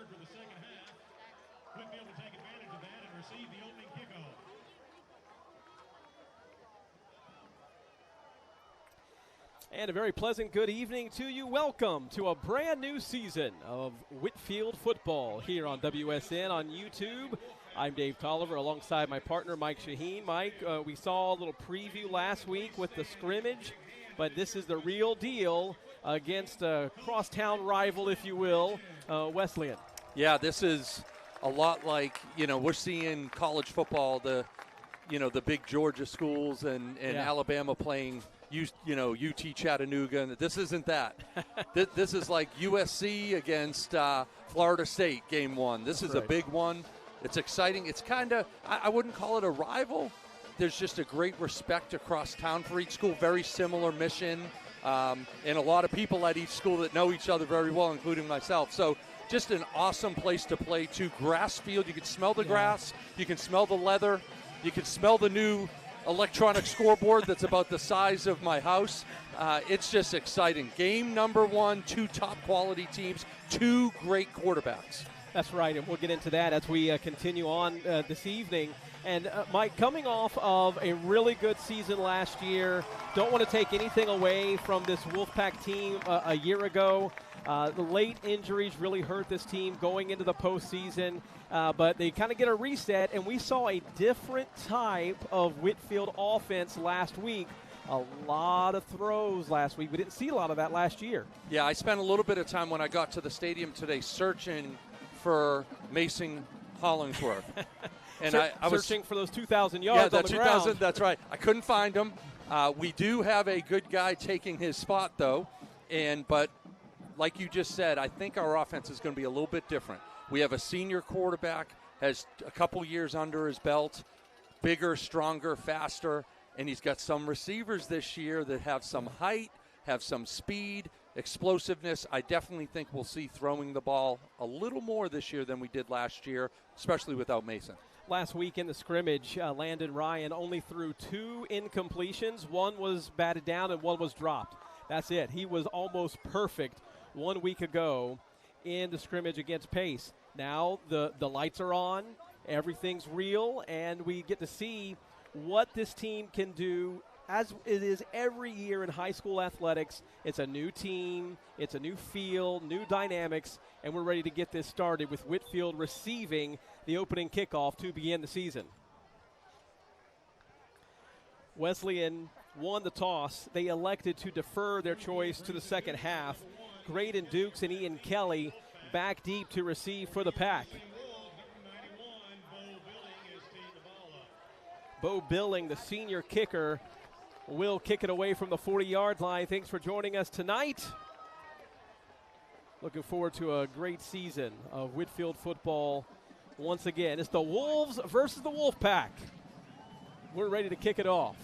start for the second half. Whitfield will take advantage of that and receive the opening kickoff. And a very pleasant good evening to you. Welcome to a brand new season of Whitfield football here on WSN on YouTube. I'm Dave Tolliver alongside my partner Mike Shaheen. Mike, we saw a little preview last week with the scrimmage, but this is the real deal against a crosstown rival, if you will, Wesleyan. Yeah, this is a lot like, we're seeing college football, the big Georgia schools and Alabama playing UT Chattanooga, and this isn't that. This is like USC against Florida State game one. This is a big one. It's exciting. It's kind of, I wouldn't call it a rival. There's just a great respect across town for each school, very similar mission, and a lot of people at each school that know each other very well, including myself. So just an awesome place to play, too. Grass field, you can smell the grass, you can smell the leather, you can smell the new electronic scoreboard that's about the size of my house. It's just exciting. Game number one, two top quality teams, two great quarterbacks. That's right, and we'll get into that as we continue on this evening. And Mike, coming off of a really good season last year, don't want to take anything away from this Wolfpack team a year ago. The late injuries really hurt this team going into the postseason, but they kind of get a reset, and we saw a different type of Whitfield offense last week. A lot of throws last week. We didn't see a lot of that last year. Yeah, I spent a little bit of time when I got to the stadium today searching for Mason Hollingsworth. And I was searching for those 2,000 yards on the 2,000, ground. That's right. I couldn't find him. We do have a good guy taking his spot, though. But like you just said, I think our offense is going to be a little bit different. We have a senior quarterback, has a couple years under his belt, bigger, stronger, faster, and he's got some receivers this year that have some height, have some speed, explosiveness. I definitely think we'll see throwing the ball a little more this year than we did last year, especially without Mason. Last week in the scrimmage, Landon Ryan only threw 2 incompletions. One was batted down and one was dropped. That's it. He was almost perfect 1 week ago in the scrimmage against Pace. Now the lights are on, everything's real, and we get to see what this team can do. As it is every year in high school athletics, it's a new team, it's a new field, new dynamics, and we're ready to get this started with Whitfield receiving the opening kickoff to begin the season. Wesleyan won the toss. They elected to defer their choice to the second half. Graydon Dukes and Ian Kelly back deep to receive for the Pack. Bo Billing, the senior kicker, will kick it away from the 40-yard line. Thanks for joining us tonight. Looking forward to a great season of Whitfield football once again. It's the Wolves versus the Wolfpack. We're ready to kick it off.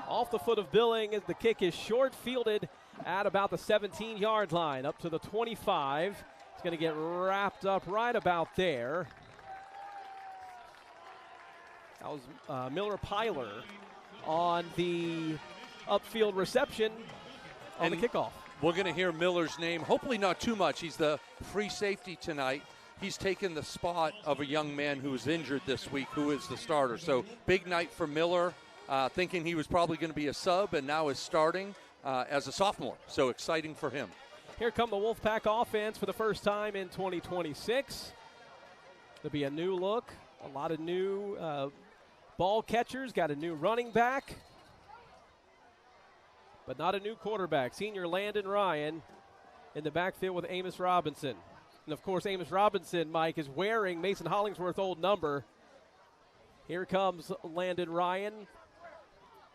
Off the foot of Billing as the kick is short, fielded at about the 17-yard line, up to the 25. It's going to get wrapped up right about there. That was Miller Pyler on the upfield reception on the kickoff. We're going to hear Miller's name, hopefully not too much. He's the free safety tonight. He's taken the spot of a young man who was injured this week, who is the starter. So big night for Miller, thinking he was probably going to be a sub and now is starting as a sophomore. So exciting for him. Here come the Wolfpack offense for the first time in 2026. There'll be a new look, a lot of new ball catchers, got a new running back, but not a new quarterback. Senior Landon Ryan in the backfield with Amos Robinson. And, of course, Amos Robinson, Mike, is wearing Mason Hollingsworth's old number. Here comes Landon Ryan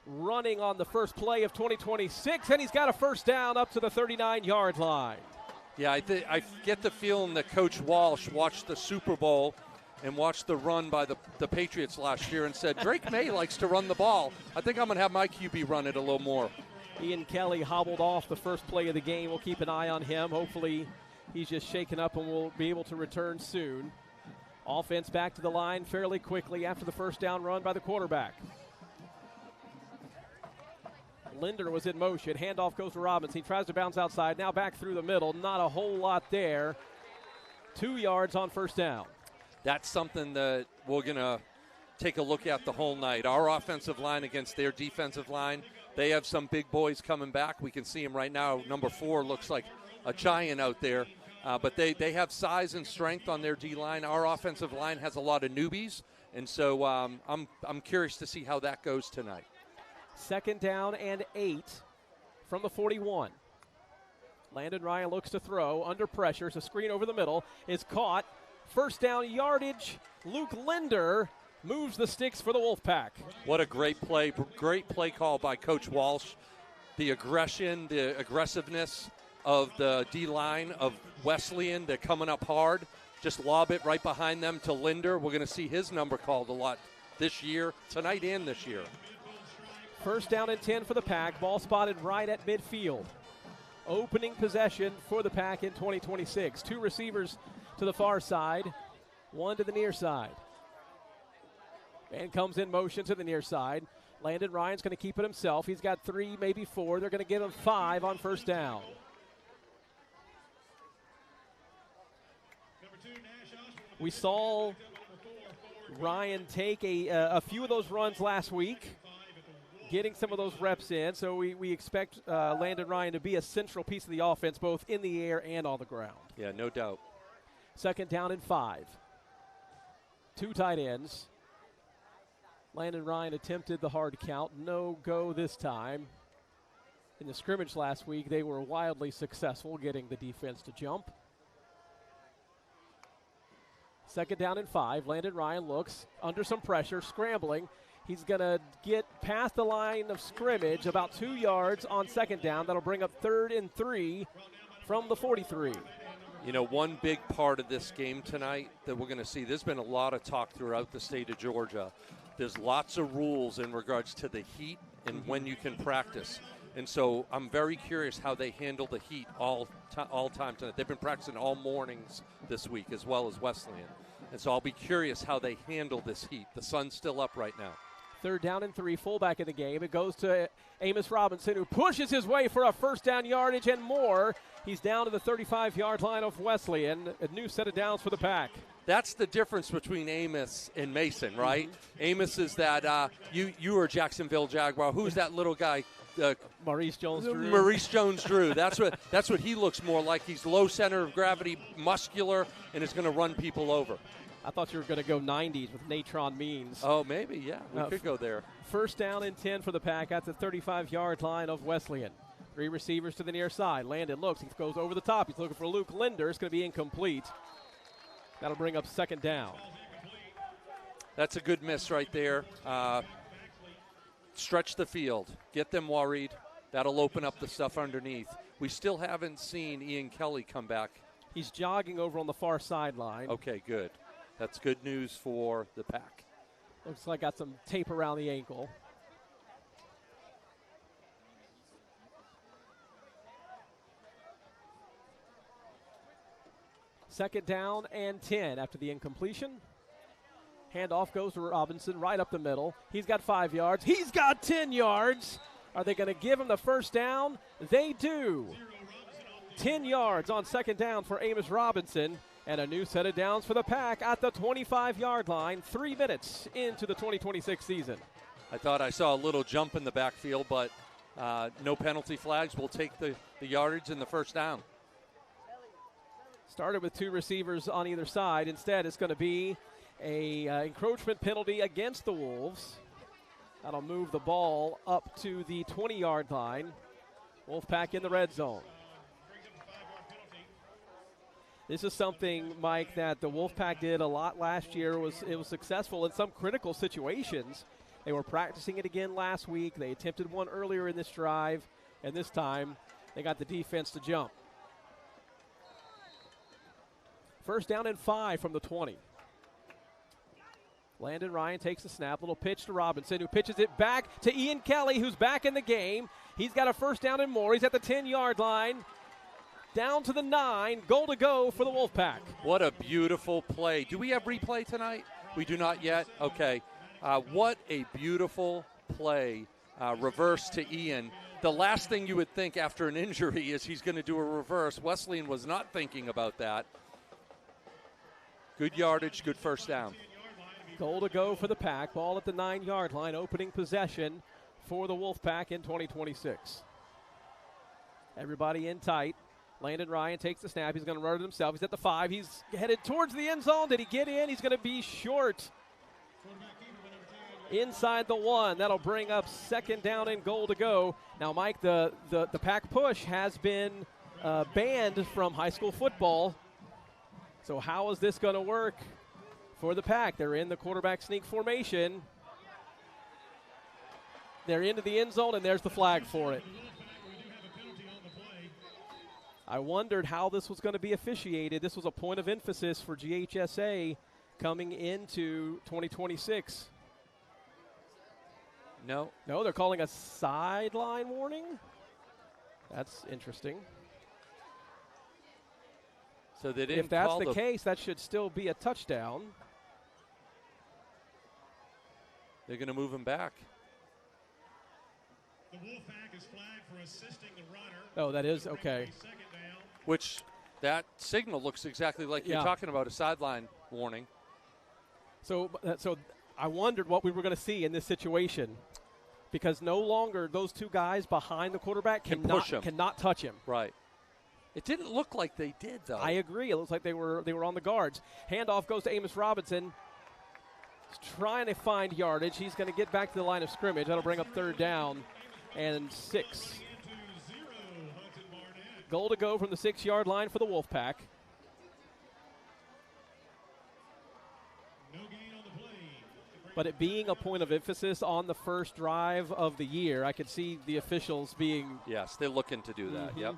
running on the first play of 2026, and he's got a first down up to the 39-yard line. Yeah, I get the feeling that Coach Walsh watched the Super Bowl and watched the run by the Patriots last year and said, Drake May likes to run the ball. I think I'm going to have my QB run it a little more. Ian Kelly hobbled off the first play of the game. We'll keep an eye on him. Hopefully he's just shaken up and will be able to return soon. Offense back to the line fairly quickly after the first down run by the quarterback. Linder was in motion. Handoff goes to Robinson. He tries to bounce outside. Now back through the middle. Not a whole lot there. 2 yards on first down. That's something that we're going to take a look at the whole night. Our offensive line against their defensive line. They have some big boys coming back. We can see him right now. Number 4 looks like a giant out there. But they have size and strength on their D-line. Our offensive line has a lot of newbies. And so I'm curious to see how that goes tonight. 2nd down and 8 from the 41. Landon Ryan looks to throw under pressure. It's a screen over the middle. Is caught. First down yardage. Luke Linder moves the sticks for the Wolfpack. What a great play call by Coach Walsh. The aggression, the aggressiveness of the D-line of Wesleyan. They're coming up hard. Just lob it right behind them to Linder. We're going to see his number called a lot this year, tonight and this year. First down and 10 for the Pack. Ball spotted right at midfield. Opening possession for the Pack in 2026. 2 receivers to the far side, 1 to the near side. And comes in motion to the near side. Landon Ryan's going to keep it himself. He's got 3, maybe 4. They're going to give him 5 on first down. We saw Ryan take a few of those runs last week, getting some of those reps in. So we expect Landon Ryan to be a central piece of the offense, both in the air and on the ground. Yeah, no doubt. 2nd down and 5. 2 tight ends. Landon Ryan attempted the hard count. No go this time. In the scrimmage last week, they were wildly successful getting the defense to jump. 2nd down and 5. Landon Ryan looks under some pressure, scrambling. He's going to get past the line of scrimmage, about 2 yards on 2nd down. That'll bring up 3rd and 3 from the 43. You know, one big part of this game tonight that we're going to see, there's been a lot of talk throughout the state of Georgia. There's lots of rules in regards to the heat and when you can practice. And so I'm very curious how they handle the heat all time tonight. They've been practicing all mornings this week as well as Wesleyan. And so I'll be curious how they handle this heat. The sun's still up right now. 3rd down and 3, fullback in the game. It goes to Amos Robinson, who pushes his way for a first down yardage and more. He's down to the 35-yard line of Wesleyan. A new set of downs for the Pack. That's the difference between Amos and Mason, right? Mm-hmm. Amos is that you are Jacksonville Jaguar. Who's that little guy? Maurice Jones-Drew. Maurice Jones-Drew. That's what he looks more like. He's low center of gravity, muscular, and is going to run people over. I thought you were going to go 90s with Natron Means. Oh, maybe, yeah. We could go there. First down and 10 for the Pack at the 35-yard line of Wesleyan. 3 receivers to the near side. Landon looks. He goes over the top. He's looking for Luke Linder. It's going to be incomplete. That'll bring up 2nd down. That's a good miss right there. Stretch the field. Get them worried. That'll open up the stuff underneath. We still haven't seen Ian Kelly come back. He's jogging over on the far sideline. Okay, good. That's good news for the Pack. Looks like got some tape around the ankle. Second down and 10 after the incompletion. Handoff goes to Robinson right up the middle. He's got 5 yards. He's got 10 yards. Are they going to give him the first down? They do. 10 yards on 2nd down for Amos Robinson. And a new set of downs for the Pack at the 25-yard line, 3 minutes into the 2026 season. I thought I saw a little jump in the backfield, but no penalty flags. We'll take the yardage and the first down. Started with 2 receivers on either side. Instead, it's going to be a encroachment penalty against the Wolves. That'll move the ball up to the 20-yard line. Wolfpack in the red zone. This is something, Mike, that the Wolfpack did a lot last year. It was successful in some critical situations. They were practicing it again last week. They attempted one earlier in this drive, and this time they got the defense to jump. First down and 5 from the 20. Landon Ryan takes the snap. Little pitch to Robinson, who pitches it back to Ian Kelly, who's back in the game. He's got a first down and more. He's at the 10-yard line. Down to the 9. Goal to go for the Wolfpack. What a beautiful play. Do we have replay tonight? We do not yet? Okay. What a beautiful play. Reverse to Ian. the last thing you would think after an injury is he's going to do a reverse. Wesleyan was not thinking about that. Good yardage, good first down. Goal to go for the Pack. Ball at the 9-yard line. Opening possession for the Wolfpack in 2026. Everybody in tight. Landon Ryan takes the snap. He's going to run it himself. He's at the 5. He's headed towards the end zone. Did he get in? He's going to be short. Inside the 1. That'll bring up second down and goal to go. Now, Mike, the Pack push has been banned from high school football. So how is this going to work for the Pack? They're in the quarterback sneak formation. They're into the end zone, and there's the flag for it. I wondered how this was going to be officiated. This was a point of emphasis for GHSA coming into 2026. No, they're calling a sideline warning. That's interesting. So they didn't. If that's the case, that should still be a touchdown. They're going to move him back. The Wolfpack is flagged for assisting the runner. Oh, that is okay. Which that signal looks exactly like you're talking about, a sideline warning. So I wondered what we were going to see in this situation, because no longer those two guys behind the quarterback cannot touch him. Right. It didn't look like they did, though. I agree. It looks like they were on the guards. Handoff goes to Amos Robinson. He's trying to find yardage. He's going to get back to the line of scrimmage. That'll bring up third down and 6. Goal to go from the 6-yard line for the Wolfpack. But it being a point of emphasis on the first drive of the year, I could see the officials being... Yes, they're looking to do that. Yep.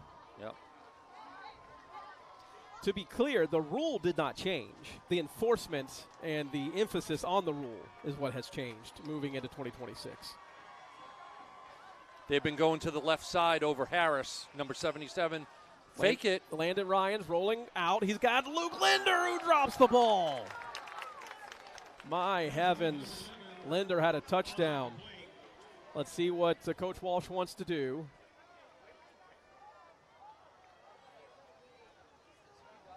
To be clear, the rule did not change. The enforcement and the emphasis on the rule is what has changed moving into 2026. They've been going to the left side over Harris, number 77. Fake it. Landon Ryan's rolling out. He's got Luke Linder, who drops the ball. My heavens. Linder had a touchdown. Let's see what Coach Walsh wants to do.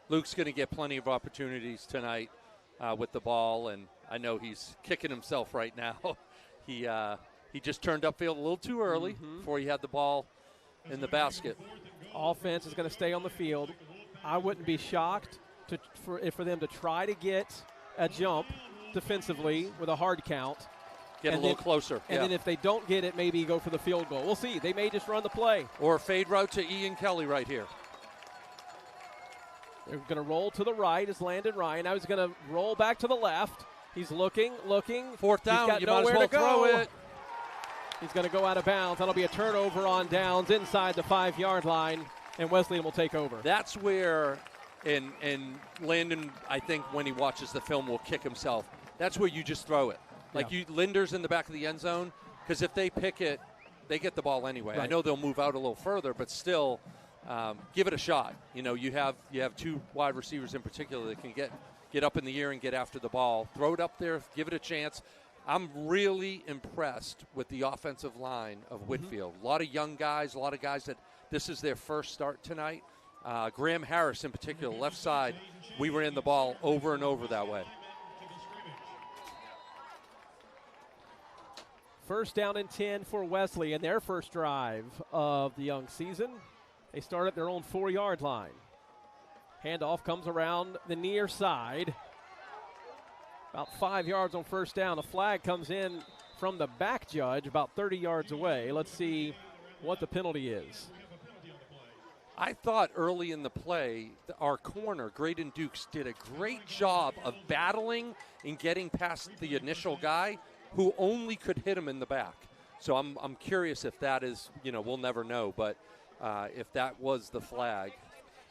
Luke's going to get plenty of opportunities tonight with the ball, and I know he's kicking himself right now. He just turned upfield a little too early before he had the ball in the basket. Offense is going to stay on the field. I wouldn't be shocked for them to try to get a jump defensively with a hard count. Get a little closer. And then if they don't get it, maybe go for the field goal. We'll see. They may just run the play. Or a fade route to Ian Kelly right here. They're going to roll to the right as Landon Ryan. Now he's going to roll back to the left. He's looking. Fourth down. You might as well throw it. He's going to go out of bounds. That'll be a turnover on downs inside the 5-yard line, and Wesleyan will take over. That's where, and Landon, I think when he watches the film, will kick himself. That's where you just throw it. Linder's in the back of the end zone, because if they pick it, they get the ball anyway. Right. I know they'll move out a little further, but still, give it a shot. You have 2 wide receivers in particular that can get up in the air and get after the ball. Throw it up there, give it a chance. I'm really impressed with the offensive line of Whitfield. A lot of young guys, a lot of guys that this is their first start tonight. Graham Harris in particular, left side, we ran the ball over and over that way. First down and 10 for Wesleyan, their first drive of the young season. They start at their own 4-yard line. Handoff comes around the near side. About 5 yards on first down. A flag comes in from the back judge about 30 yards away. Let's see what the penalty is. I thought early in the play, our corner, Graydon Dukes, did a great job of battling and getting past the initial guy who only could hit him in the back. So I'm curious if that is, we'll never know, but if that was the flag.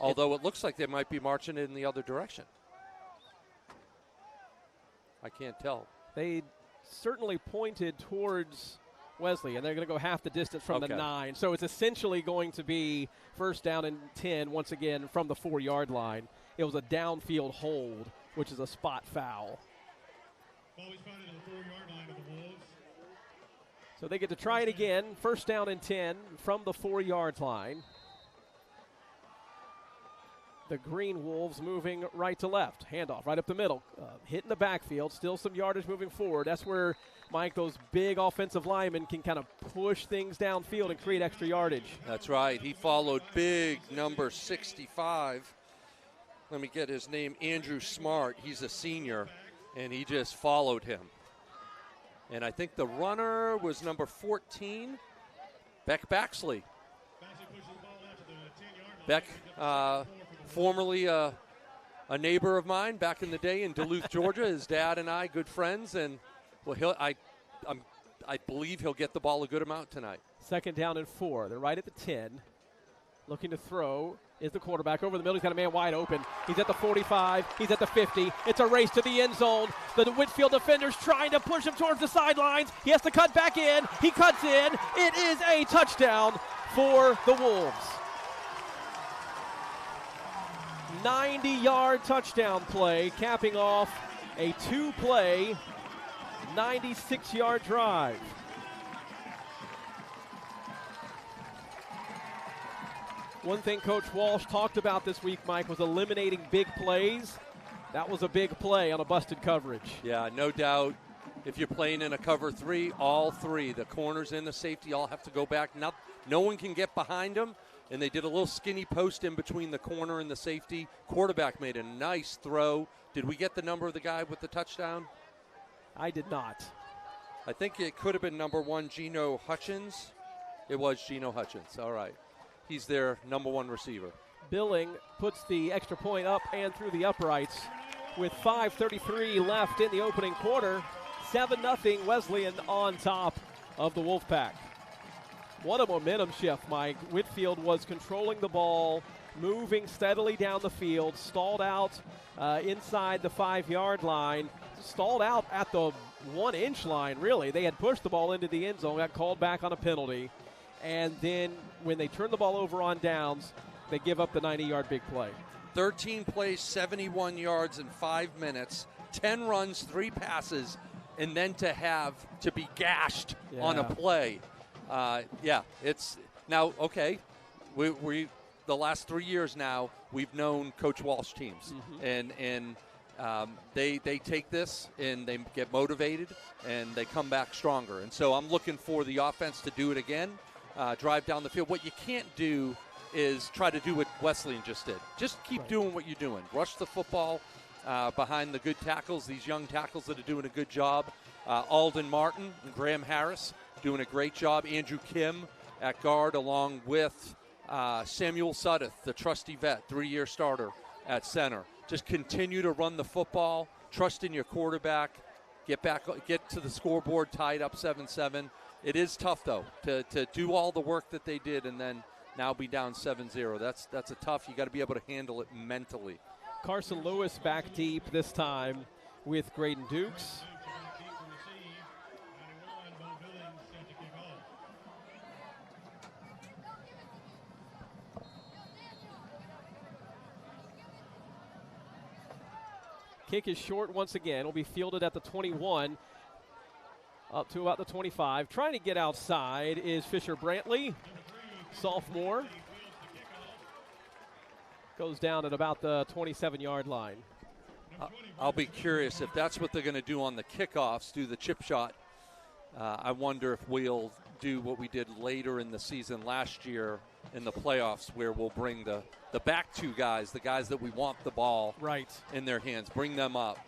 Although it looks like they might be marching in the other direction. I can't tell. They certainly pointed towards Wesleyan. They're going to go half the distance from the 9. So it's essentially going to be first down and 10 once again from the 4-yard line. It was a downfield hold, which is a spot foul. Ball is spotted at the 4-yard line of the Wolves. So they get to try it again. First down and 10 from the 4-yard line. The Green Wolves moving right to left. Handoff right up the middle. Hitting the backfield. Still some yardage moving forward. That's where, Mike, those big offensive linemen can kind of push things downfield and create extra yardage. That's right. He followed big number 65. Let me get his name, Andrew Smart. He's a senior, and he just followed him. And I think the runner was number 14, Beck Baxley. Beck, formerly a neighbor of mine back in the day in Duluth, Georgia. His dad and I, good friends, and well, I believe he'll get the ball a good amount tonight. Second down and 4. They're right at the 10. Looking to throw is the quarterback over the middle. He's got a man wide open. He's at the 45. He's at the 50. It's a race to the end zone. The Whitfield defenders trying to push him towards the sidelines. He has to cut back in. He cuts in. It is a touchdown for the Wolves. 90-yard touchdown play, capping off a 2-play, 96-yard drive. One thing Coach Walsh talked about this week, Mike, was eliminating big plays. That was a big play on a busted coverage. Yeah, no doubt. If you're playing in a cover 3, all 3, the corners and the safety, all have to go back. No one can get behind them, and they did a little skinny post in between the corner and the safety. Quarterback made a nice throw. Did we get the number of the guy with the touchdown? I did not. I think it could have been number 1, Geno Hutchins. It was Geno Hutchins. All right. He's their number 1 receiver. Billing puts the extra point up and through the uprights with 5:33 left in the opening quarter. 7-0 Wesleyan on top of the Wolfpack. What a momentum shift, Mike. Whitfield was controlling the ball, moving steadily down the field, stalled out inside the 5-yard line, stalled out at the 1-inch line, really. They had pushed the ball into the end zone, got called back on a penalty. And then when they turn the ball over on downs, they give up the 90-yard big play. 13 plays, 71 yards in 5 minutes, 10 runs, 3 passes, and then to be gashed on a play. It's now, okay, we the last 3 years now, we've known Coach Walsh teams. And they take this and they get motivated and they come back stronger. And so I'm looking for the offense to do it again. Drive down the field. What you can't do is try to do what Wesleyan just did. Just keep doing what you're doing. Rush the football behind the good tackles, these young tackles that are doing a good job. Alden Martin and Graham Harris doing a great job. Andrew Kim at guard along with Samuel Suddeth, the trusty vet, 3-year starter at center. Just continue to run the football. Trust in your quarterback. Get to the scoreboard tied up 7-7. It is tough, though, to do all the work that they did and then now be down 7-0. That's a tough. You got to be able to handle it mentally. Carson Lewis back deep this time with Graydon Dukes. Kick is short once again. It'll be fielded at the 21. Up to about the 25. Trying to get outside is Fisher Brantley, sophomore. Goes down at about the 27-yard line. I'll be curious if that's what they're going to do on the kickoffs, do the chip shot. I wonder if we'll do what we did later in the season last year in the playoffs, where we'll bring the back 2 guys, the guys that we want the ball in their hands, bring them up.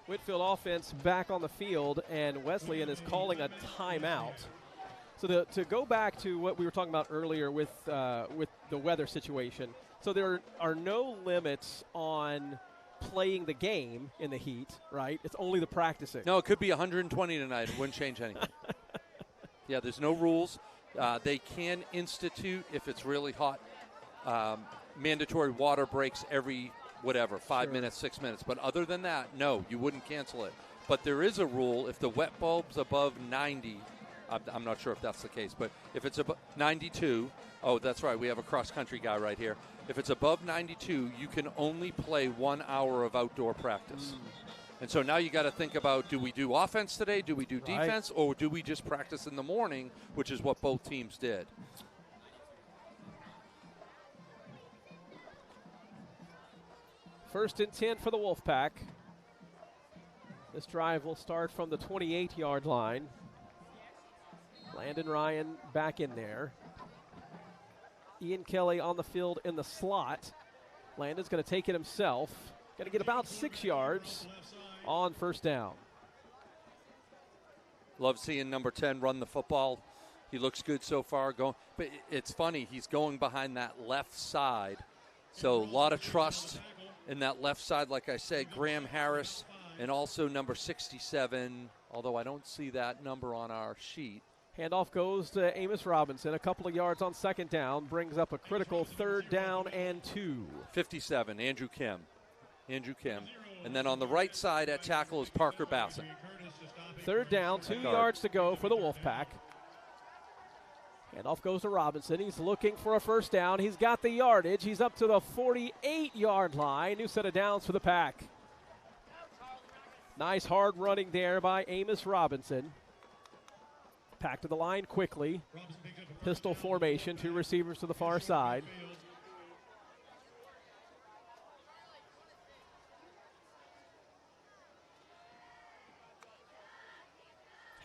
Whitfield offense back on the field, and Wesleyan is calling a timeout. So to go back to what we were talking about earlier with the weather situation, so there are no limits on playing the game in the heat, right? It's only the practicing. No, it could be 120 tonight. It wouldn't change anything. Yeah, there's no rules. They can institute, if it's really hot, mandatory water breaks every 5 minutes, 6 minutes. But other than that, no, you wouldn't cancel it. But there is a rule, if the wet bulb's above 90, I'm not sure if that's the case, but if it's above 92, oh, that's right, we have a cross-country guy right here. If it's above 92, you can only play 1 hour of outdoor practice. And so now you got to think about, do we do offense today? Do we do defense? Or do we just practice in the morning, which is what both teams did? First and 10 for the Wolfpack. This drive will start from the 28-yard line. Landon Ryan back in there. Ian Kelly on the field in the slot. Landon's going to take it himself. Going to get about 6 yards on first down. Love seeing number 10 run the football. He looks good so far. But it's funny, he's going behind that left side. So a lot of trust in that left side. Like I said, Graham Harris and also number 67, although I don't see that number on our sheet. Handoff goes to Amos Robinson. A couple of yards on second down. Brings up a critical 3rd down and 2. 57, Andrew Kim. And then on the right side at tackle is Parker Bassett. 3rd down, 2 yards to go for the Wolfpack. Handoff goes to Robinson. He's looking for a first down. He's got the yardage. He's up to the 48-yard line. New set of downs for the Pack. Nice hard running there by Amos Robinson. Pack to the line quickly. Pistol formation, 2 receivers to the far side.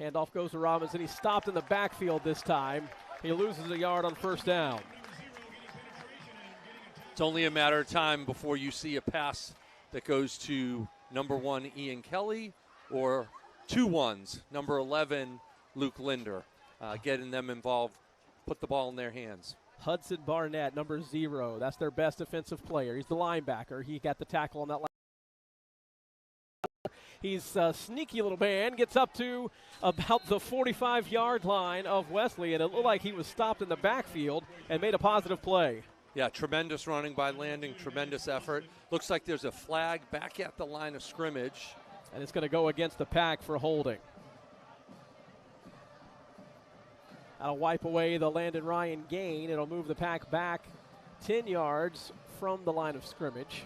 Handoff goes to Robinson. He's stopped in the backfield this time. He loses a yard on first down. It's only a matter of time before you see a pass that goes to number 1, Ian Kelly, or 2 ones, number 11, Luke Linder, getting them involved, put the ball in their hands. Hudson Barnett, number 0. That's their best defensive player. He's the linebacker. He got the tackle on that line. He's a sneaky little man, gets up to about the 45-yard line of Wesleyan. It looked like he was stopped in the backfield and made a positive play. Yeah, tremendous running by Landing, tremendous effort. Looks like there's a flag back at the line of scrimmage. And it's going to go against the Pack for holding. That'll wipe away the Landon Ryan gain. It'll move the Pack back 10 yards from the line of scrimmage.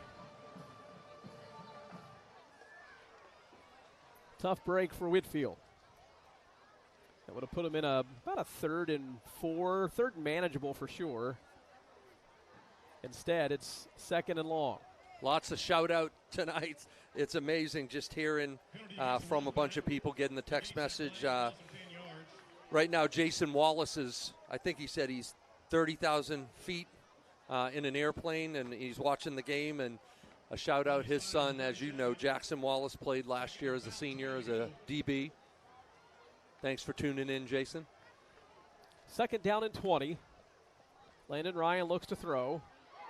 Tough break for Whitfield. That would have put him in about a 3rd and 4, 3rd and manageable for sure. Instead, it's 2nd and long. Lots of shout out tonight. It's amazing just hearing from a bunch of people getting the text message. Right now, Jason Wallace is, I think he said he's 30,000 feet in an airplane, and he's watching the game. And a shout out his son, as you know, Jackson Wallace played last year as a senior, as a DB. Thanks for tuning in, Jason. 2nd down and 20. Landon Ryan looks to throw.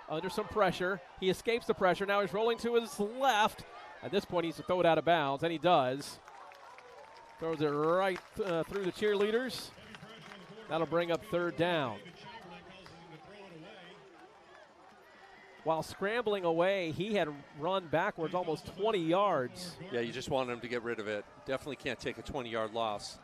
Under some pressure. He escapes the pressure. Now he's rolling to his left. At this point, he's to throw it out of bounds, and he does. Throws it right through the cheerleaders. That'll bring up 3rd down. While scrambling away, he had run backwards almost 20 yards. Yeah, you just want him to get rid of it. Definitely can't take a 20-yard loss.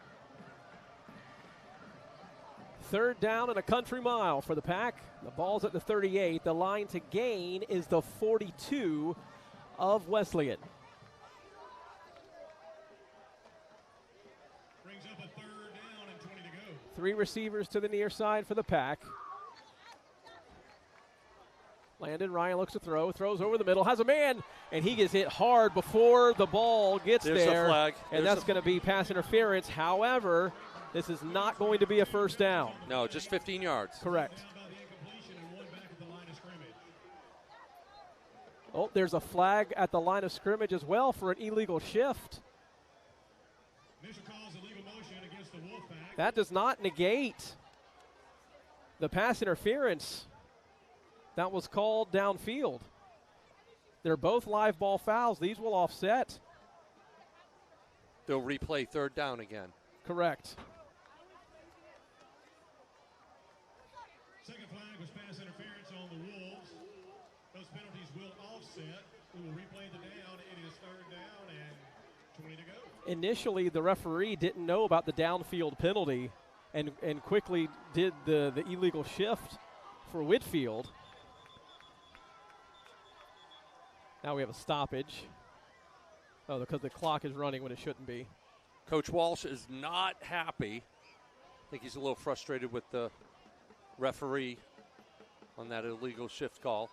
3rd down and a country mile for the Pack. The ball's at the 38. The line to gain is the 42 of Wesleyan. Brings up a 3rd down and 20 to go. 3 receivers to the near side for the Pack. Landon Ryan looks to throw, throws over the middle, has a man, and he gets hit hard before the ball gets There's there. A flag. And that's going to be pass interference. However, this is not going to be a first down. No, just 15 yards. Correct. Oh, there's a flag at the line of scrimmage as well for an illegal shift. That does not negate the pass interference that was called downfield. They're both live ball fouls. These will offset. They'll replay 3rd down again. Correct. Second flag was pass interference on the Wolves. Those penalties will offset. We will replay the down. It is 3rd down and 20 to go. Initially, the referee didn't know about the downfield penalty and quickly did the illegal shift for Whitfield. Now we have a stoppage. Oh, because the clock is running when it shouldn't be. Coach Walsh is not happy. I think he's a little frustrated with the referee on that illegal shift call.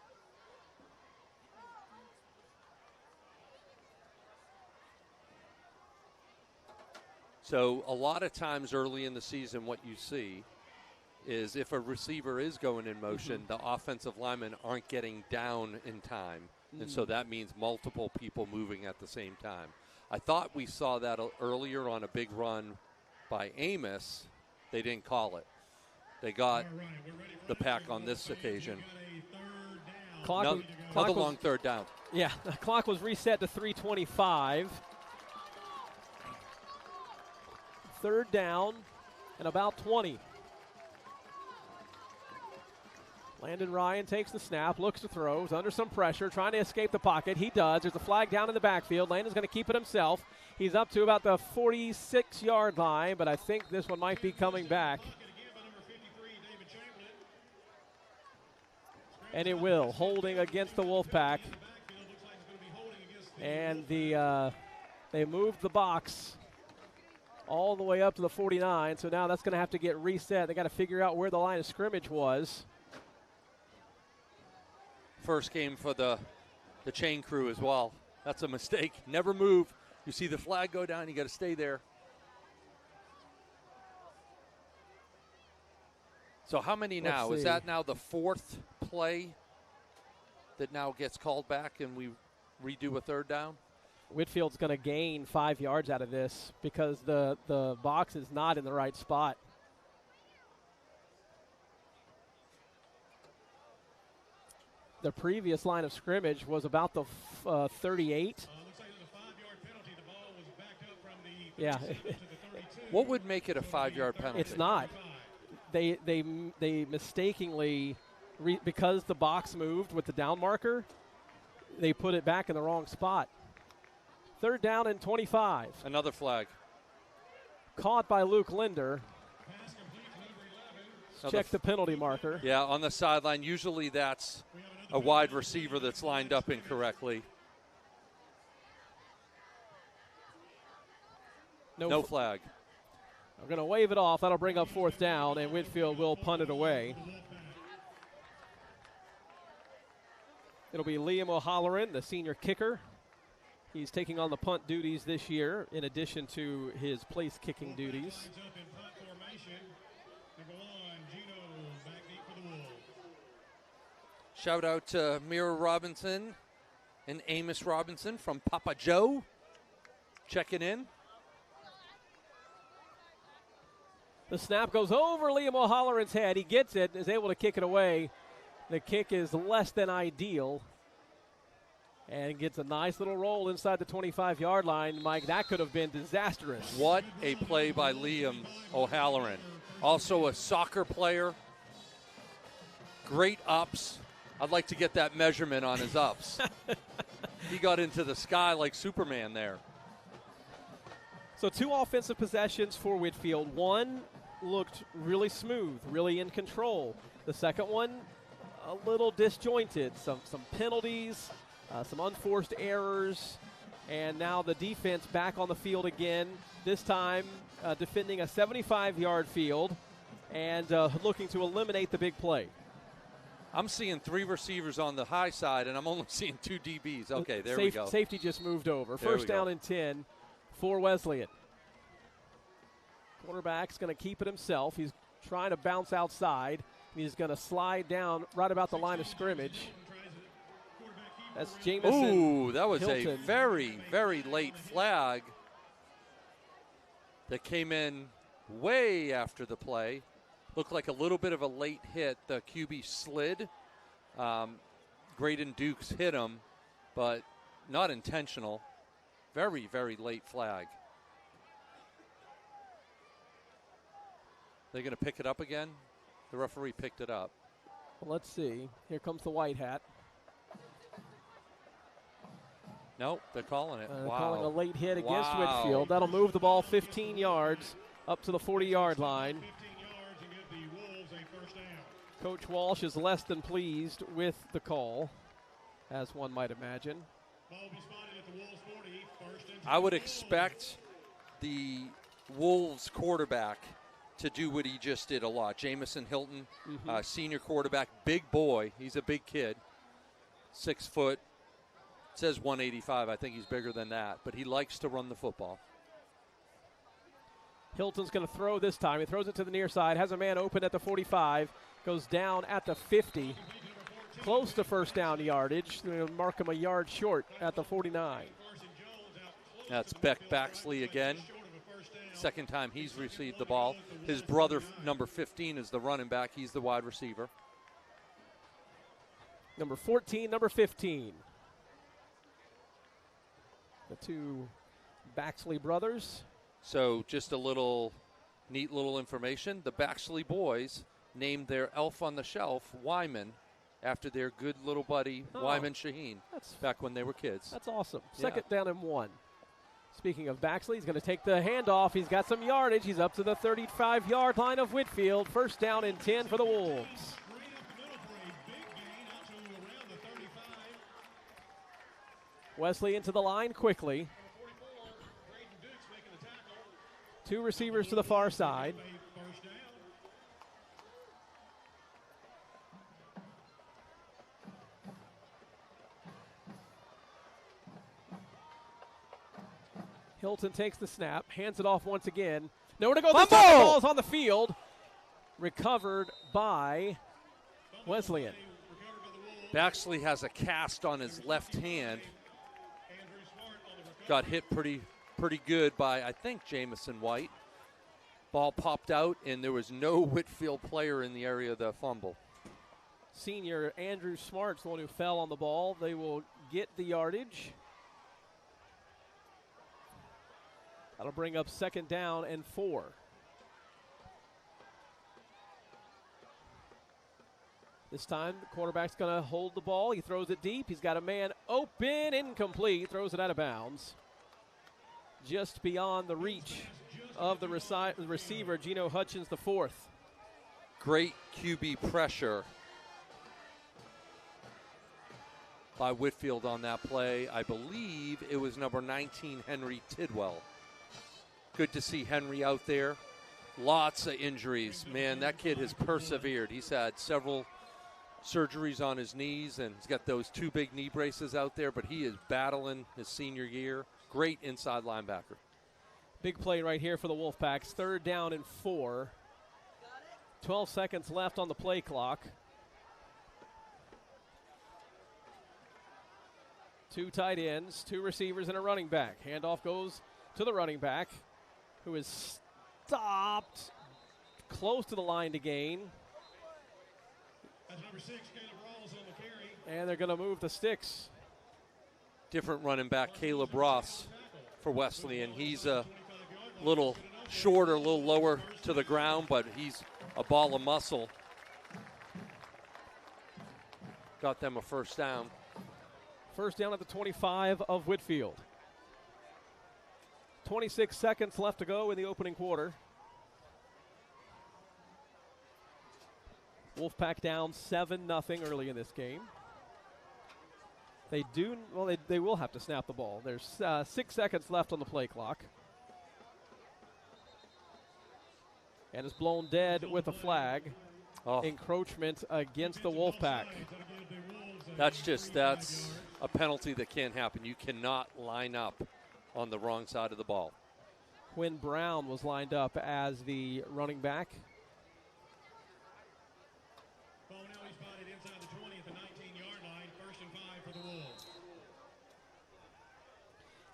So a lot of times early in the season, what you see is if a receiver is going in motion, the offensive linemen aren't getting down in time. And so that means multiple people moving at the same time. I thought we saw that earlier on a big run by Amos. They didn't call it. They got the pack on this occasion. Another long third down. Yeah, the clock was reset to 3:25. Third down and about 20. Landon Ryan takes the snap, looks to throw, is under some pressure, trying to escape the pocket. He does. There's a flag down in the backfield. Landon's going to keep it himself. He's up to about the 46-yard line, but I think this one might be coming back. And it will, holding against the Wolfpack. And they moved the box all the way up to the 49, so now that's going to have to get reset. They got to figure out where the line of scrimmage was. First game for the chain crew as well. That's a mistake. Never move. You see the flag go down, you got to stay there. So how many now? Is that now the fourth play that now gets called back and we redo a third down? Whitfield's going to gain 5 yards out of this because the box is not in the right spot. The previous line of scrimmage was about the 38. Looks like there's a 5-yard penalty. The ball was backed up from the Yeah. 37 to the 32. What would make it a 5-yard penalty? It's not. They mistakenly, because the box moved with the down marker, they put it back in the wrong spot. Third down and 25. Another flag. Caught by Luke Linder. Pass complete to number 11. Check the penalty marker. Yeah, on the sideline. Usually that's a wide receiver that's lined up incorrectly. No flag. We're going to wave it off. That'll bring up fourth down, and Whitfield will punt it away. It'll be Liam O'Halloran, the senior kicker. He's taking on the punt duties this year in addition to his place kicking duties. Lines up in punt formation. Number 1, Gino, back deep for the Wolves. Shout out to Mira Robinson and Amos Robinson from Papa Joe checking in. The snap goes over Liam O'Halloran's head. He gets it, is able to kick it away. The kick is less than ideal. And gets a nice little roll inside the 25-yard line. Mike, that could have been disastrous. What a play by Liam O'Halloran. Also a soccer player. Great ups. I'd like to get that measurement on his ups. He got into the sky like Superman there. So 2 offensive possessions for Whitfield. One looked really smooth, really in control. The second one, a little disjointed. Some penalties, some unforced errors, and now the defense back on the field again, this time defending a 75-yard field and looking to eliminate the big play. I'm seeing 3 receivers on the high side, and I'm only seeing 2 DBs. Okay, there we go. Safety just moved over. There First down and 10 for Wesleyan. Quarterback's going to keep it himself. He's trying to bounce outside. He's going to slide down right about the line of scrimmage. That's Jamison. Ooh, that was Hilton. a very, very late flag that came in way after the play. Looked like a little bit of a late hit. The QB slid. Graydon Dukes hit him, but not intentional. Very, very late flag. They're going to pick it up again? The referee picked it up. Well, let's see. Here comes the white hat. Nope, they're calling it. Wow. Calling a late hit against Wow. Whitfield. That'll move the ball 15 yards up to the 40-yard line. 15 yards and give the Wolves a first down. Coach Walsh is less than pleased with the call, as one might imagine. Ball will be spotted at I would expect the Wolves quarterback to do what he just did a lot. Jamison Hilton, senior quarterback, big boy. He's a big kid, 6 foot. It says 185. I think he's bigger than that, but he likes to run the football. Hilton's going to throw this time. He throws it to the near side, has a man open at the 45, goes down at the 50, close to first down yardage. They'll mark him a yard short at the 49. That's Beck Baxley again. Second time he's received the ball. His brother, number 15, is the running back. He's the wide receiver. Number 14, number 15. The two Baxley brothers. So just a neat little information. The Baxley boys named their elf on the shelf, Wyman, after their good little buddy, Wyman Shaheen, back when they were kids. That's awesome. Second down and 1. Speaking of Baxley, he's going to take the handoff. He's got some yardage. He's up to the 35-yard line of Whitfield. First down and 10 for the Wolves. Wesleyan to the line quickly. 2 receivers to the far side. Hilton takes the snap, hands it off once again. Nowhere to go. This time the ball's on the field. Recovered by Wesleyan. Baxley has a cast on his left hand. Got hit pretty good by, I think, Jamison White. Ball popped out, and there was no Whitfield player in the area of the fumble. Senior Andrew Smart's the one who fell on the ball. They will get the yardage. That'll bring up second down and 4. This time, the quarterback's going to hold the ball. He throws it deep. He's got a man open, incomplete. Throws it out of bounds. Just beyond the reach of the receiver, Geno Hutchins, the 4th. Great QB pressure by Whitfield on that play. I believe it was number 19, Henry Tidwell. Good to see Henry out there. Lots of injuries. Man, that kid has persevered. He's had several surgeries on his knees, and he's got those 2 big knee braces out there, but he is battling his senior year. Great inside linebacker. Big play right here for the Wolfpacks. Third down and 4. 12 seconds left on the play clock. 2 tight ends, 2 receivers, and a running back. Handoff goes to the running back, who is stopped close to the line to gain. That's number 6, Caleb Rawls on the carry. And they're going to move the sticks. Different running back, Caleb Ross for Wesleyan. He's a little shorter, a little lower to the ground, but he's a ball of muscle. Got them a first down. First down at the 25 of Whitfield. 26 seconds left to go in the opening quarter. Wolfpack down 7-0 early in this game. They will have to snap the ball. There's 6 seconds left on the play clock. And it's blown dead with a flag. Encroachment against the Wolfpack. That's a penalty that can't happen. You cannot line up on the wrong side of the ball. Quinn Brown was lined up as the running back. Ball now is spotted inside the 20 at the 19-yard line. First and 5 for the Wolves.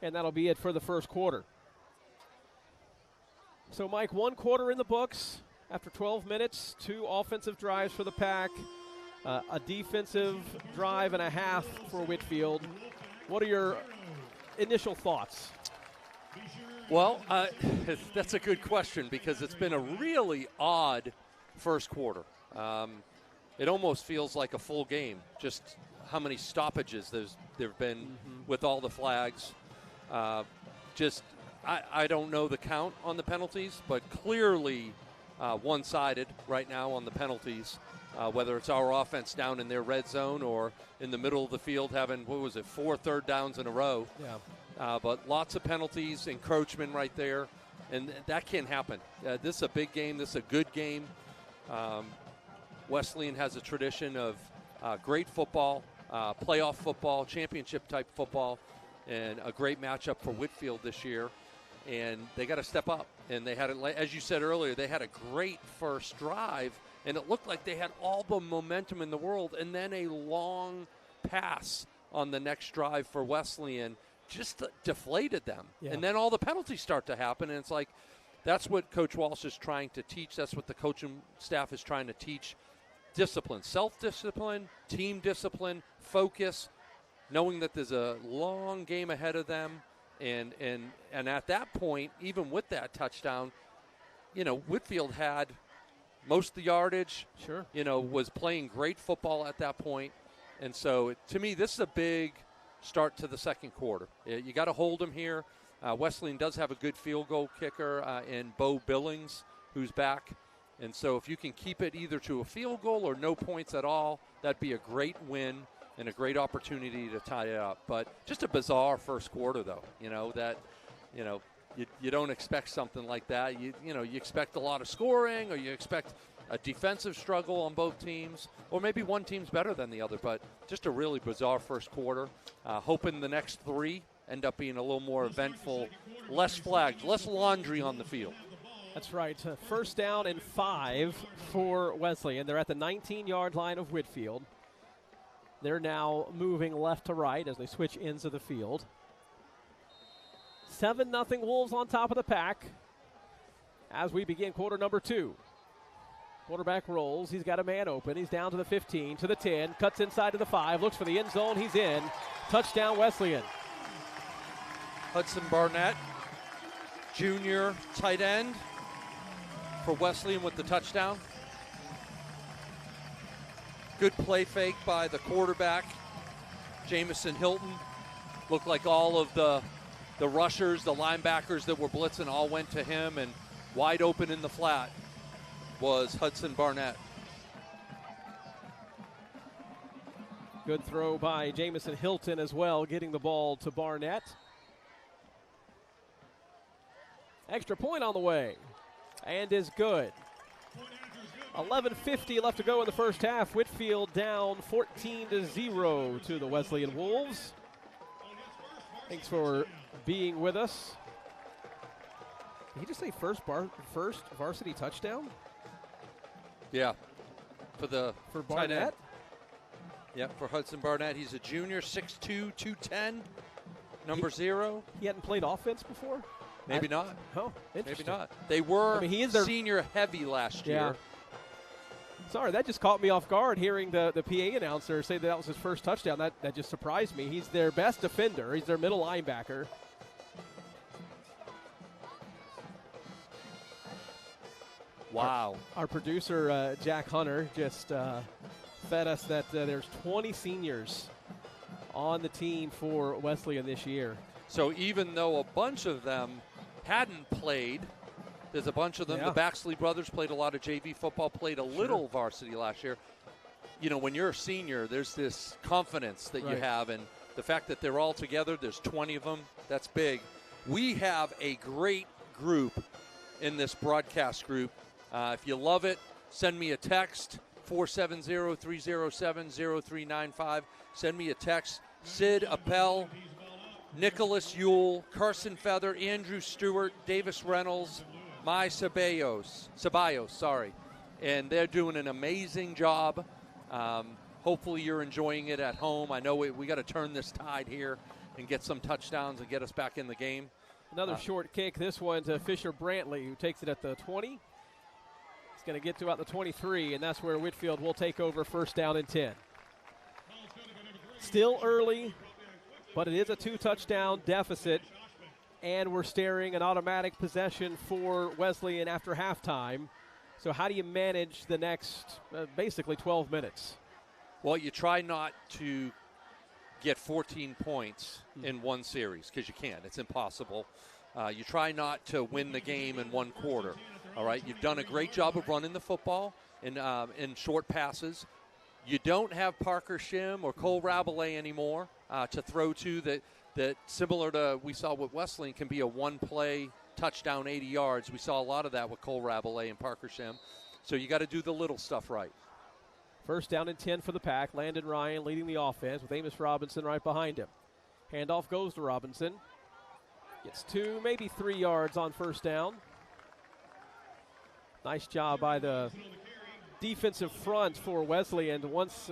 And that'll be it for the first quarter. So, Mike, 1 quarter in the books. After 12 minutes, 2 offensive drives for the Pack, a defensive drive and a half for Whitfield. What are your initial thoughts? Well, that's a good question because it's been a really odd first quarter. It almost feels like a full game, just how many stoppages there have been with all the flags. I don't know the count on the penalties, but clearly one-sided right now on the penalties. whether it's our offense down in their red zone or in the middle of the field having, 4 third downs in a row. Yeah. But lots of penalties, encroachment right there, and that can happen. This is a big game. This is a good game. Wesleyan has a tradition of great football, playoff football, championship-type football, and a great matchup for Whitfield this year. And they got to step up. And they had, as you said earlier, they had a great first drive, and it looked like they had all the momentum in the world, and then a long pass on the next drive for Wesleyan just deflated them. Yeah. And then all the penalties start to happen, and it's like that's what Coach Walsh is trying to teach. That's what the coaching staff is trying to teach. Discipline, self-discipline, team discipline, focus, knowing that there's a long game ahead of them. And at that point, even with that touchdown, Whitfield had most of the yardage. Sure. Was playing great football at that point. And so, to me, this is a big start to the second quarter. You got to hold them here. Wesleyan does have a good field goal kicker in Bo Billings, who's back. And so if you can keep it either to a field goal or no points at all, that'd be a great win and a great opportunity to tie it up. But just a bizarre first quarter, though. You don't expect something like that. You expect a lot of scoring, or you expect a defensive struggle on both teams, or maybe one team's better than the other. But just a really bizarre first quarter. Hoping the next 3 end up being a little more eventful, less flags, less laundry on the field. That's right. First down and 5 for Wesleyan. They're at the 19-yard line of Whitfield. They're now moving left to right as they switch ends of the field. 7-0 Wolves on top of the pack as we begin quarter number 2. Quarterback rolls. He's got a man open. He's down to the 15, to the 10, cuts inside to the 5, looks for the end zone. He's in. Touchdown, Wesleyan. Hudson Barnett, junior tight end for Wesleyan with the touchdown. Good play fake by the quarterback, Jamison Hilton. Looked like all of the rushers, the linebackers that were blitzing all went to him, and wide open in the flat was Hudson Barnett. Good throw by Jamison Hilton as well, getting the ball to Barnett. Extra point on the way, and is good. 11:50 left to go in the first half. Whitfield down 14-0 to the Wesleyan Wolves. Thanks for being with us. Did he just say first varsity touchdown? Yeah, for Barnett. Yeah, for Hudson Barnett. He's a junior, 6'2", 210, number 0. He hadn't played offense before? Maybe not. Oh, interesting. Maybe not. They were he is their senior heavy last year. Sorry, that just caught me off guard hearing the PA announcer say that was his first touchdown. That just surprised me. He's their best defender. He's their middle linebacker. Wow. Our producer, Jack Hunter, just fed us that there's 20 seniors on the team for Wesleyan this year. So even though a bunch of them hadn't played, there's a bunch of them. Yeah. The Baxley brothers played a lot of JV football, played a little varsity last year. When you're a senior, there's this confidence that you have, and the fact that they're all together, there's 20 of them, that's big. We have a great group in this broadcast group. If you love it, send me a text, 470-307-0395. Send me a text. Sid Appel, Nicholas Yule, Carson Feather, Andrew Stewart, Davis Reynolds, Mai Ceballos, and they're doing an amazing job. Hopefully you're enjoying it at home. I know we got to turn this tide here and get some touchdowns and get us back in the game. Another short kick. This one to Fisher Brantley, who takes it at the 20. He's going to get to about the 23, and that's where Whitfield will take over first down and 10. Still early, but it is a 2-touchdown deficit, and we're staring an automatic possession for Wesleyan after halftime. So how do you manage the next basically 12 minutes? Well, you try not to get 14 points in one series because you can't. It's impossible. You try not to win the game in one quarter. All right, you've done a great job of running the football, in short passes. You don't have Parker Shim or Cole Rabelais anymore to throw to that similar to we saw with Wesleyan can be a one-play touchdown 80 yards. We saw a lot of that with Cole Rabelais and Parker Shim. So you got to do the little stuff right. First down and 10 for the Pack. Landon Ryan leading the offense with Amos Robinson right behind him. Handoff goes to Robinson. Gets 2, maybe 3 yards on first down. Nice job by the defensive front for Wesleyan. Once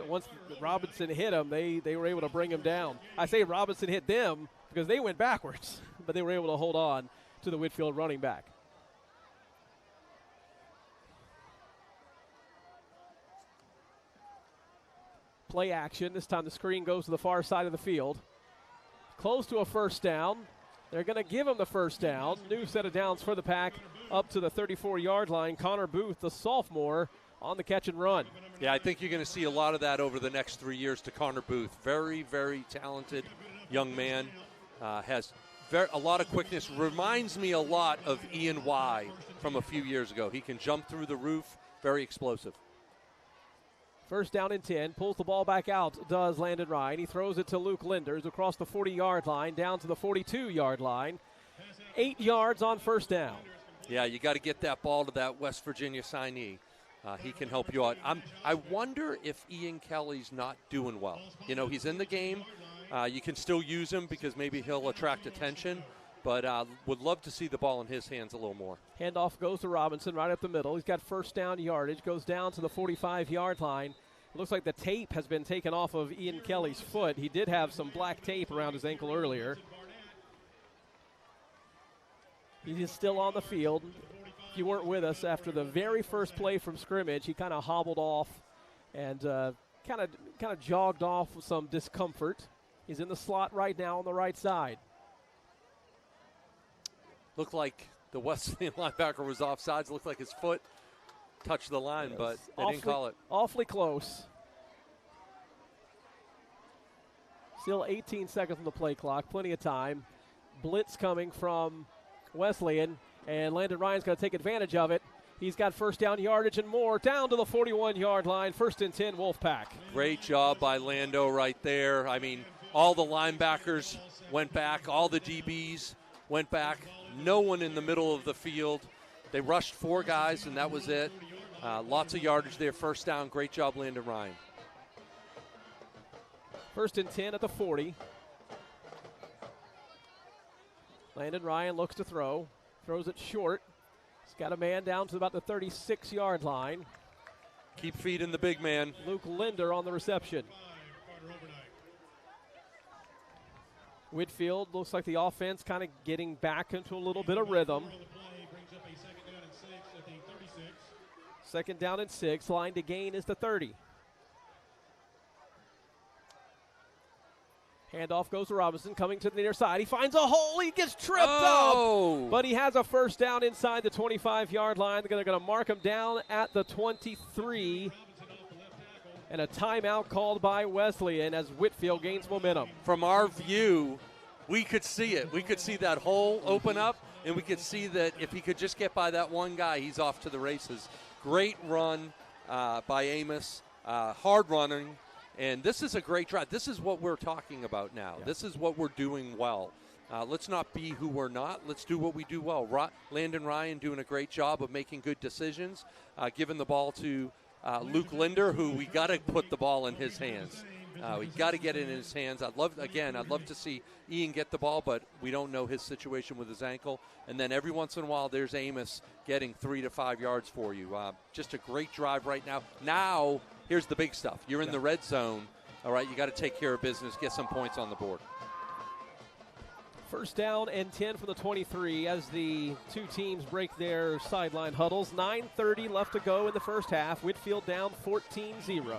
Robinson hit him, they were able to bring him down. I say Robinson hit them because they went backwards, but they were able to hold on to the Whitfield running back. Play action. This time the screen goes to the far side of the field. Close to a first down. They're going to give him the first down. New set of downs for the Pack up to the 34-yard line. Connor Booth, the sophomore, on the catch and run. Yeah, I think you're going to see a lot of that over the next 3 years to Connor Booth. Very, very talented young man. Has a lot of quickness. Reminds me a lot of Ian Y from a few years ago. He can jump through the roof. Very explosive. First down and 10. Pulls the ball back out, does Landon Ryan. He throws it to Luke Linders across the 40-yard line, down to the 42-yard line. 8 yards on first down. Yeah, you got to get that ball to that West Virginia signee. He can help you out. I wonder if Ian Kelly's not doing well. You know, he's in the game. You can still use him because maybe he'll attract attention, but would love to see the ball in his hands a little more. Handoff goes to Robinson right up the middle. He's got first down yardage, goes down to the 45-yard line. It looks like the tape has been taken off of Ian Kelly's foot. He did have some black tape around his ankle earlier. He is still on the field. If you weren't with us, after the very first play from scrimmage, he kind of hobbled off and kind of jogged off with some discomfort. He's in the slot right now on the right side. Looked like the Wesleyan linebacker was offsides. Looked like his foot touched the line, but they didn't call it. Awfully close. Still 18 seconds on the play clock. Plenty of time. Blitz coming from Wesleyan, and Landon Ryan's going to take advantage of it. He's got first down yardage and more down to the 41-yard line. First and 10, Wolfpack. Great job by Lando right there. I mean, all the linebackers went back. All the DBs went back. No one in the middle of the field. They rushed 4 guys, and that was it. Lots of yardage there. First down. Great job, Landon Ryan. First and 10 at the 40. Landon Ryan looks to throw. Throws it short. He's got a man down to about the 36-yard line. Keep feeding the big man. Luke Linder on the reception. Whitfield looks like the offense kind of getting back into a little bit of rhythm. Second down and 6. Line to gain is the 30. Handoff goes to Robinson, coming to the near side. He finds a hole. He gets tripped up. But he has a first down inside the 25-yard line. They're going to mark him down at the 23. And a timeout called by Wesleyan as Whitfield gains momentum. From our view, we could see it. We could see that hole open up, and we could see that if he could just get by that one guy, he's off to the races. Great run by Amos. Hard running. And this is a great drive. This is what we're talking about now. Yeah. This is what we're doing well. Let's not be who we're not. Let's do what we do well. Landon Ryan doing a great job of making good decisions, giving the ball to Luke Linder, who we got to put the ball in his hands. We got to get it in his hands. I'd love to see Ian get the ball, but we don't know his situation with his ankle. And then every once in a while, there's Amos getting 3 to 5 yards for you. Just a great drive right now. Now, here's the big stuff. You're in the red zone. All right, you got to take care of business, get some points on the board. First down and 10 for the 23 as the two teams break their sideline huddles. 9:30 left to go in the first half. Whitfield down 14-0.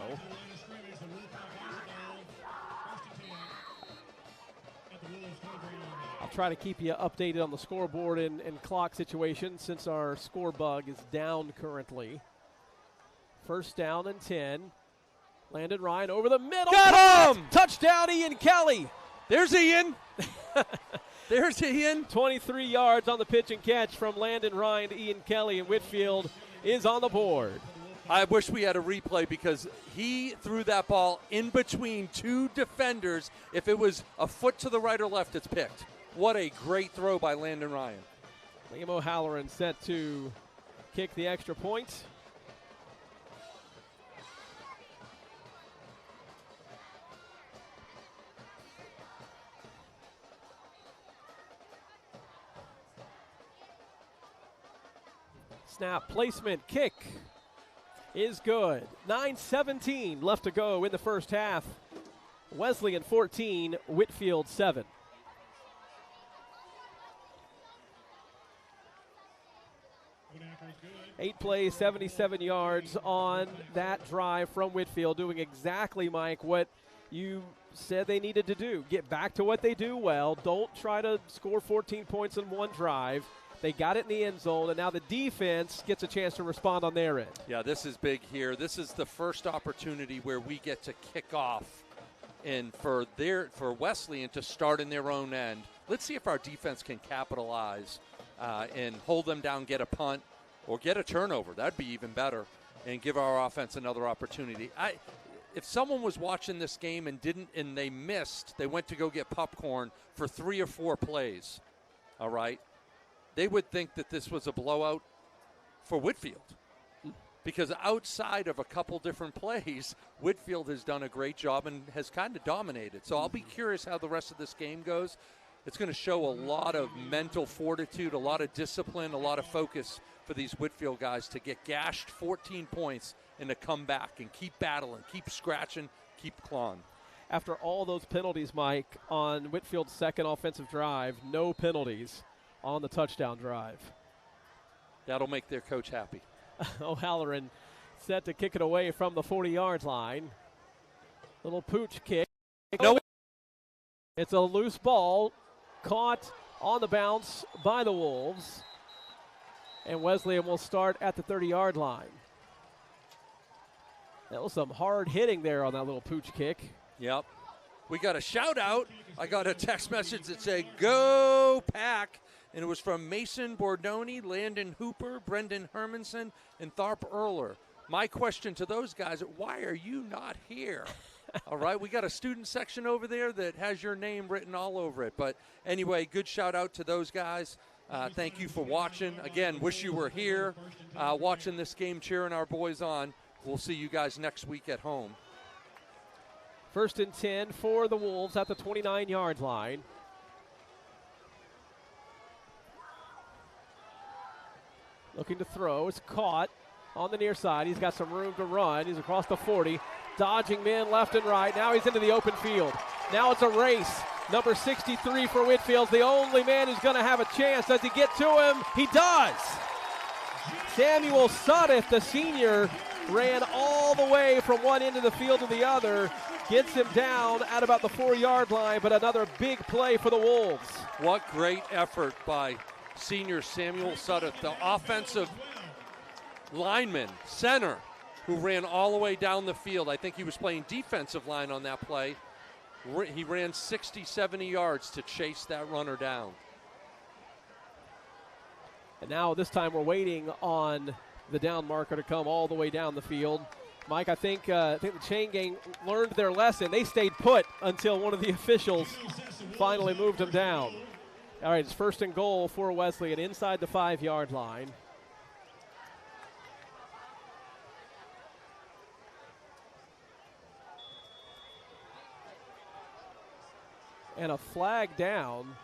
I'll try to keep you updated on the scoreboard and clock situation since our score bug is down currently. First down and 10. Landon Ryan over the middle. Got him! Touchdown, Ian Kelly. There's Ian. There's Ian. 23 yards on the pitch and catch from Landon Ryan to Ian Kelly, and Whitfield is on the board. I wish we had a replay because he threw that ball in between two defenders. If it was a foot to the right or left, it's picked. What a great throw by Landon Ryan. Liam O'Halloran set to kick the extra point. Snap, placement, kick is good. 9:17 left to go in the first half. Wesleyan 14, Whitfield 7. Eight plays, 77 yards on that drive from Whitfield, doing exactly, Mike, what you said they needed to do. Get back to what they do well. Don't try to score 14 points in one drive. They got it in the end zone, and now the defense gets a chance to respond on their end. Yeah, this is big here. This is the first opportunity where we get to kick off and for Wesleyan to start in their own end. Let's see if our defense can capitalize and hold them down, get a punt, or get a turnover. That'd be even better, and give our offense another opportunity. If someone was watching this game and they missed, they went to go get popcorn for 3 or 4 plays, all right, they would think that this was a blowout for Whitfield. Because outside of a couple different plays, Whitfield has done a great job and has kind of dominated. So I'll be curious how the rest of this game goes. It's going to show a lot of mental fortitude, a lot of discipline, a lot of focus for these Whitfield guys to get gashed 14 points and to come back and keep battling, keep scratching, keep clawing. After all those penalties, Mike, on Whitfield's second offensive drive, no penalties on the touchdown drive. That'll make their coach happy. O'Halloran set to kick it away from the 40-yard line. Little pooch kick. No. It's a loose ball caught on the bounce by the Wolves. And Wesleyan will start at the 30-yard line. That was some hard hitting there on that little pooch kick. Yep. We got a shout out. I got a text message that said, "Go Pack." And it was from Mason Bordoni, Landon Hooper, Brendan Hermanson, and Tharp Erler. My question to those guys, why are you not here? All right, we got a student section over there that has your name written all over it. But anyway, good shout out to those guys. Thank you for watching. Again, wish you were here watching this game, cheering our boys on. We'll see you guys next week at home. 1st and 10 for the Wolves at the 29-yard line. Looking to throw. It's caught on the near side. He's got some room to run. He's across the 40. Dodging men left and right. Now he's into the open field. Now it's a race. Number 63 for Whitfield's the only man who's going to have a chance. Does he get to him? He does. Samuel Suddeth, the senior, ran all the way from one end of the field to the other. Gets him down at about the 4-yard line, but another big play for the Wolves. What great effort by senior Samuel Suddeth, the offensive lineman, center, who ran all the way down the field. I think he was playing defensive line on that play. He ran 60, 70 yards to chase that runner down. And now this time we're waiting on the down marker to come all the way down the field. Mike, I think the chain gang learned their lesson. They stayed put until one of the officials finally moved them down. All right, it's 1st and goal for Wesleyan inside the 5-yard line. And a flag down.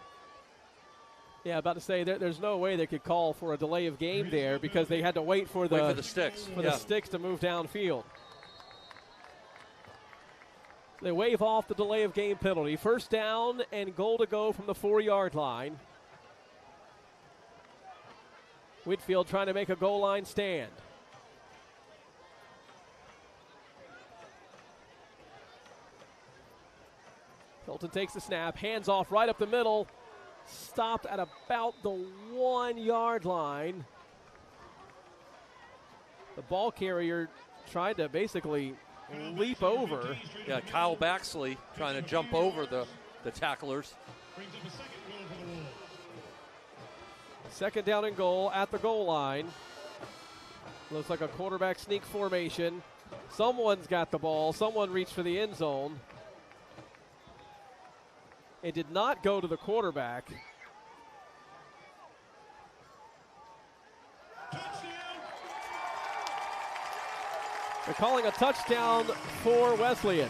Yeah, about to say there's no way they could call for a delay of game there because they had to wait for the sticks. The sticks to move downfield. They wave off the delay of game penalty. 1st down and goal to go from the 4-yard line. Whitfield trying to make a goal line stand. Hilton takes the snap, hands off right up the middle. Stopped at about the 1-yard line. The ball carrier tried to basically leap over. Yeah, Kyle Baxley trying to jump over the tacklers. Second down and goal at the goal line. Looks like a quarterback sneak formation. Someone's got the ball. Someone reached for the end zone. It did not go to the quarterback. They're calling a touchdown for Wesleyan.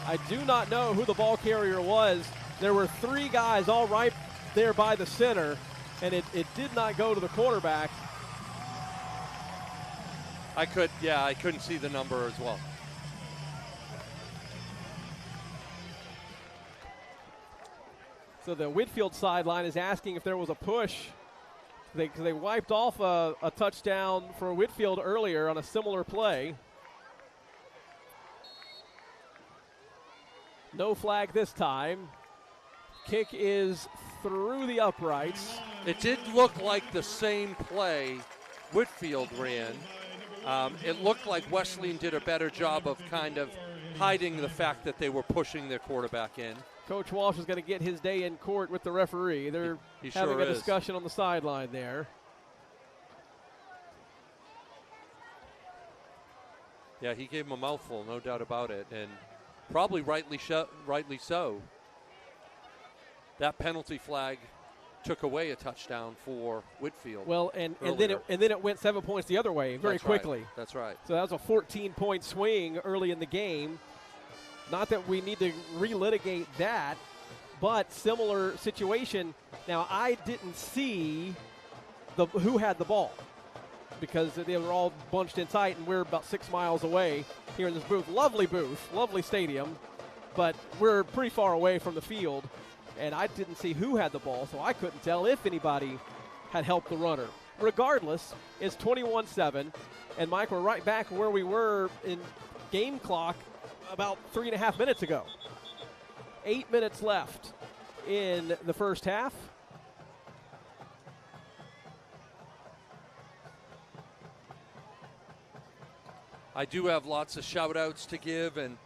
I do not know who the ball carrier was. There were 3 guys all right there by the center, and it did not go to the quarterback. I couldn't see the number as well. So the Whitfield sideline is asking if there was a push. They wiped off a touchdown for Whitfield earlier on a similar play. No flag this time. Kick is through the uprights. It did look like the same play Whitfield ran. It looked like Wesleyan did a better job of kind of hiding the fact that they were pushing their quarterback in. Coach Walsh is going to get his day in court with the referee. They're he having sure a discussion on the sideline there. Yeah, he gave him a mouthful, no doubt about it, and probably rightly so. That penalty flag took away a touchdown for Whitfield. Well, and then it went 7 points the other way very quickly. Right. That's right. So that was a 14-point swing early in the game. Not that we need to relitigate that, but similar situation. Now, I didn't see who had the ball because they were all bunched in tight, and we're about 6 miles away here in this booth. Lovely stadium, but we're pretty far away from the field, and I didn't see who had the ball, so I couldn't tell if anybody had helped the runner. Regardless, it's 21-7, and Mike, we're right back where we were in game clock about 3.5 minutes ago. 8 minutes left in the first half. I do have lots of shout-outs to give, and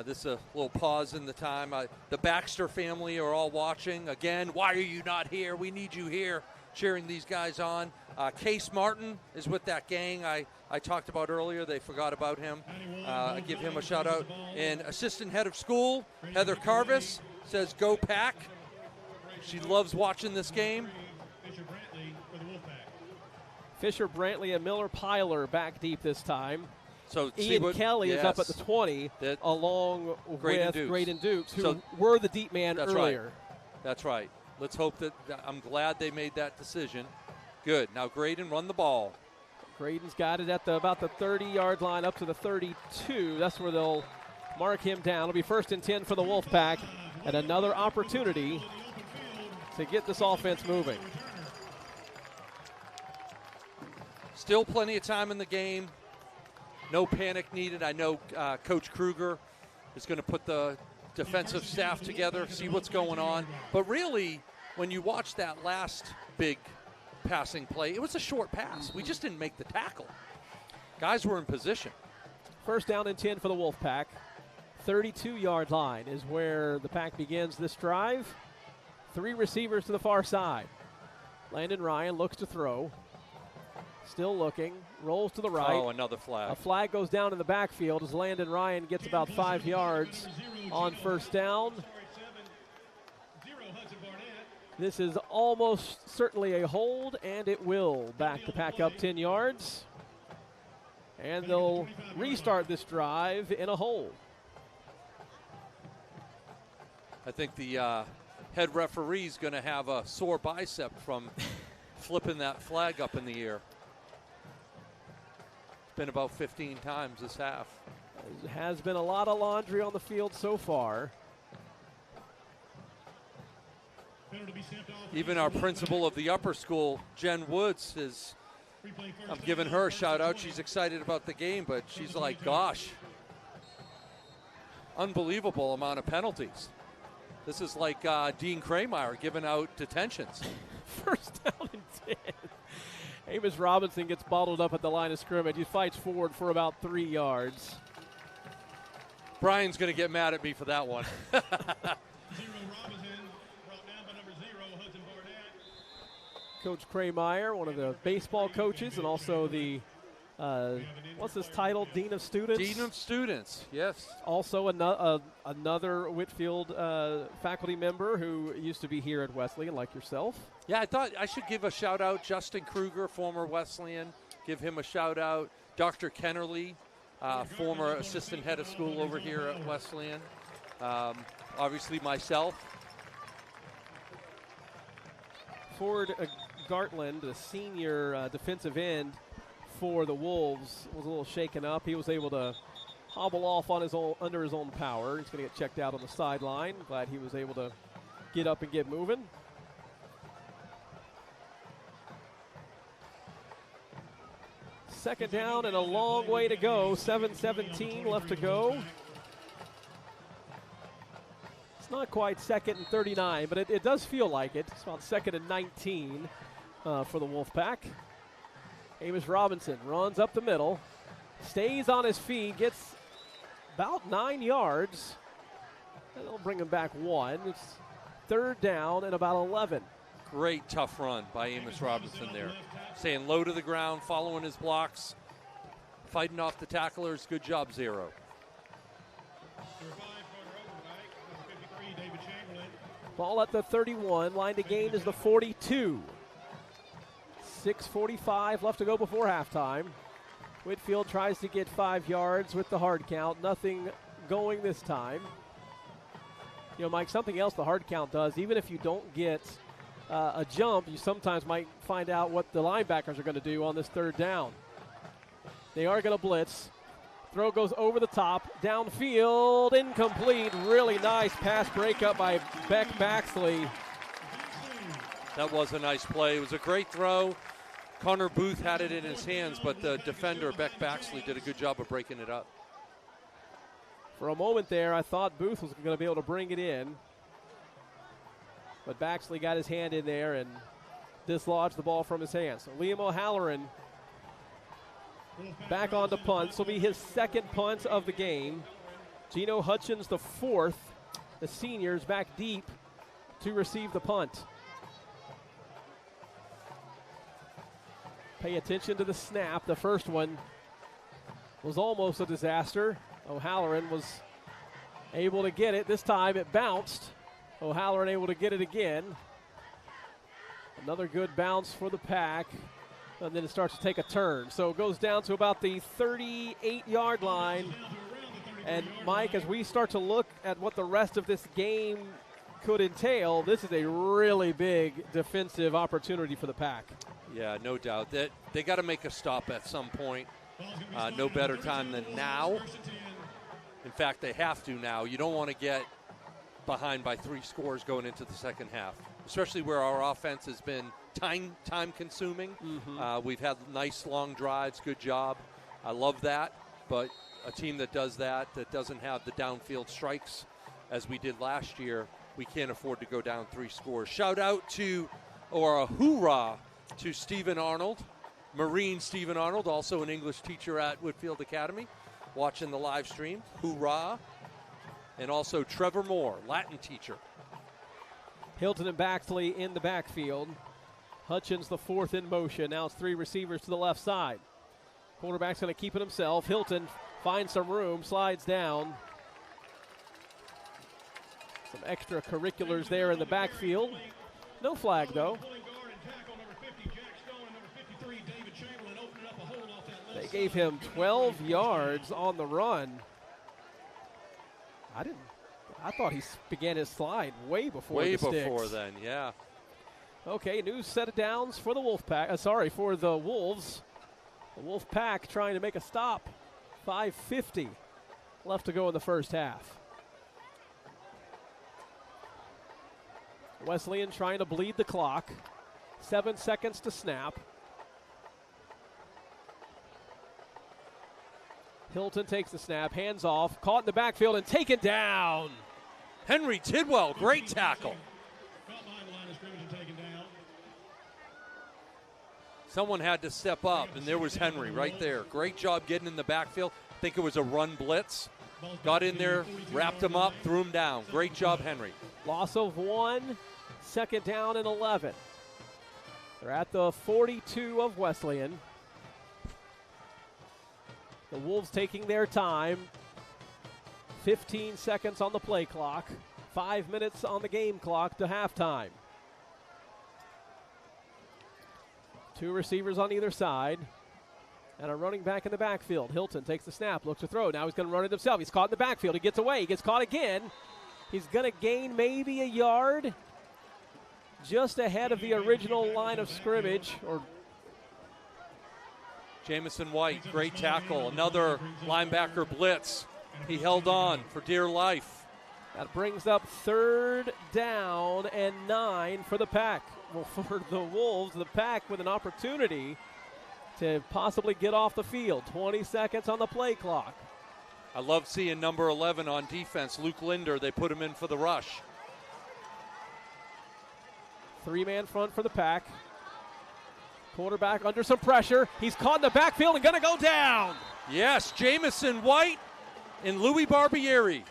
this is a little pause in the time. The Baxter family are all watching. Again, why are you not here? We need you here, cheering these guys on. Case Martin is with that gang I talked about earlier. They forgot about him. I give him a shout-out. And assistant head of school, Heather Carvis, says, "Go Pack." She loves watching this game. Fisher, Brantley, and Miller Pyler back deep this time. So Ian Kelly is up at the 20, along with Graydon Dukes, who were the deep man earlier. Right. That's right. Let's hope that I'm glad they made that decision. Good. Now Graydon, run the ball. Graydon's got it at about the 30-yard line up to the 32. That's where they'll mark him down. It'll be 1st and 10 for the Wolfpack, and another opportunity to get this offense moving. Still plenty of time in the game. No panic needed. I know Coach Kruger is going to put the defensive staff together, see what's going on. But really, when you watch that last big passing play, it was a short pass. We just didn't make the tackle. Guys were in position. 1st down and 10 for the Wolfpack. 32-yard line is where the Pack begins this drive. 3 receivers to the far side. Landon Ryan looks to throw. Still looking, rolls to the right. Oh, another flag. A flag goes down in the backfield as Landon Ryan gets about 5 yards on 1st down. This is almost certainly a hold, and it will back the Pack up 10 yards. And they'll restart this drive in a hole. I think the head referee is going to have a sore bicep from flipping that flag up in the air. Been about 15 times this half. There has been a lot of laundry on the field so far. Even our principal of the upper school, Jen Woods, I'm giving her a shout out. She's excited about the game, but she's like, gosh, unbelievable amount of penalties. This is like Dean Krameyer giving out detentions. 1st down and 10. Amos Robinson gets bottled up at the line of scrimmage. He fights forward for about 3 yards. Brian's going to get mad at me for that one. Coach Krameyer, one of the baseball coaches, and also the, what's his title, Dean of Students? Dean of Students, yes. Also another Whitfield faculty member who used to be here at Wesleyan, like yourself. Yeah, I thought I should give a shout-out. Justin Kruger, former Wesleyan, give him a shout-out. Dr. Kennerly, former assistant head of school over here at Wesleyan. Obviously myself. Ford Gartland, the senior defensive end for the Wolves, was a little shaken up. He was able to hobble off on his own, under his own power. He's going to get checked out on the sideline. Glad he was able to get up and get moving. Second down and a long way to go. 7:17 left to go. It's not quite 2nd and 39, but it does feel like it. It's about 2nd and 19 for the Wolfpack. Amos Robinson runs up the middle, stays on his feet, gets about 9 yards. And they'll bring him back 1. It's 3rd down and about 11. Great tough run by Amos Robinson there. Staying low to the ground, following his blocks, fighting off the tacklers. Good job, Zero. Ball at the 31. Line to gain is the 42. 6:45 left to go before halftime. Whitfield tries to get 5 yards with the hard count. Nothing going this time. You know, Mike, something else the hard count does, even if you don't get a jump, you sometimes might find out what the linebackers are going to do on this 3rd down. They are going to blitz. Throw goes over the top, downfield, incomplete. Really nice pass breakup by Beck Baxley. That was a nice play. It was a great throw. Connor Booth had it in his hands, but the defender, Beck Baxley, did a good job of breaking it up. For a moment there, I thought Booth was going to be able to bring it in. But Baxley got his hand in there and dislodged the ball from his hands. So Liam O'Halloran back on the punt. This will be his 2nd punt of the game. Gino Hutchins, the 4th. The seniors back deep to receive the punt. Pay attention to the snap. The first one was almost a disaster. O'Halloran was able to get it. This time it bounced. O'Halloran able to get it again. Another good bounce for the Pack. And then it starts to take a turn. So it goes down to about the 38-yard line. And, Mike, as we start to look at what the rest of this game could entail, this is a really big defensive opportunity for the Pack. Yeah, no doubt. They got to make a stop at some point. No better time than now. In fact, they have to now. You don't want to get behind by 3 scores going into the second half, especially where our offense has been time consuming. We've had nice long drives. Good job. I love that. But a team that does that doesn't have the downfield strikes as we did last year, we can't afford to go down 3 scores. Shout out to, or a hoorah to Stephen Arnold, Marine Stephen Arnold, also an English teacher at Whitfield Academy, watching the live stream. Hoorah. And also Trevor Moore, Latin teacher. Hilton and Baxley in the backfield. Hutchins, the 4th in motion. Now it's 3 receivers to the left side. Quarterback's going to keep it himself. Hilton finds some room, slides down. Some extracurriculars there in the backfield. No flag, though. They gave him 12 yards on the run. I thought he began his slide way before the sticks. Way before then, yeah. Okay, new set of downs for the Wolfpack. For the Wolves. The Wolfpack trying to make a stop. 5:50 left to go in the first half. Wesleyan trying to bleed the clock. 7 seconds to snap. Hilton takes the snap, hands off, caught in the backfield and taken down. Henry Tidwell, great tackle. Someone had to step up, and there was Henry right there. Great job getting in the backfield. I think it was a run blitz. Got in there, wrapped him up, threw him down. Great job, Henry. Loss of 1, 2nd down and 11. They're at the 42 of Wesleyan. The Wolves taking their time. 15 seconds on the play clock. 5 minutes on the game clock to halftime. Two receivers on either side. And a running back in the backfield. Hilton takes the snap, looks to throw. Now he's going to run it himself. He's caught in the backfield. He gets away. He gets caught again. He's going to gain maybe a yard. Just ahead of the original line of scrimmage. Or Jamison White, great tackle. Another linebacker blitz. He held on for dear life. That brings up 3rd down and 9 for the Pack. Well, for the Wolves, the Pack with an opportunity to possibly get off the field. 20 seconds on the play clock. I love seeing number 11 on defense, Luke Linder. They put him in for the rush. 3-man front for the Pack. Quarterback under some pressure. He's caught in the backfield and going to go down. Yes, Jamison White and Louis Barbieri.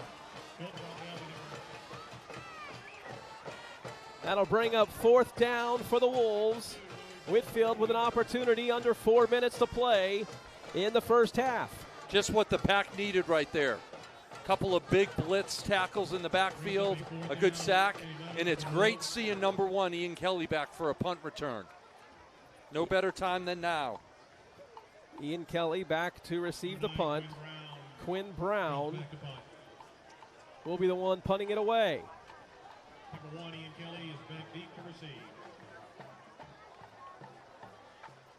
That'll bring up 4th down for the Wolves. Whitfield with an opportunity under 4 minutes to play in the first half. Just what the Pack needed right there. A couple of big blitz tackles in the backfield, a good sack, and it's great seeing number 1, Ian Kelly, back for a punt return. No better time than now. Ian Kelly back to receive the punt. Quinn Brown will be the one punting it away. Number 1, Ian Kelly, is back deep to receive.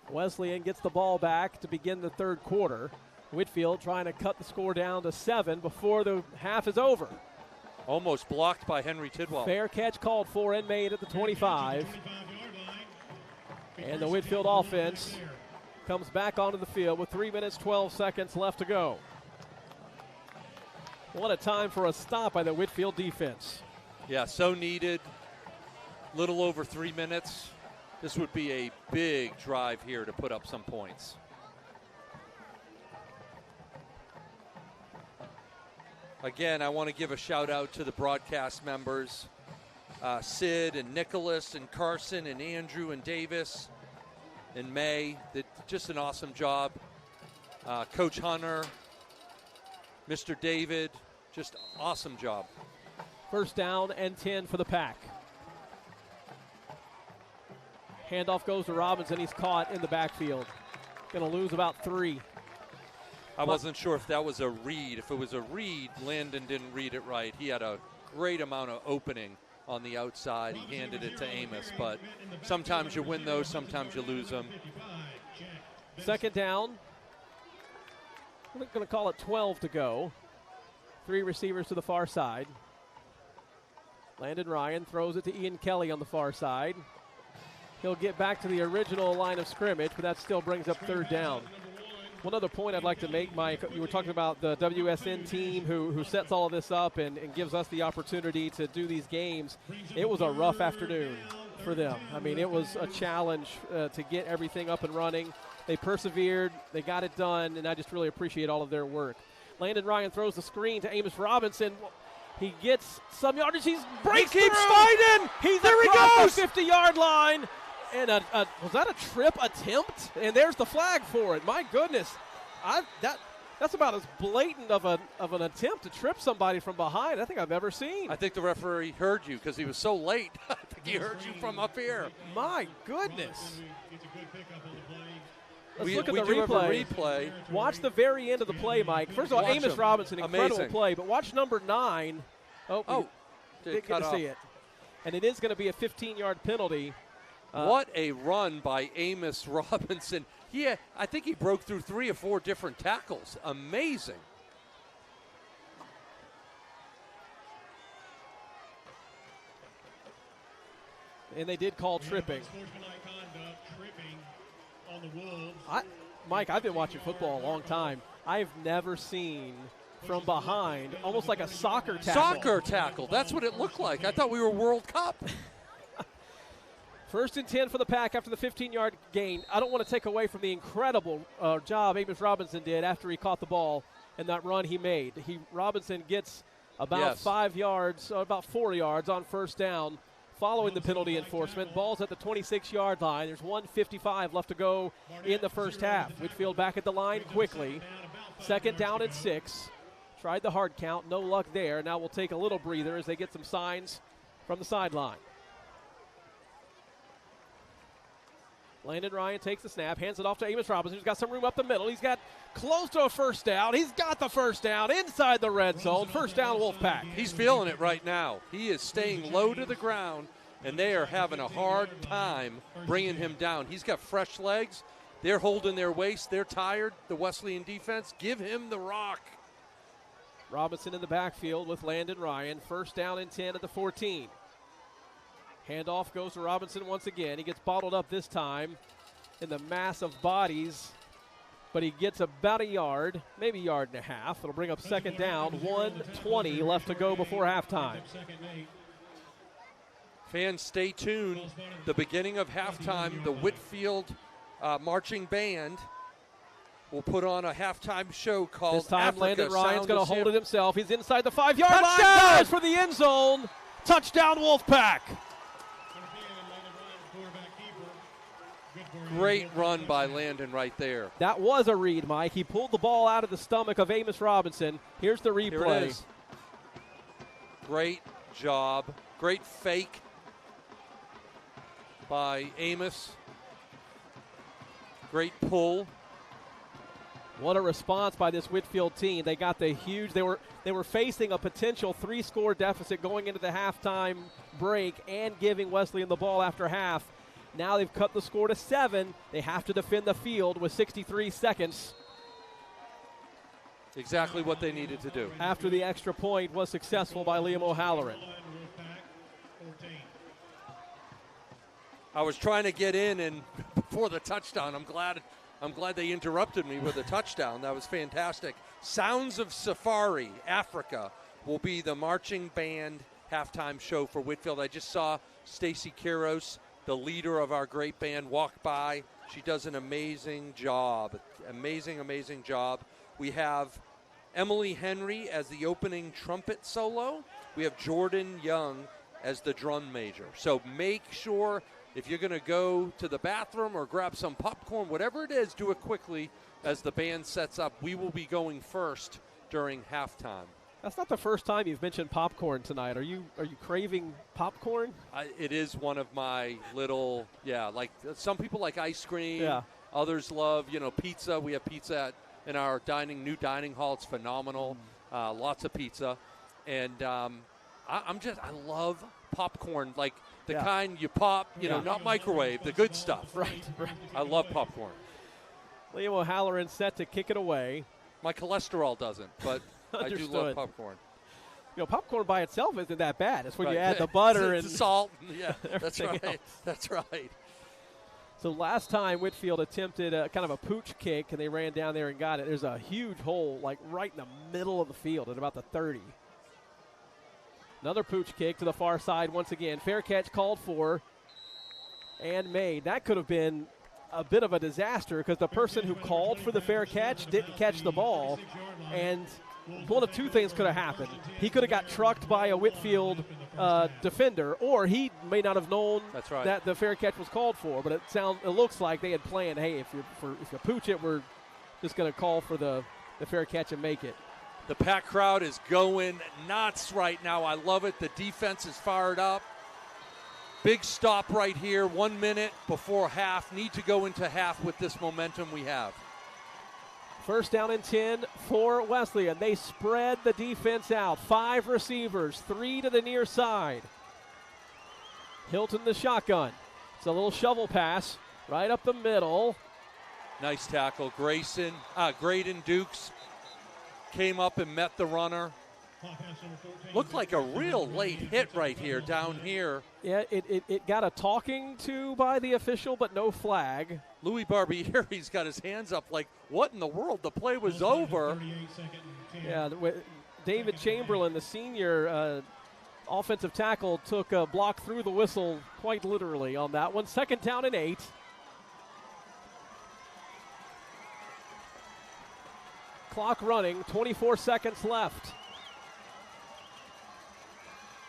Wesleyan gets the ball back to begin the 3rd quarter. Whitfield trying to cut the score down to 7 before the half is over. Almost blocked by Henry Tidwell. Fair catch called for and made at the 25. And the Whitfield offense comes back onto the field with 3 minutes, 12 seconds left to go. What a time for a stop by the Whitfield defense. Yeah, so needed. Little over 3 minutes. This would be a big drive here to put up some points. Again, I want to give a shout out to the broadcast members, Sid and Nicholas and Carson and Andrew and Davis and May. Did just an awesome job. Coach Hunter, Mr. David, just awesome job. 1st down and 10 for the Pack. Handoff goes to Robinson. He's caught in the backfield. Going to lose about 3. I wasn't sure if that was a read. If it was a read, Landon didn't read it right. He had a great amount of opening on the outside. He handed it to Amos, but sometimes you win those, sometimes you lose them. 2nd down. I'm going to call it 12 to go. 3 receivers to the far side. Landon Ryan throws it to Ian Kelly on the far side. He'll get back to the original line of scrimmage, but that still brings up 3rd down. One other point I'd like to make, Mike, you were talking about the WSN team who sets all of this up and gives us the opportunity to do these games. It was a rough afternoon for them. I mean, it was a challenge to get everything up and running. They persevered, they got it done, and I just really appreciate all of their work. Landon Ryan throws the screen to Amos Robinson. He gets some yardage. He keeps fighting. He's there. He across goes. the 50-yard line. And was that a trip attempt? And there's the flag for it. My goodness, that's about as blatant of an attempt to trip somebody from behind I think I've ever seen. I think the referee heard you because he was so late. I think he heard you from up here. My goodness. It's a good pickup on the play. Let's look at we the do have a replay. replay. Watch the very end of the play, Mike. First of all, Watch Amos him. Robinson, incredible Amazing. play. But watch number 9. Oh, didn't get to see it. And it is going to be a 15-yard penalty. What a run by Amos Robinson. I think he broke through 3 or 4 different tackles. Amazing. And they did call tripping. Mike, I've been watching football a long time. I've never seen from behind, almost like a soccer tackle. Soccer tackle. That's what it looked like. I thought we were World Cup. 1st and 10 for the Pack after the 15-yard gain. I don't want to take away from the incredible job Amos Robinson did after he caught the ball and that run he made. Robinson gets about 5 yards, about 4 yards on 1st down. following the penalty enforcement. Ball's at the 26-yard line. There's 1:55 left to go in the first half. Whitfield back at the line quickly. Second down and 6. Tried the hard count, no luck there. Now we'll take a little breather as they get some signs from the sideline. Landon Ryan takes the snap, hands it off to Amos Robinson, who's got some room up the middle. He's got close to a first down. He's got the first down inside the red zone. First down, Wolfpack. He's feeling it right now. He is staying low to the ground, and they are having a hard time bringing him down. He's got fresh legs. They're holding their waist. They're tired. The Wesleyan defense, give him the rock. Robinson in the backfield with Landon Ryan. First down and 10 at the 14. Handoff goes to Robinson once again. He gets bottled up this time in the mass of bodies, but he gets about a yard, maybe a yard and a half. It'll bring up second down. 1:20 left to go before halftime. Fans, stay tuned. The beginning of halftime, the Whitfield marching band will put on a halftime show called This time, Africa, Landon Ryan's going to hold it it. himself. He's inside the 5-yard line. Goes for the end zone. Touchdown, Wolfpack. Great run by Landon right there. That was a read, Mike. He pulled the ball out of the stomach of Amos Robinson. Here's the replay. Here it is. Great job. Great fake by Amos. Great pull. What a response by this Whitfield team. They got the huge, they were facing a potential 3-score deficit going into the halftime break and giving Wesleyan the ball after half. Now they've cut the score to 7. They have to defend the field with 63 seconds. Exactly what they needed to do. After the extra point was successful by Liam O'Halloran. I was trying to get in, and before the touchdown, I'm glad they interrupted me with a touchdown. That was fantastic. Sounds of Safari, Africa, will be the marching band halftime show for Whitfield. I just saw Stacy Kiros, the leader of our great band, walk by. She does an amazing job. Amazing job. We have Emily Henry as the opening trumpet solo. We have Jordan Young as the drum major. So make sure if you're going to go to the bathroom or grab some popcorn, whatever it is, do it quickly as the band sets up. We will be going first during halftime. That's not the first time you've mentioned popcorn tonight. Are you craving popcorn? It is one of my little, like some people like ice cream. Yeah. Others love, pizza. We have pizza in our new dining hall. It's phenomenal. Lots of pizza. And I love popcorn, like the kind you pop, not microwave, the good stuff. Right. I love popcorn. Liam O'Halloran set to kick it away. My cholesterol doesn't, but I do love popcorn. Popcorn by itself isn't that bad. It's when you add the butter and salt. Yeah, that's right. Else. That's right. So last time Whitfield attempted a kind of a pooch kick, and they ran down there and got it. There's a huge hole, like right in the middle of the field at about the 30. Another pooch kick to the far side once again. Fair catch called for and made. That could have been a bit of a disaster because the person who called for the fair catch didn't catch the ball, and one of two things could have happened. He could have got trucked by a Whitfield defender, or he may not have known that the fair catch was called for. But it looks like they had planned, hey, if you pooch it, we're just going to call for the fair catch and make it. The pack crowd is going nuts right now. I love it. The defense is fired up. Big stop right here, 1 minute before half. Need to go into half with this momentum we have. First down and 10 for Wesleyan. They spread the defense out. 5 receivers, 3 to the near side. Hilton the shotgun. It's a little shovel pass right up the middle. Nice tackle. Graydon Dukes came up and met the runner. Looked like a real late hit right here, down here. Yeah, it got a talking to by the official, but no flag. Louis Barbieri's got his hands up like, what in the world? The play was over. Yeah, David Chamberlain, the senior offensive tackle, took a block through the whistle quite literally on that one. Second down and 8. Clock running, 24 seconds left.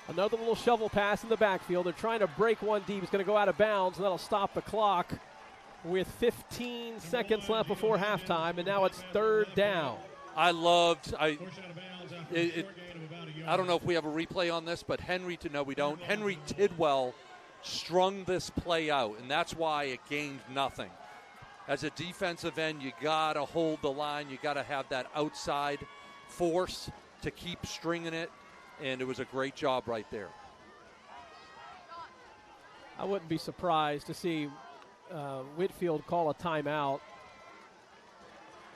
Another little shovel pass in the backfield. They're trying to break one deep. It's going to go out of bounds, and that'll stop the clock with 15 seconds left before halftime, and now it's third down. I don't know if we have a replay on this, but no, we don't. Henry Tidwell strung this play out, and that's why it gained nothing. As a defensive end, you got to hold the line. You got to have that outside force to keep stringing it, and it was a great job right there. I wouldn't be surprised to see Whitfield call a timeout.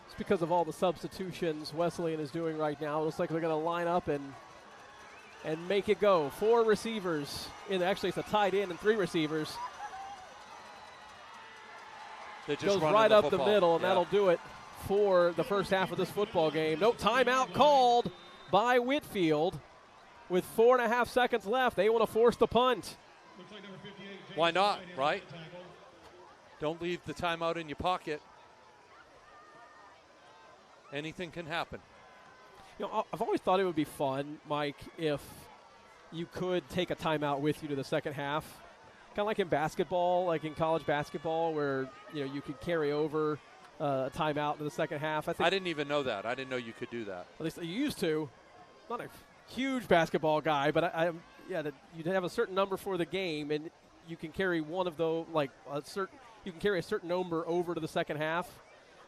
It's because of all the substitutions Wesleyan is doing right now. It looks like they're going to line up and make it go. 4 receivers. Actually, it's a tight end and 3 receivers. Goes right up the middle, and that'll do it for the first half of this football game. No timeout called by Whitfield. With 4.5 seconds left, they want to force the punt. Why not, right? Don't leave the timeout in your pocket. Anything can happen. I've always thought it would be fun, Mike, if you could take a timeout with you to the second half. Kind of like in basketball, like in college basketball, where you could carry over a timeout to the second half. I didn't even know that. I didn't know you could do that. At least you used to. Not a huge basketball guy, but you'd have a certain number for the game, and you can carry one of those, you can carry a certain number over to the second half.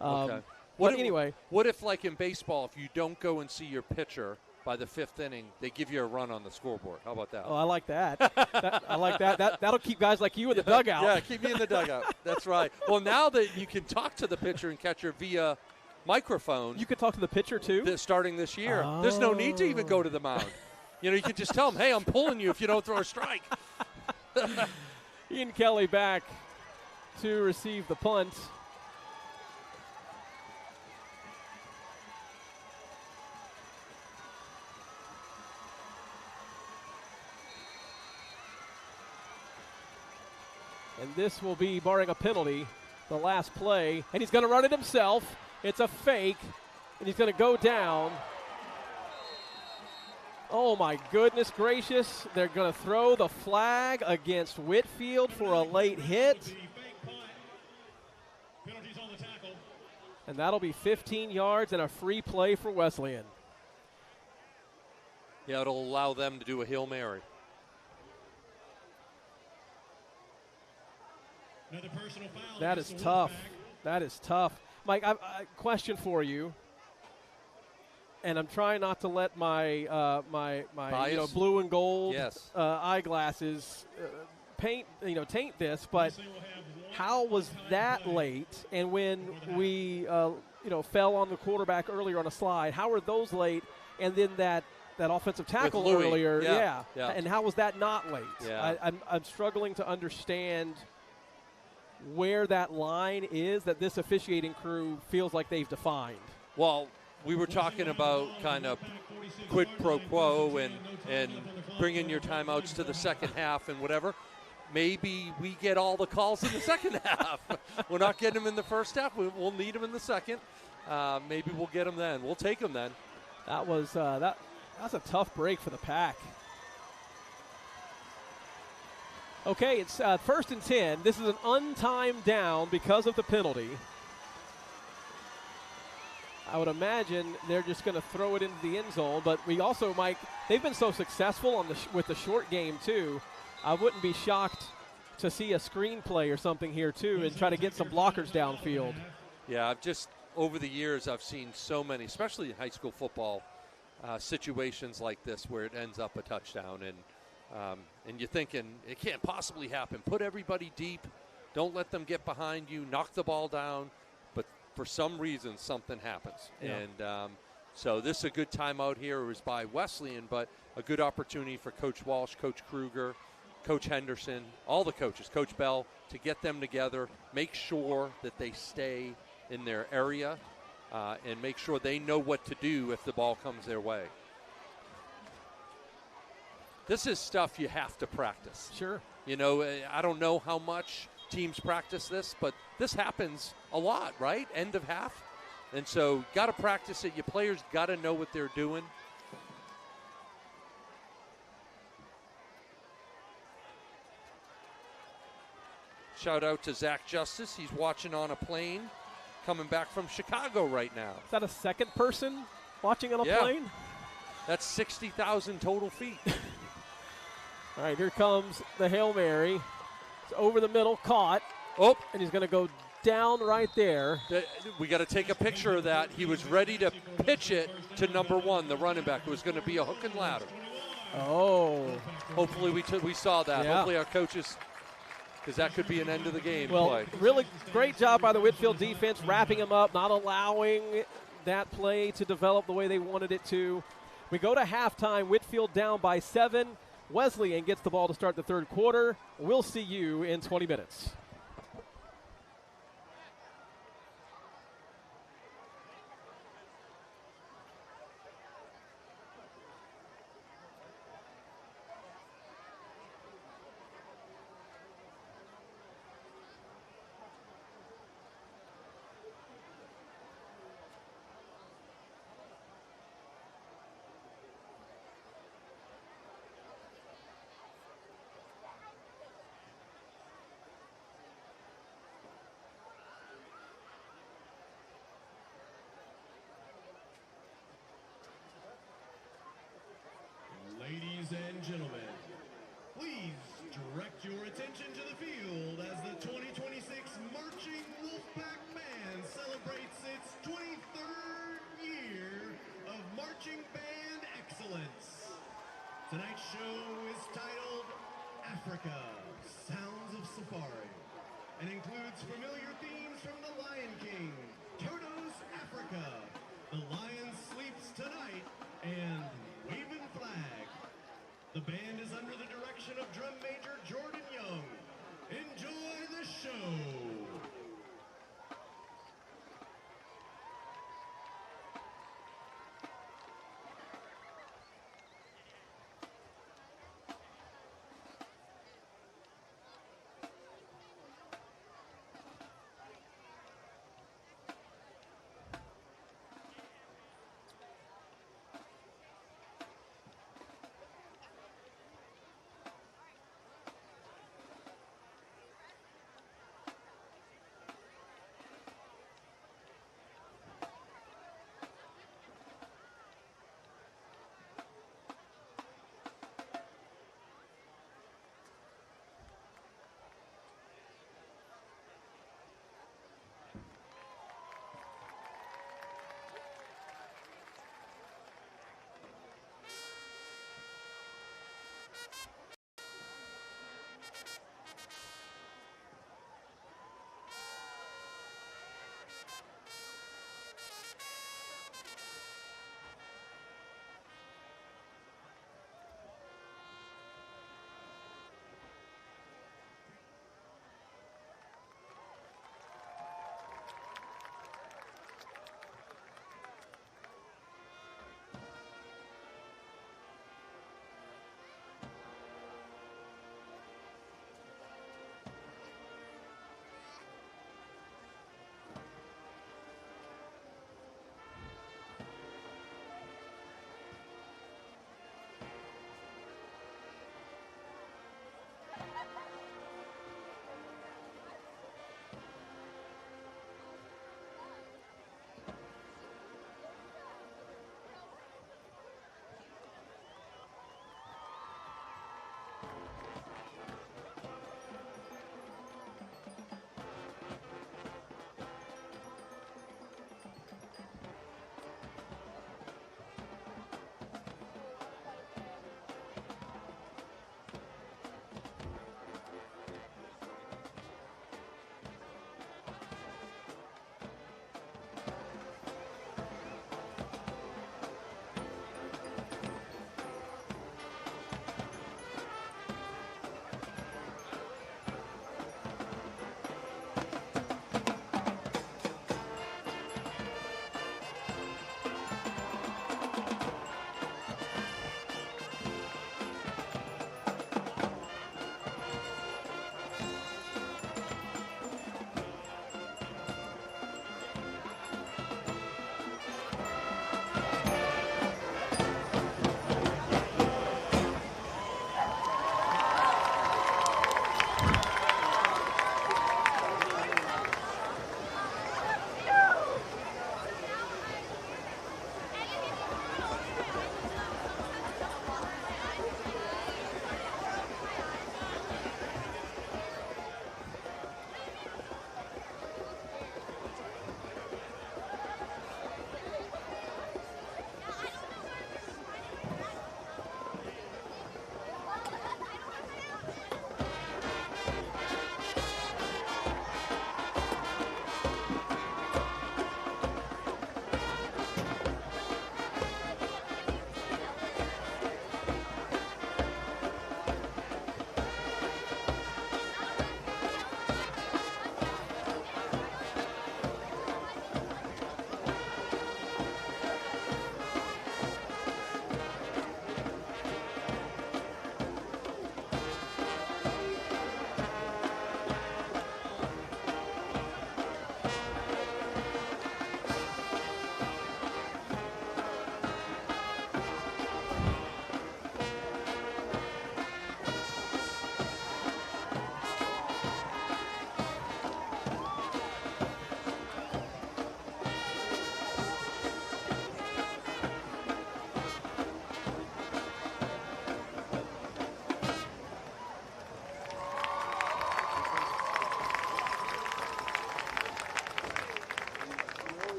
Okay. Anyway. What if, like in baseball, if you don't go and see your pitcher by the 5th inning, they give you a run on the scoreboard? How about that? Oh, I like that. I like that. That'll keep guys like you in the dugout. Yeah, keep me in the dugout. That's right. Well, now that you can talk to the pitcher and catcher via microphone. You could talk to the pitcher, too? Starting this year. Oh. There's no need to even go to the mound. You can just tell them, hey, I'm pulling you if you don't throw a strike. Ian Kelly back to receive the punt. And this will be, barring a penalty, the last play. And he's going to run it himself. It's a fake, and he's going to go down. Oh, my goodness gracious. They're going to throw the flag against Whitfield for a late hit. And that'll be 15 yards and a free play for Wesleyan. Yeah, it'll allow them to do a Hail Mary. That is tough. That is tough. Mike, I've a question for you. And I'm trying not to let my blue and gold eyeglasses taint this, but how was that late? And when we fell on the quarterback earlier on a slide, how were those late? And then that offensive tackle earlier, yeah. And how was that not late? Yeah. I'm struggling to understand where that line is that this officiating crew feels like they've defined. Well, we were talking about kind of quid pro quo and bringing your timeouts to the second half and whatever. Maybe we get all the calls in the second half. We're not getting them in the first half. We'll need them in the second. Maybe we'll get them then. We'll take them then. That was that's a tough break for the Pack. Okay, it's 1st and 10. This is an untimed down because of the penalty. I would imagine they're just going to throw it into the end zone. But we also, Mike, they've been so successful with the short game, too. I wouldn't be shocked to see a screenplay or something here, too, and try to get some blockers downfield. Yeah, over the years, I've seen so many, especially in high school football, situations like this where it ends up a touchdown. And you're thinking, it can't possibly happen. Put everybody deep. Don't let them get behind you. Knock the ball down. But for some reason, something happens. Yeah. And so this is a good timeout here. It was by Wesleyan, but a good opportunity for Coach Walsh, Coach Kruger, Coach Henderson, all the coaches, Coach Bell, to get them together, make sure that they stay in their area, and make sure they know what to do if the ball comes their way. This is stuff you have to practice. Sure. I don't know how much teams practice this, but this happens a lot, right? End of half. And so got to practice it. Your players got to know what they're doing. Shout out to Zach Justice. He's watching on a plane coming back from Chicago right now. Is that a second person watching on a plane? That's 60,000 total feet. All right, here comes the Hail Mary. It's over the middle, caught. Oh, and he's going to go down right there. We got to take a picture of that. He was ready to pitch it to number 1, the running back. It was going to be a hook and ladder. Oh. Hopefully we saw that. Yeah. Hopefully our coaches, because that could be an end of the game play. Really great job by the Whitfield defense, wrapping him up, not allowing that play to develop the way they wanted it to. We go to halftime. Whitfield down by 7. Wesleyan gets the ball to start the third quarter. We'll see you in 20 minutes. Ladies and gentlemen, please direct your attention to the field as the 2026 Marching Wolfpack Band celebrates its 23rd year of Marching Band Excellence. Tonight's show is titled Africa, Sounds of Safari, and includes familiar themes from The Lion King, Toto's Africa, The Lion Sleeps Tonight, and Waving Flag. The band is under the direction of drum major Jordan Young. Enjoy the show.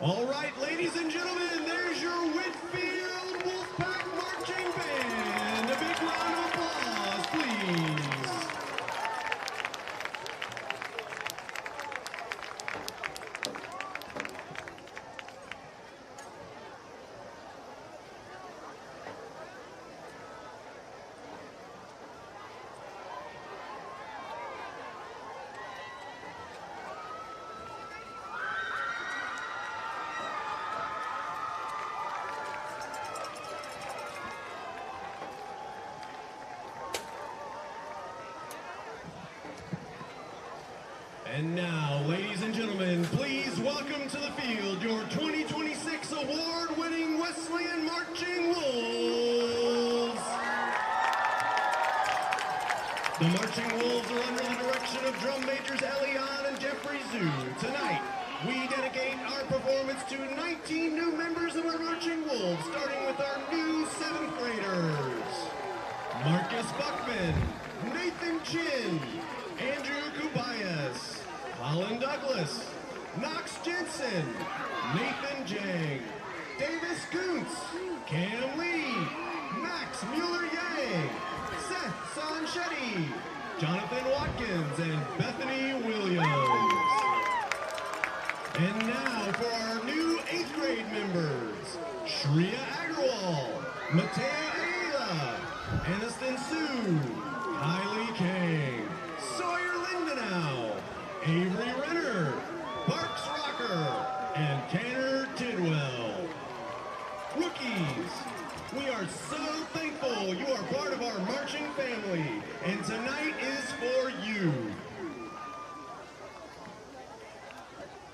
All right, ladies and gentlemen, there's your Whitfield Wolfpack Marching Band. A big round of applause, please. And now, ladies and gentlemen, please welcome to the field your 2026 award-winning Wesleyan Marching Wolves. The Marching Wolves are under the direction of drum majors Elian and Jeffrey Zhu. Tonight, we dedicate our performance to 19 new members of our Marching Wolves, starting with our new 7th graders. Marcus Buckman, Nathan Chin, Andrew Kubayas, Colin Douglas, Knox Jensen, Nathan Jang, Davis Kuntz, Cam Lee, Max Mueller-Yang, Seth Sanchetti, Jonathan Watkins, and Bethany Williams. And now for our new 8th grade members, Shreya Agarwal, Matea Ayla, Aniston Sue, Kylie Kang, Sawyer Lindenau, Avery Renner, Parks Rocker, and Tanner Tidwell. Rookies, we are so thankful you are part of our marching family, and tonight is for you.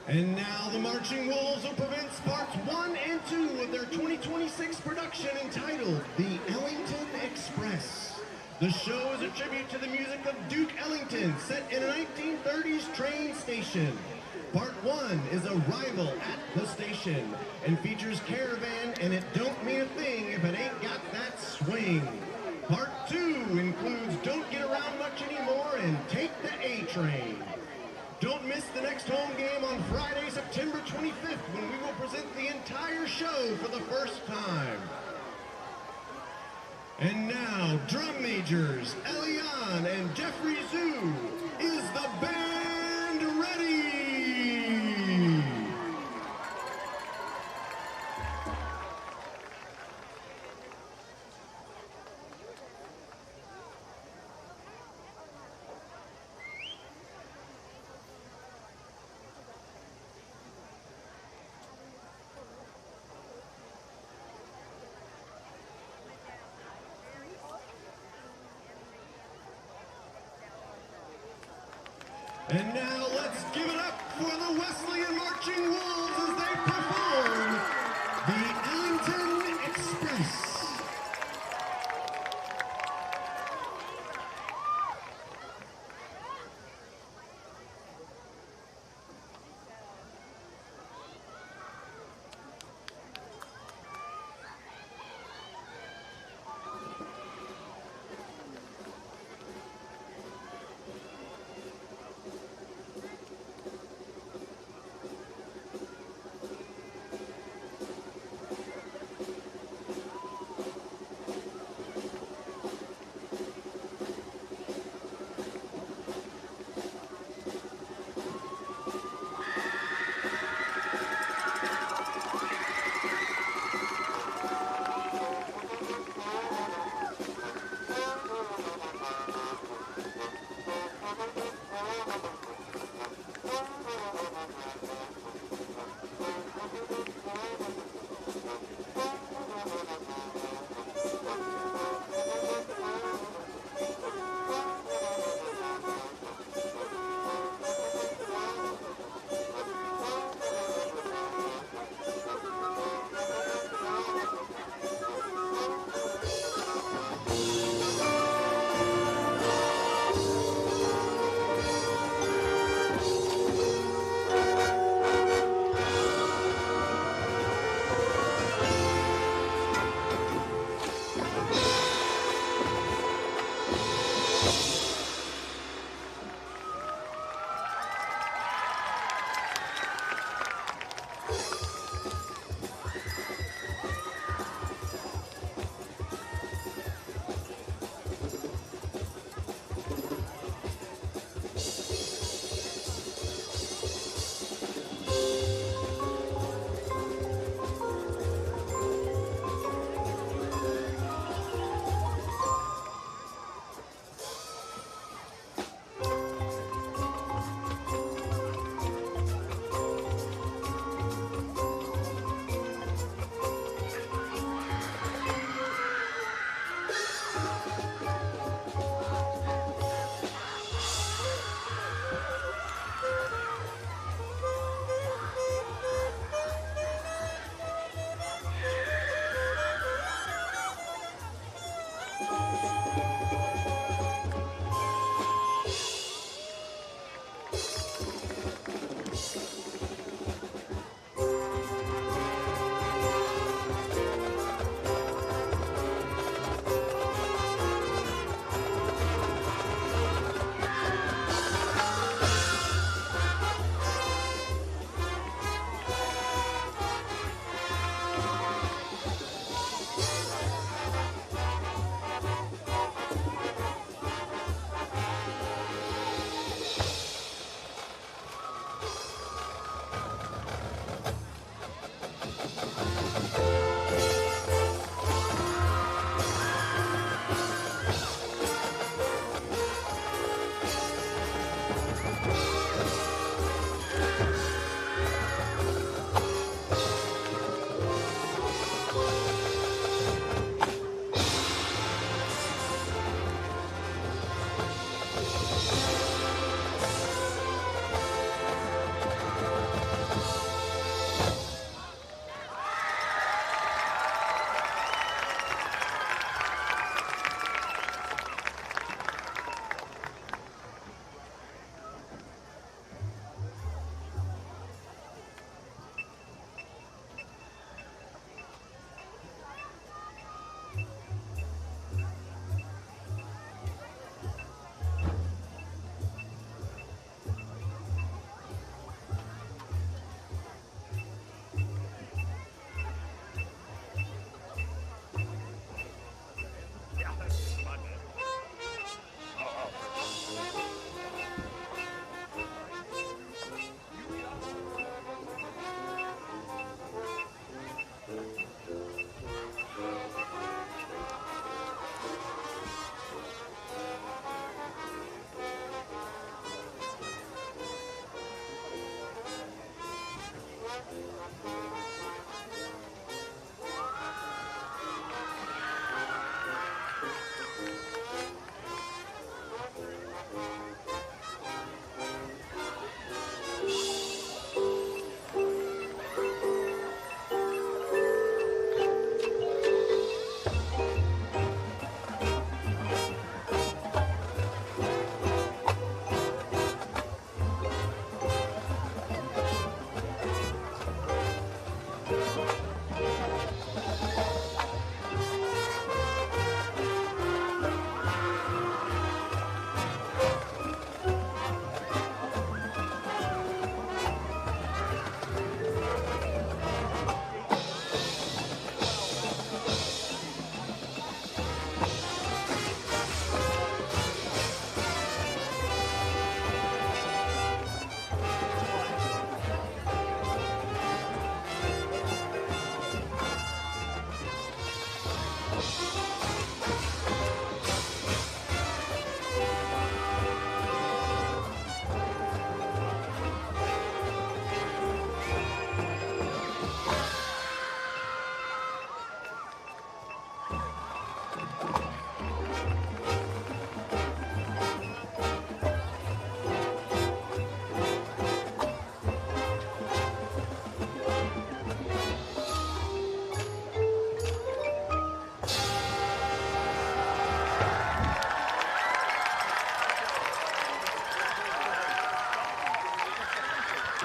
And now the Marching Wolves will present parts 1 and 2 of their 2026 production entitled The Ellington Express. The show is a tribute to the music of Duke Ellington, set in a 1930s train station. Part 1 is Arrival at the Station and features Caravan and It Don't Mean a Thing If It Ain't Got That Swing. Part 2 includes Don't Get Around Much Anymore and Take the A Train. Don't miss the next home game on Friday, September 25th, when we will present the entire show for the first time. And now, drum majors Elian and Jeffrey Zhu. Is the band ready? And now let's give it up for the Wesleyan Marching Wolves as they perform the Ellington Express.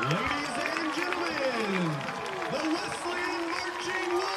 Ladies and gentlemen, the Wesleyan Marching Wolves.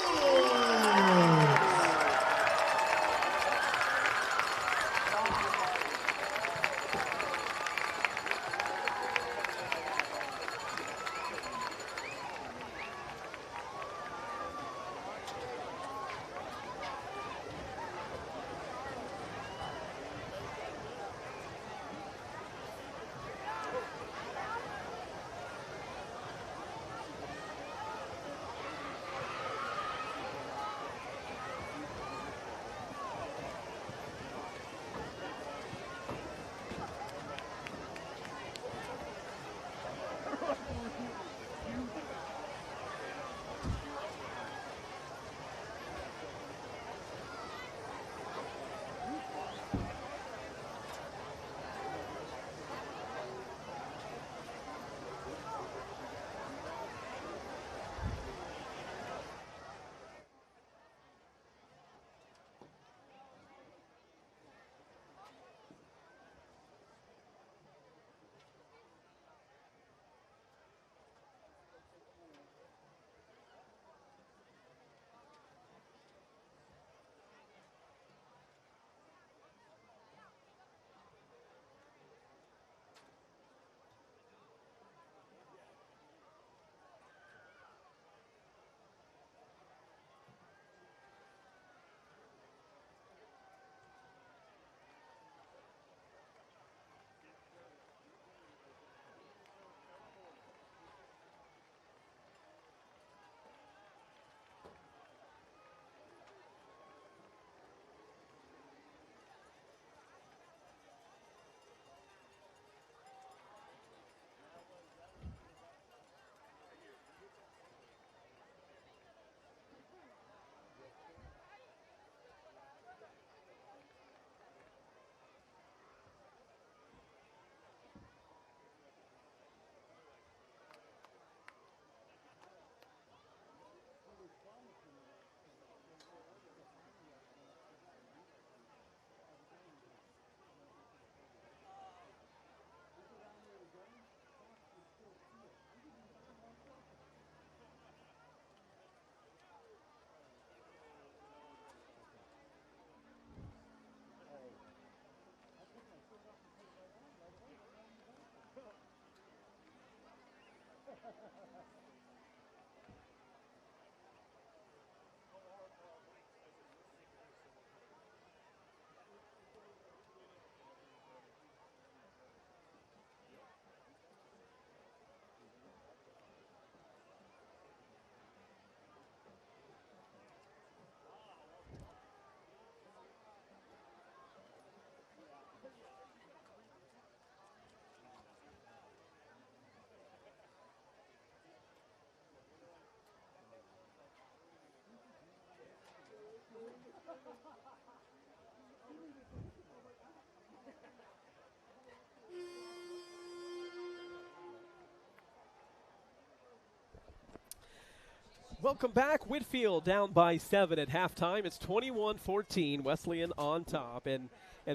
Welcome back. Whitfield down by 7 at halftime. It's 21-14. Wesleyan on top. And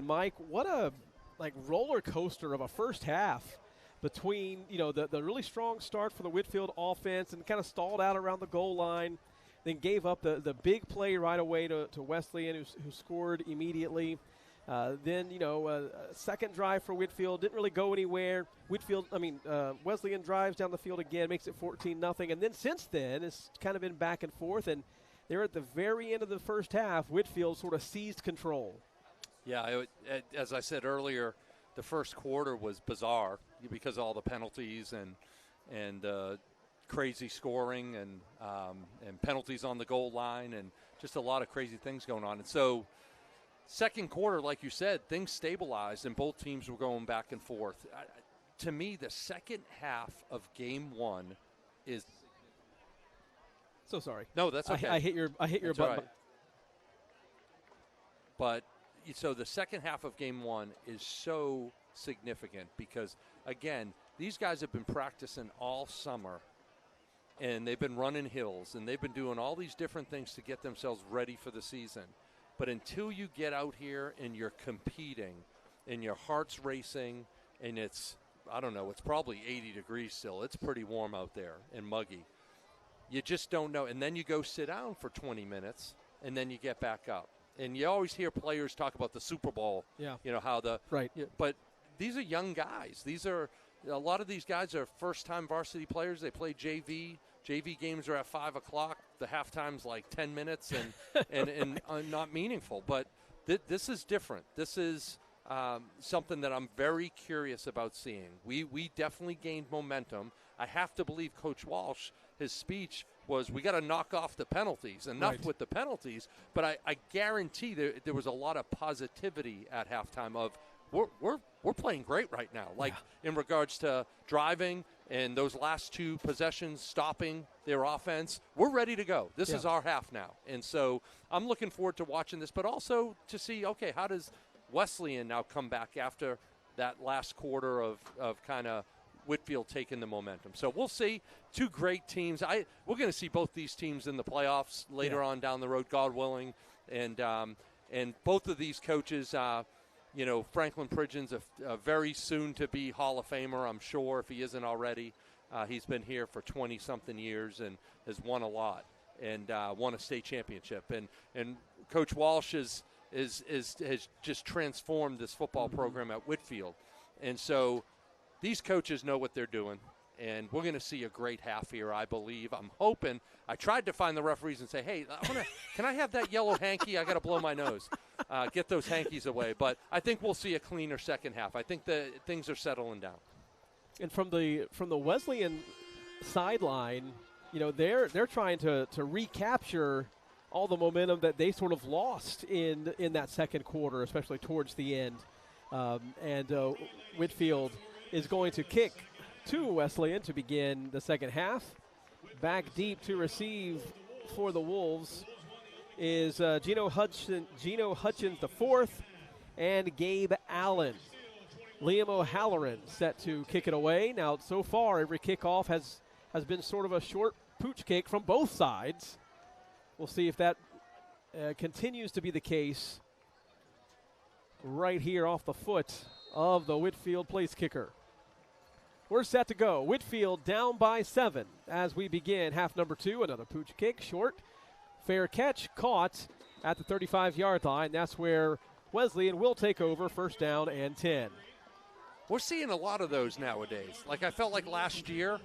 Mike, what a roller coaster of a first half between the really strong start for the Whitfield offense and kind of stalled out around the goal line, then gave up the big play right away to Wesleyan, who scored immediately. Then, second drive for Whitfield didn't really go anywhere. Wesleyan drives down the field again, makes it 14-0. And then since then, it's kind of been back and forth. And they're at the very end of the first half. Whitfield sort of seized control. Yeah, as I said earlier, the first quarter was bizarre because of all the penalties and crazy scoring and penalties on the goal line and just a lot of crazy things going on. And so second quarter, like you said, things stabilized and both teams were going back and forth. To me, the second half of game one is. So sorry. No, that's okay. I hit your button. Right. But so the second half of game one is so significant because, again, these guys have been practicing all summer and they've been running hills and they've been doing all these different things to get themselves ready for the season. But until you get out here and you're competing and your heart's racing and it's I don't know, it's probably 80 degrees still. It's pretty warm out there and muggy. You just don't know. And then you go sit down for 20 minutes, and then you get back up. And you always hear players talk about the Super Bowl. Yeah. You know, how the – right. But these are young guys. A lot of these guys are first-time varsity players. They play JV. JV games are at 5 o'clock. The halftime's like 10 minutes and not meaningful. But this is different. This is something that I'm very curious about seeing. We definitely gained momentum. I have to believe Coach Walsh, his speech was, we got to knock off the penalties. Enough right. with the penalties. But I guarantee there was a lot of positivity at halftime of, we're playing great right now. Like in regards to driving and those last 2 possessions, stopping their offense, we're ready to go. This is our half now. And so I'm looking forward to watching this, but also to see, okay, how does Wesleyan now come back after that last quarter of kind of Whitfield taking the momentum. So we'll see. 2 great teams. We're going to see both these teams in the playoffs later on down the road, God willing. And both of these coaches, Franklin Pridgeon's a very soon-to-be Hall of Famer, I'm sure, if he isn't already. He's been here for 20-something years and has won a lot and won a state championship. And Coach Walsh has just transformed this football program at Whitfield. And so these coaches know what they're doing. And we're going to see a great half here, I believe. I'm hoping. I tried to find the referees and say, hey, can I have that yellow hanky? I got to blow my nose. Get those hankies away. But I think we'll see a cleaner second half. I think the things are settling down. And from the Wesleyan sideline, they're trying to recapture all the momentum that they sort of lost in that second quarter, especially towards the end. And Whitfield is going to kick to Wesleyan to begin the second half. Back deep to receive for the Wolves is Gino Hutchins the fourth, and Gabe Allen. Liam O'Halloran set to kick it away. Now, so far, every kickoff has been sort of a short pooch kick from both sides. We'll see if that continues to be the case right here off the foot of the Whitfield place kicker. We're set to go. Whitfield down by 7 as we begin half number 2. Another pooch kick, short. Fair catch, caught at the 35-yard line. That's where Wesleyan will take over, first down and 10. We're seeing a lot of those nowadays. Like I felt like last year,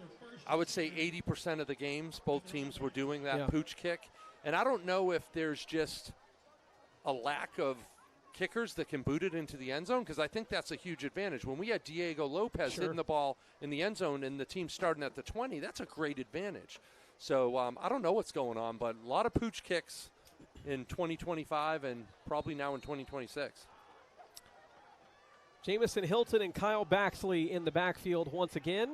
I would say 80% of the games, both teams were doing that pooch kick. And I don't know if there's just a lack of kickers that can boot it into the end zone, because I think that's a huge advantage. When we had Diego Lopez hitting the ball in the end zone and the team starting at the 20, that's a great advantage. So I don't know what's going on, but a lot of pooch kicks in 2025 and probably now in 2026. Jamison Hilton and Kyle Baxley in the backfield once again.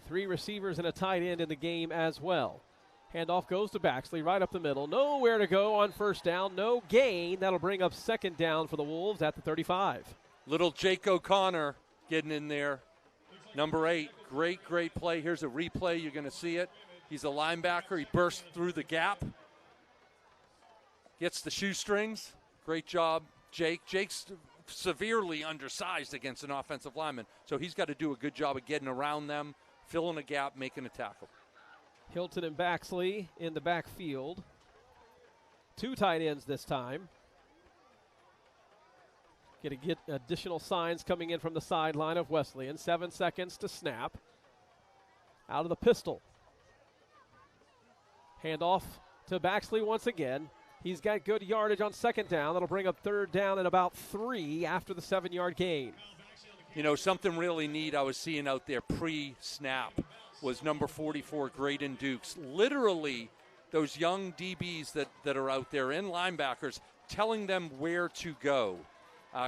3 receivers and a tight end in the game as well. Handoff goes to Baxley right up the middle. Nowhere to go on first down. No gain. That'll bring up second down for the Wolves at the 35. Little Jake O'Connor getting in there. Number 8. Great play. Here's a replay. You're going to see it. He's a linebacker. He bursts through the gap. Gets the shoestrings. Great job, Jake. Jake's severely undersized against an offensive lineman, so he's got to do a good job of getting around them, filling a gap, making a tackle. Hilton and Baxley in the backfield. 2 tight ends this time. Going to get additional signs coming in from the sideline of Wesleyan. 7 seconds to snap. Out of the pistol. Handoff to Baxley once again. He's got good yardage on second down. That'll bring up third down and about 3 after the 7-yard gain. You know, something really neat I was seeing out there pre-snap was number 44, Graydon Dukes. Literally, those young DBs that are out there and linebackers telling them where to go.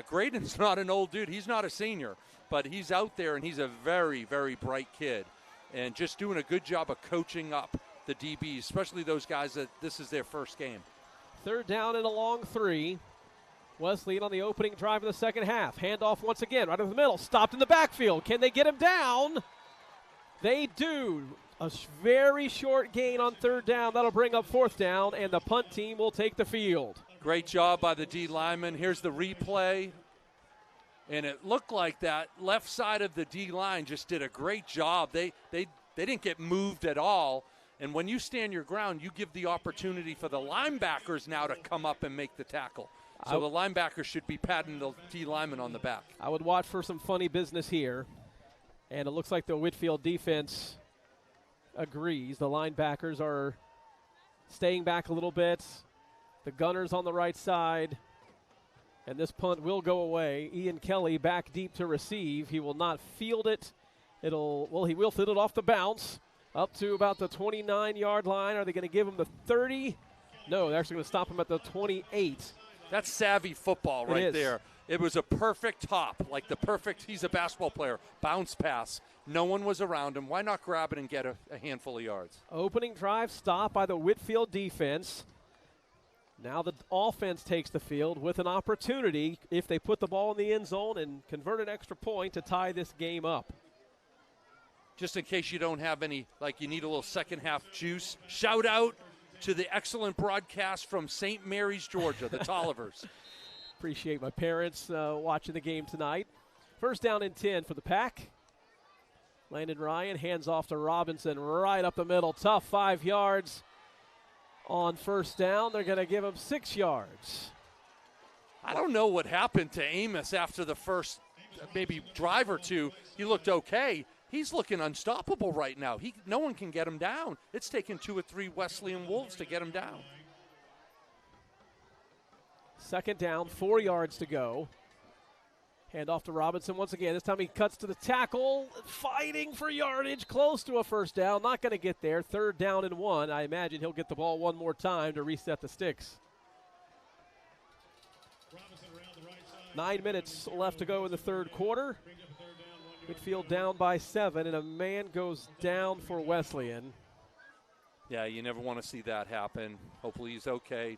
Graydon's not an old dude. He's not a senior, but he's out there, and he's a very, very bright kid. And just doing a good job of coaching up the DBs, especially those guys that this is their first game. Third down and a long 3. Wesleyan on the opening drive of the second half. Handoff once again, right over the middle. Stopped in the backfield. Can they get him down? They do. A very short gain on third down. That'll bring up fourth down, and the punt team will take the field. Great job by the D lineman. Here's the replay. And it looked like that left side of the D-line just did a great job. They didn't get moved at all. And when you stand your ground, you give the opportunity for the linebackers now to come up and make the tackle. So the linebackers should be patting the D-lineman on the back. I would watch for some funny business here. And it looks like the Whitfield defense agrees. The linebackers are staying back a little bit. The gunner's on the right side. And this punt will go away. Ian Kelly back deep to receive. He will not field it. He will field it off the bounce up to about the 29-yard line. Are they going to give him the 30? No, they're actually going to stop him at the 28. That's savvy football right there. It was a perfect hop, like he's a basketball player, bounce pass. No one was around him. Why not grab it and get a handful of yards? Opening drive stop by the Whitfield defense. Now the offense takes the field with an opportunity, if they put the ball in the end zone and convert an extra point, to tie this game up. Just in case you don't have any, like you need a little second half juice, shout out to the excellent broadcast from St. Mary's, Georgia, the Tollivers. Appreciate my parents watching the game tonight. First down and 10 for the Pack. Landon Ryan hands off to Robinson right up the middle. Tough 5 yards. On first down, they're going to give him 6 yards. I don't know what happened to Amos after the first maybe drive or two. He looked okay. He's looking unstoppable right now. No one can get him down. It's taken 2 or 3 Wesleyan Wolves to get him down. Second down, 4 yards to go. Hand off to Robinson once again. This time he cuts to the tackle, fighting for yardage, close to a first down. Not going to get there. Third down and 1. I imagine he'll get the ball one more time to reset the sticks. 9 minutes left to go in the third quarter. Whitfield down by 7, and a man goes down for Wesleyan. Yeah, you never want to see that happen. Hopefully he's okay.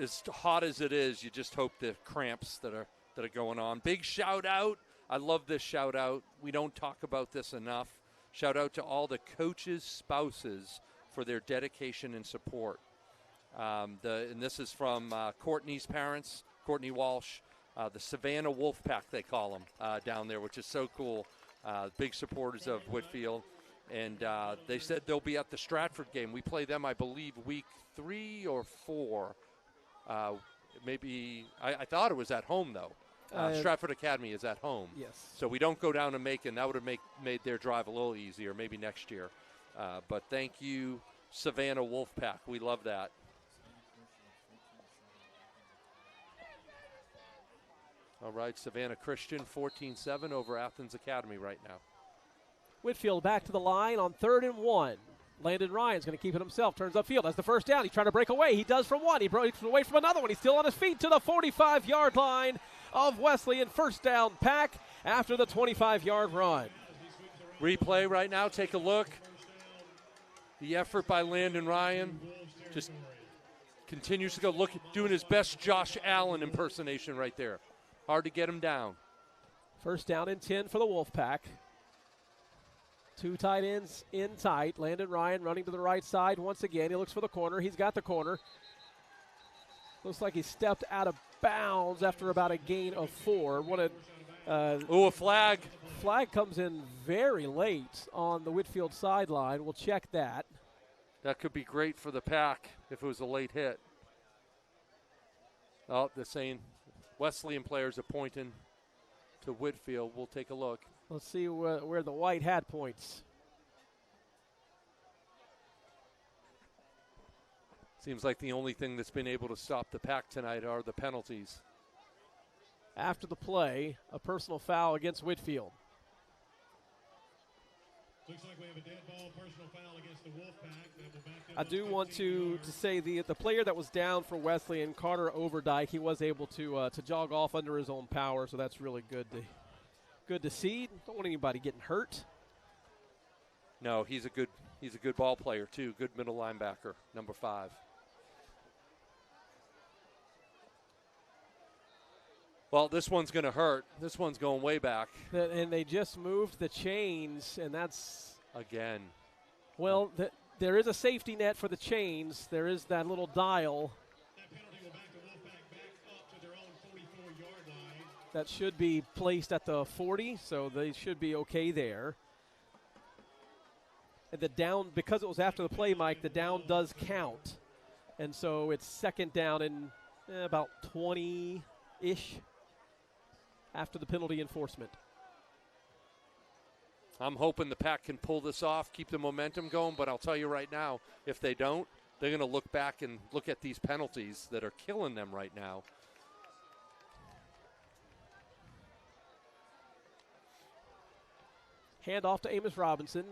As hot as it is, you just hope the cramps that are going on. Big shout out. I love this shout out. We don't talk about this enough. Shout out to all the coaches' spouses for their dedication and support. And this is from Courtney's parents, Courtney Walsh, the Savannah Wolfpack, they call them down there, which is so cool. Big supporters of Whitfield. And they said they'll be at the Stratford game. We play them, I believe, week 3 or 4. Maybe I thought it was at home, though. Stratford Academy is at home. Yes. So we don't go down to Macon. That would have made their drive a little easier, maybe next year. But thank you, Savannah Wolfpack. We love that. All right, Savannah Christian, 14-7 over Athens Academy right now. Whitfield back to the line on 3rd and 1. Landon Ryan's going to keep it himself. Turns upfield. That's the first down. He's trying to break away. He does from one. He breaks away from another one. He's still on his feet to the 45-yard line of Wesleyan. First down Pack after the 25-yard run. Replay right now. Take a look. The effort by Landon Ryan just continues to go. Doing his best Josh Allen impersonation right there. Hard to get him down. First down and 10 for the Wolfpack. 2 tight ends in tight. Landon Ryan running to the right side once again. He looks for the corner. He's got the corner. Looks like he stepped out of bounds after about a gain of 4. A flag. Flag comes in very late on the Whitfield sideline. We'll check that. That could be great for the Pack if it was a late hit. Oh, they're saying Wesleyan players are pointing to Whitfield. We'll take a look. Let's see where the white hat points. Seems like the only thing that's been able to stop the Pack tonight are the penalties. After the play, a personal foul against Whitfield. Looks like we have a dead ball, personal foul against the Wolfpack. I do want to say the player that was down for Wesleyan, Carter Overdyke, he was able to jog off under his own power, so that's really good to see. Don't want anybody getting hurt. No, he's a good ball player too. Good middle linebacker, number 5. Well, this one's going to hurt. This one's going way back. And they just moved the chains, and that's again. Well, there is a safety net for the chains. There is that little dial. That penalty will back the Wolfpack back up to their own 44-yard line. That should be placed at the 40, so they should be okay there. And the down, because it was after the play, Mike, the down does count. And so it's second down and about 20-ish after the penalty enforcement. I'm hoping the Pack can pull this off, keep the momentum going, but I'll tell you right now, if they don't, they're going to look back and look at these penalties that are killing them right now. Hand off to Amos Robinson.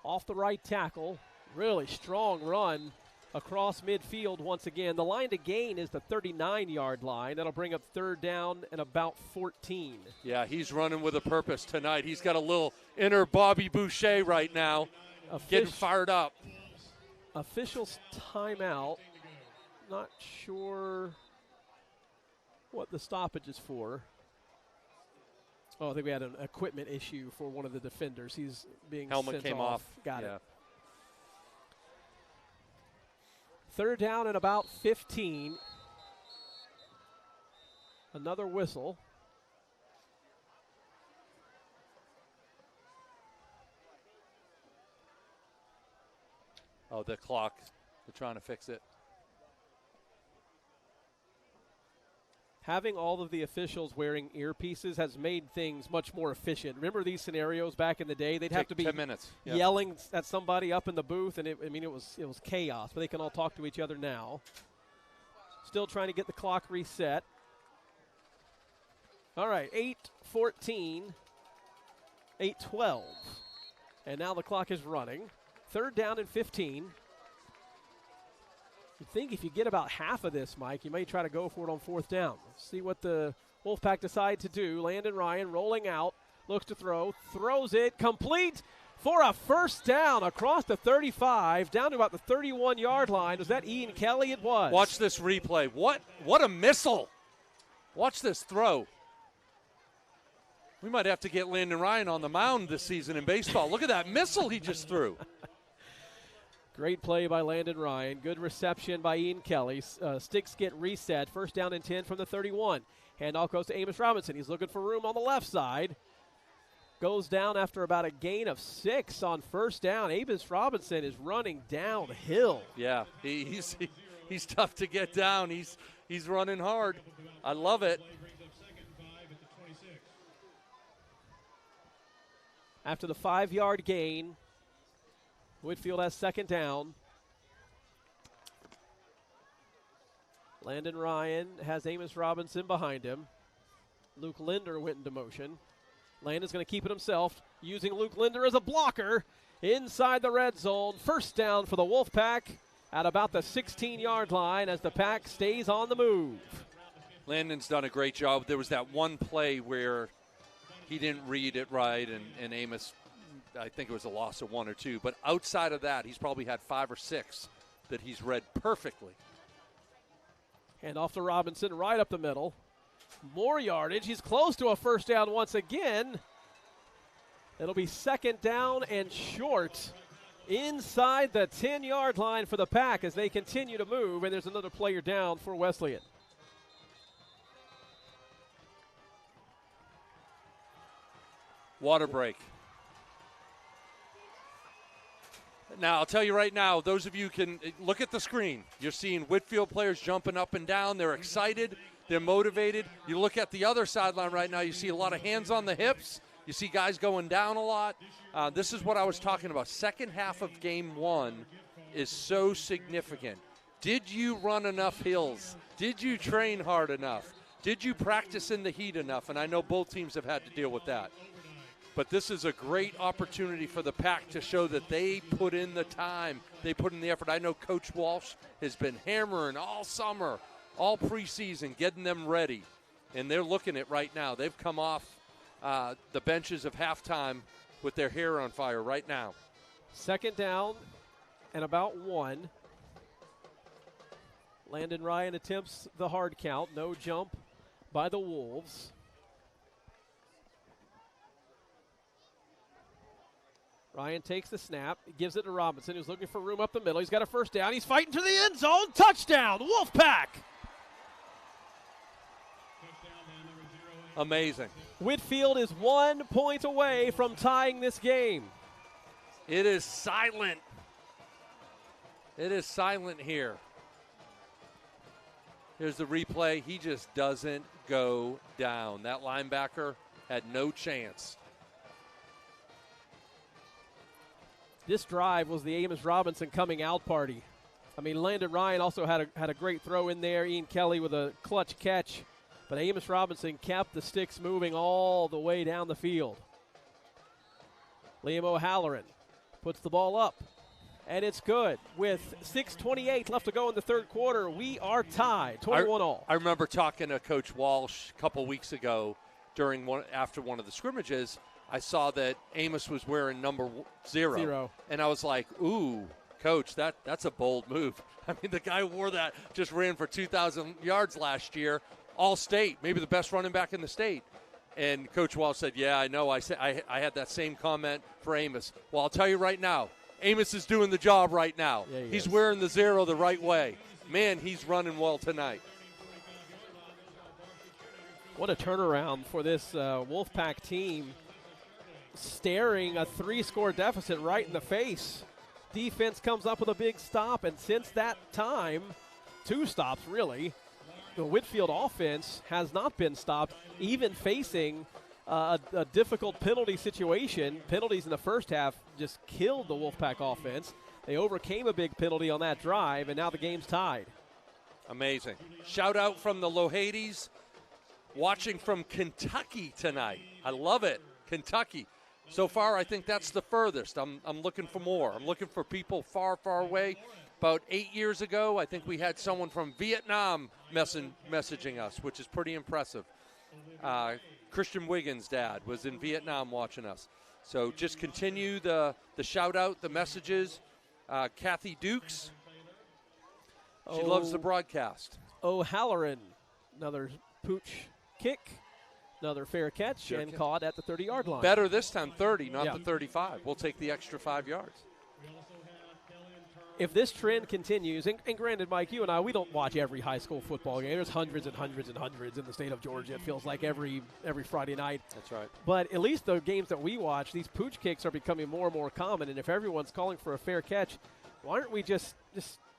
Off the right tackle. Really strong run across midfield once again. The line to gain is the 39-yard line. That'll bring up third down and about 14. Yeah, he's running with a purpose tonight. He's got a little inner Bobby Boucher right now, getting fired up. Officials timeout. Not sure what the stoppage is for. Oh, I think we had an equipment issue for one of the defenders. He's being helmet sent came off. Got it. Third down and about 15. Another whistle. Oh, the clock. They're trying to fix it. Having all of the officials wearing earpieces has made things much more efficient. Remember these scenarios back in the day? They'd have to be 10 minutes. Yelling at somebody up in the booth, and it was chaos. But they can all talk to each other now. Still trying to get the clock reset. All right, 8:14, 8:12, and now the clock is running. Third down and 15. You'd think if you get about half of this, Mike, you may try to go for it on fourth down. See what the Wolfpack decide to do. Landon Ryan rolling out, looks to throw, throws it, complete for a first down across the 35, down to about the 31-yard line. Was that Ian Kelly? It was. Watch this replay. What a missile. Watch this throw. We might have to get Landon Ryan on the mound this season in baseball. Look at that missile he just threw. Great play by Landon Ryan. Good reception by Ian Kelly. Sticks get reset. First down and 10 from the 31. Handoff goes to Amos Robinson. He's looking for room on the left side. Goes down after about a gain of 6 on first down. Amos Robinson is running downhill. Yeah, he's tough to get down. He's running hard. I love it. After the 5-yard gain, Whitfield has second down. Landon Ryan has Amos Robinson behind him. Luke Linder went into motion. Landon's going to keep it himself, using Luke Linder as a blocker inside the red zone. First down for the Wolfpack at about the 16-yard line as the Pack stays on the move. Landon's done a great job. There was that one play where he didn't read it right, and Amos, I think it was a loss of 1 or 2. But outside of that, he's probably had 5 or 6 that he's read perfectly. Hand off to Robinson right up the middle. More yardage. He's close to a first down once again. It'll be second down and short inside the 10-yard line for the Pack as they continue to move, and there's another player down for Wesleyan. Water break. Now, I'll tell you right now, those of you can look at the screen. You're seeing Whitfield players jumping up and down. They're excited. They're motivated. You look at the other sideline right now, you see a lot of hands on the hips. You see guys going down a lot. This is what I was talking about. Second half of game 1 is so significant. Did you run enough hills? Did you train hard enough? Did you practice in the heat enough? And I know both teams have had to deal with that. But this is a great opportunity for the Pack to show that they put in the time. They put in the effort. I know Coach Walsh has been hammering all summer, all preseason, getting them ready. And they're looking at right now. They've come off the benches of halftime with their hair on fire right now. Second down and about 1. Landon Ryan attempts the hard count. No jump by the Wolves. Ryan takes the snap, gives it to Robinson, who's looking for room up the middle. He's got a first down. He's fighting to the end zone. Touchdown, Wolfpack! Touchdown, number 08. Amazing. Whitfield is 1 point away from tying this game. It is silent. It is silent here. Here's the replay. He just doesn't go down. That linebacker had no chance. This drive was the Amos Robinson coming out party. I mean, Landon Ryan also had a great throw in there. Ian Kelly with a clutch catch. But Amos Robinson kept the sticks moving all the way down the field. Liam O'Halloran puts the ball up, and it's good. With 6:28 left to go in the third quarter, we are tied, 21-all. I remember talking to Coach Walsh a couple weeks ago after one of the scrimmages. I saw that Amos was wearing number 0. And I was like, ooh, Coach, that's a bold move. I mean, the guy wore that, just ran for 2,000 yards last year. All state, maybe the best running back in the state. And Coach Walsh said, yeah, I know. I had that same comment for Amos. Well, I'll tell you right now, Amos is doing the job right now. Yeah, he's wearing the 0 the right way. Man, he's running well tonight. What a turnaround for this Wolfpack team, staring a 3-score deficit right in the face. Defense comes up with a big stop, and since that time, 2 stops really, the Whitfield offense has not been stopped, even facing a difficult penalty situation. Penalties in the first half just killed the Wolfpack offense. They overcame a big penalty on that drive, and now the game's tied. Amazing. Shout out from the Lohades, watching from Kentucky tonight. I love it, Kentucky. So far, I think that's the furthest. I'm looking for more. I'm looking for people far, far away. About 8 years ago, I think we had someone from Vietnam messaging us, which is pretty impressive. Christian Wiggins' dad was in Vietnam watching us. So just continue the shout-out, the messages. Kathy Dukes, she loves the broadcast. O'Halloran, another pooch kick, another fair catch, and caught at the 30-yard line. Better this time, 30, not the 35. We'll take the extra 5 yards. If this trend continues, and granted, Mike, you and I, we don't watch every high school football game. There's hundreds and hundreds and hundreds in the state of Georgia. It feels like every Friday night. That's right. But at least the games that we watch, these pooch kicks are becoming more and more common. And if everyone's calling for a fair catch, why aren't we just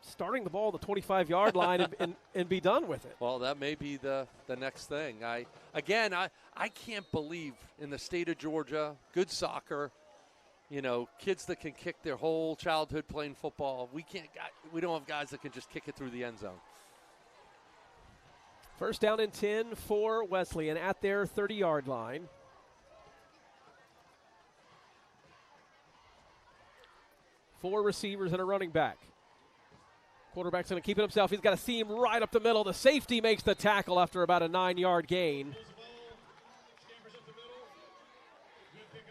starting the ball at the 25-yard line and be done with it? Well, that may be the next thing. I can't believe in the state of Georgia, good soccer, kids that can kick their whole childhood playing football. We don't have guys that can just kick it through the end zone. First down and 10 for Wesleyan at their 30-yard line. Four receivers and a running back. Quarterback's going to keep it himself. He's got a seam right up the middle. The safety makes the tackle after about a 9-yard gain.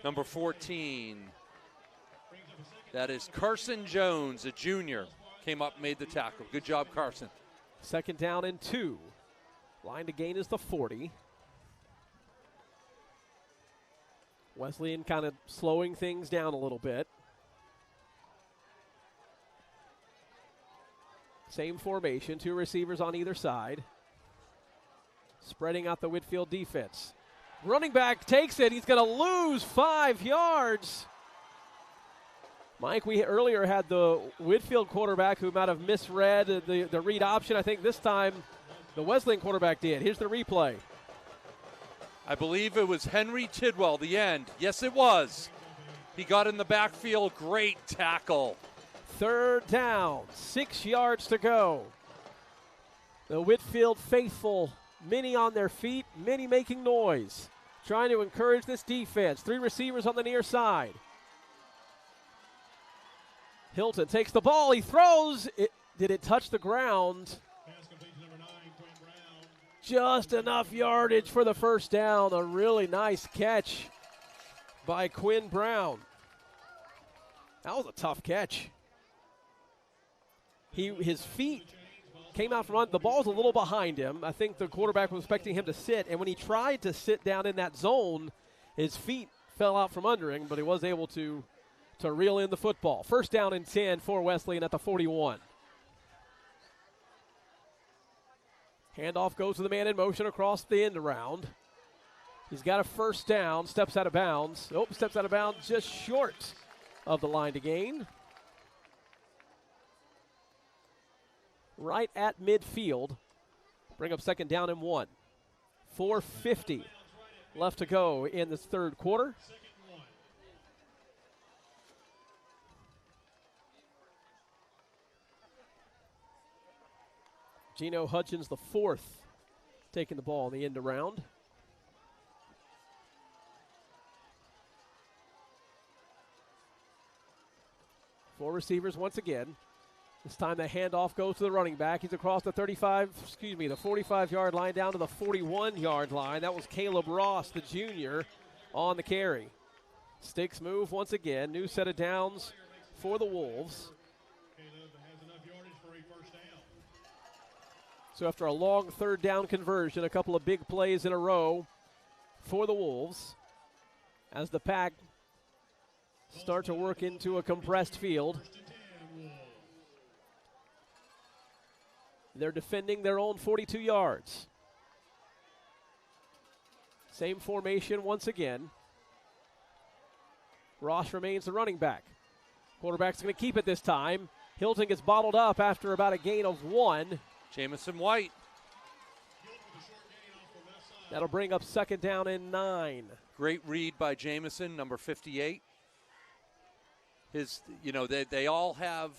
Number 14. That is Carson Jones, a junior. Came up, made the tackle. Good job, Carson. Second down and 2. Line to gain is the 40. Wesleyan kind of slowing things down a little bit. Same formation, 2 receivers on either side. Spreading out the Whitfield defense. Running back takes it. He's going to lose 5 yards. Mike, we earlier had the Whitfield quarterback who might have misread the read option. I think this time the Wesleyan quarterback did. Here's the replay. I believe it was Henry Tidwell, the end. Yes, it was. He got in the backfield. Great tackle. Third down, 6 yards to go. The Whitfield faithful, many on their feet, many making noise, trying to encourage this defense. 3 receivers on the near side. Hilton takes the ball. He throws. Did it touch the ground? Just enough yardage for the first down. A really nice catch by Quinn Brown. That was a tough catch. His feet came out from under. The ball's a little behind him. I think the quarterback was expecting him to sit, and when he tried to sit down in that zone, his feet fell out from under him, but he was able to reel in the football. First down and 10 for Wesleyan at the 41. Handoff goes to the man in motion across the end around. He's got a first down, steps out of bounds. Oh, steps out of bounds just short of the line to gain. Right at midfield. Bring up second down and 1. 4:50 left to go in this third quarter. Geno Hutchins, the 4th, taking the ball in the end around. Four receivers once again. This time the handoff goes to the running back. He's across the 45-yard line down to the 41-yard line. That was Caleb Ross, the junior, on the carry. Sticks move once again. New set of downs for the Wolves. So after a long third down conversion, a couple of big plays in a row for the Wolves as the Pack start to work into a compressed field. They're defending their own 42 yards. Same formation once again. Ross remains the running back. Quarterback's going to keep it this time. Hilton gets bottled up after about a gain of 1. Jamison White. That'll bring up second down and 9. Great read by Jamison, number 58. They all have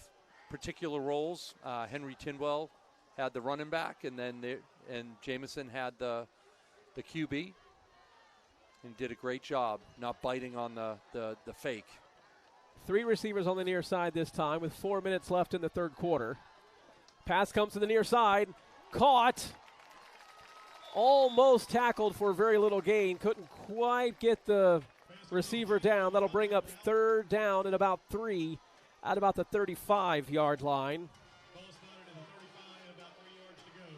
particular roles. Henry Tinwell had the running back, and Jamison had the QB, and did a great job not biting on the fake. 3 receivers on the near side this time with 4 minutes left in the third quarter. Pass comes to the near side, caught, almost tackled for very little gain. Couldn't quite get the receiver down. That'll bring up third down and about 3 at about the 35-yard line.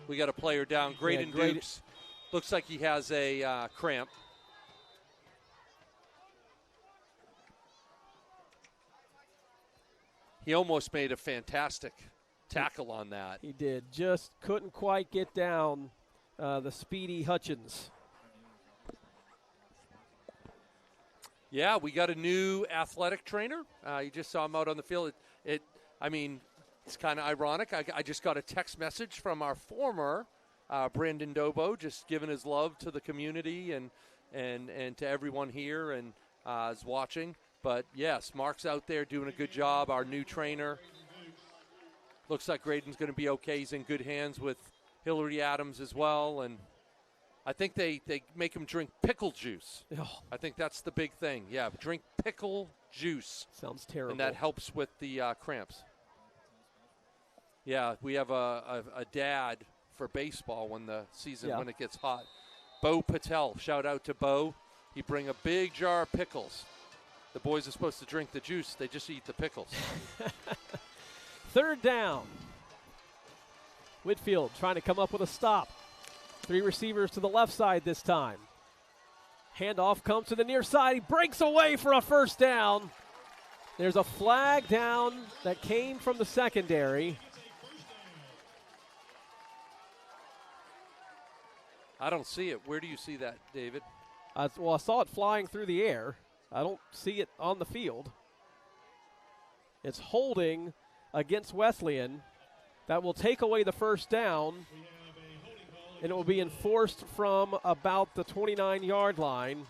We got a player down. Graydon Dukes. Looks like he has a cramp. He almost made a fantastic tackle on that. He did. Just couldn't quite get down the speedy Hutchins. Yeah, we got a new athletic trainer. You just saw him out on the field. It's kind of ironic. I just got a text message from our former Brandon Dobo, just giving his love to the community and to everyone here and is watching. But, yes, Mark's out there doing a good job, our new trainer. Looks like Graydon's going to be okay. He's in good hands with Hillary Adams as well. And I think they make him drink pickle juice. Oh. I think that's the big thing. Yeah, drink pickle juice. Sounds terrible. And that helps with the cramps. Yeah, we have a dad for baseball when the season, when it gets hot. Bo Patel, shout out to Bo. He bring a big jar of pickles. The boys are supposed to drink the juice. They just eat the pickles. Third down. Whitfield trying to come up with a stop. 3 receivers to the left side this time. Handoff comes to the near side. He breaks away for a first down. There's a flag down that came from the secondary. I don't see it. Where do you see that, David? I saw it flying through the air. I don't see it on the field. It's holding against Wesleyan. That will take away the first down, and it will be enforced from about the 29-yard line.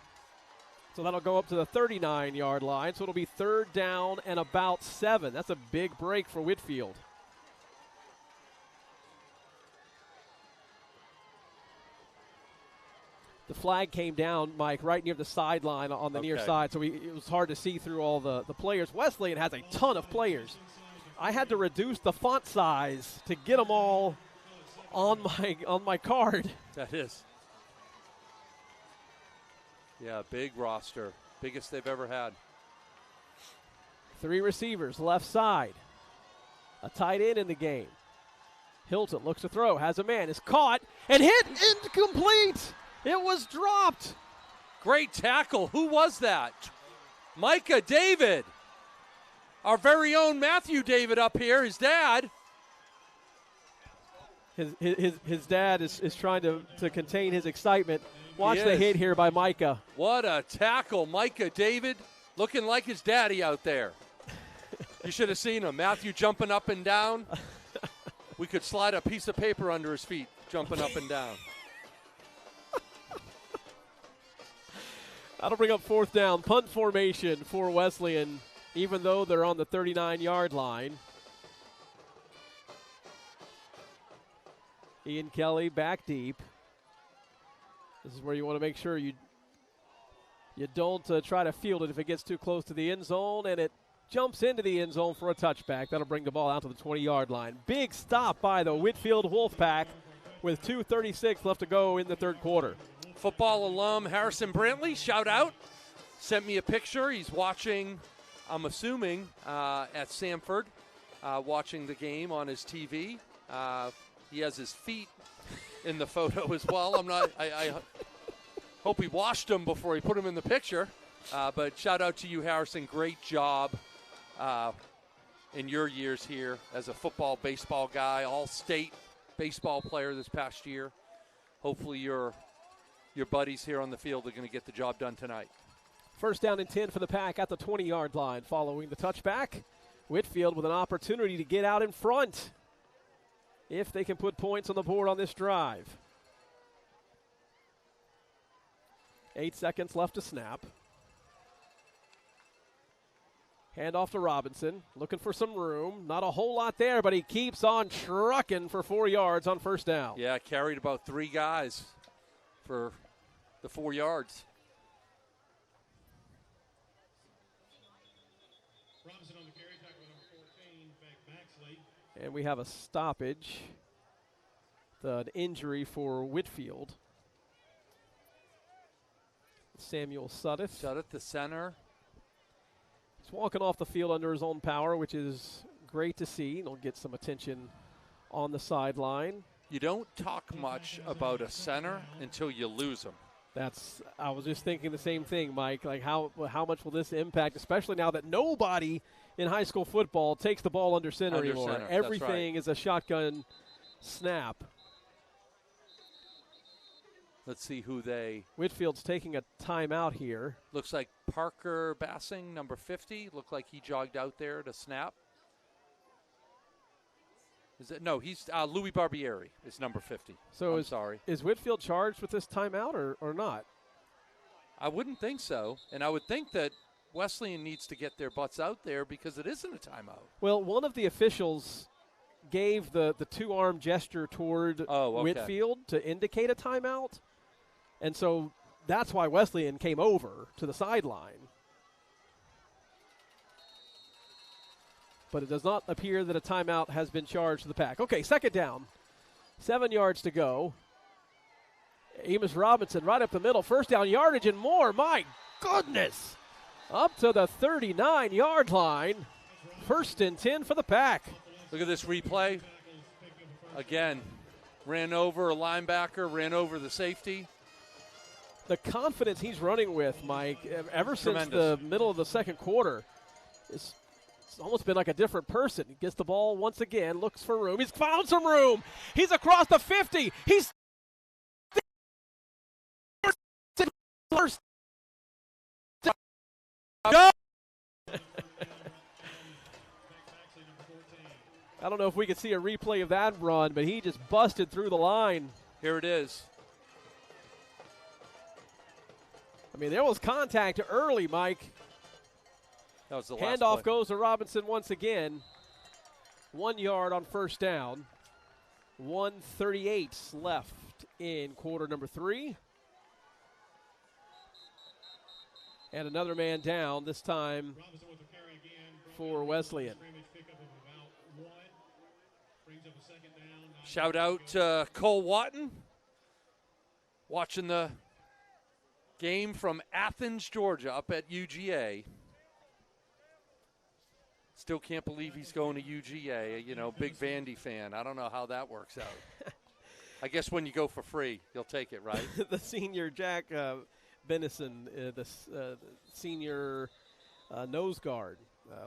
So that'll go up to the 39-yard line. So it'll be third down and about 7. That's a big break for Whitfield. The flag came down, Mike, right near the sideline on the near side, so it was hard to see through all the players. Wesleyan has a ton of players. I had to reduce the font size to get them all on my card. That is. Yeah, big roster. Biggest they've ever had. 3 receivers, left side. A tight end in the game. Hilton looks to throw, has a man, is caught, and hit, incomplete. It was dropped. Great tackle. Who was that? Micah David. Our very own Matthew David up here, his dad. His dad is trying to contain his excitement. Watch the hit here by Micah. What a tackle. Micah David looking like his daddy out there. You should have seen him. Matthew jumping up and down. We could slide a piece of paper under his feet, jumping up and down. That'll bring up fourth down. Punt formation for Wesleyan, even though they're on the 39-yard line. Ian Kelly back deep. This is where you want to make sure you don't try to field it if it gets too close to the end zone, and it jumps into the end zone for a touchback. That'll bring the ball out to the 20-yard line. Big stop by the Whitfield Wolfpack with 2:36 left to go in the third quarter. Football alum Harrison Brantley, shout out, sent me a picture. He's watching, I'm assuming, at Samford, watching the game on his TV. He has his feet in the photo as well. I hope he washed them before he put them in the picture. But shout out to you, Harrison. Great job in your years here as a football, baseball guy, all-state baseball player this past year. Hopefully your buddies here on the field are going to get the job done tonight. First down and 10 for the Pack at the 20-yard line. Following the touchback, Whitfield with an opportunity to get out in front if they can put points on the board on this drive. 8 seconds left to snap. Hand off to Robinson, looking for some room. Not a whole lot there, but he keeps on trucking for 4 yards on first down. Yeah, carried about 3 guys for the 4 yards. Robinson on the carry, tackle number 14, back Baxley. And we have a stoppage, an injury for Whitfield. Samuel Sudduth. Sudduth, the center. He's walking off the field under his own power, which is great to see. He'll get some attention on the sideline. You don't talk much about a center until you lose them. I was just thinking the same thing, Mike. Like how much will this impact, especially now that nobody in high school football takes the ball under center anymore. Center. Everything is a shotgun snap. Let's see who Whitfield's taking a timeout here. Looks like Parker Bassing, number 50. Looked like he jogged out there to snap. He's Louis Barbieri is number 50. So is Whitfield charged with this timeout or not? I wouldn't think so. And I would think that Wesleyan needs to get their butts out there because it isn't a timeout. Well, one of the officials gave the two-arm gesture toward Whitfield to indicate a timeout. And so that's why Wesleyan came over to the sideline. But it does not appear that a timeout has been charged to the Pack. Okay, second down. 7 yards to go. Amos Robinson right up the middle. First down yardage and more. My goodness. Up to the 39-yard line. First and 10 for the Pack. Look at this replay. Again, ran over a linebacker, ran over the safety. The confidence he's running with, Mike, ever since Tremendous. the middle of the second quarter, it's almost been like a different person. He gets the ball once again, looks for room. He's found some room. He's across the 50. He's first. Go! I don't know if we could see a replay of that run, but he just busted through the line. Here it is. I mean, there was contact early, Mike. That was the last Handoff play. goes to Robinson once again. 1 yard on first down. 1:38 left in quarter number 3. And another man down, this time for Wesleyan. Shout out to Cole Watton, watching the game from Athens, Georgia, up at UGA. Still can't believe he's going to UGA, big Vandy fan. I don't know how that works out. I guess when you go for free, you'll take it, right? The senior Jack Bennison, the senior nose guard,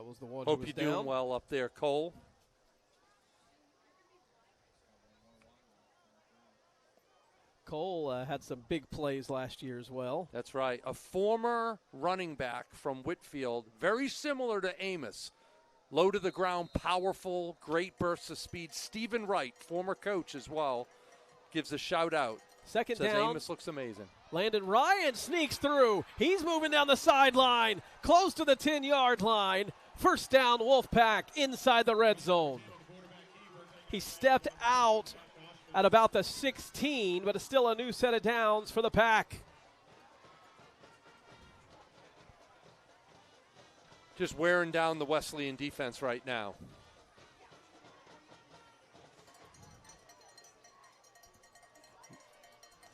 was the one who was Hope you're doing well up there, Cole. Cole had some big plays last year as well. That's right. A former running back from Whitfield, very similar to Amos. Low to the ground, powerful, great bursts of speed. Stephen Wright, former coach as well, gives a shout out. Second Says down. Amos looks amazing. Landon Ryan sneaks through. He's moving down the sideline, close to the 10-yard line. First down, Wolfpack inside the red zone. He stepped out at about the 16, but it's still a new set of downs for the Pack. Just wearing down the Wesleyan defense right now.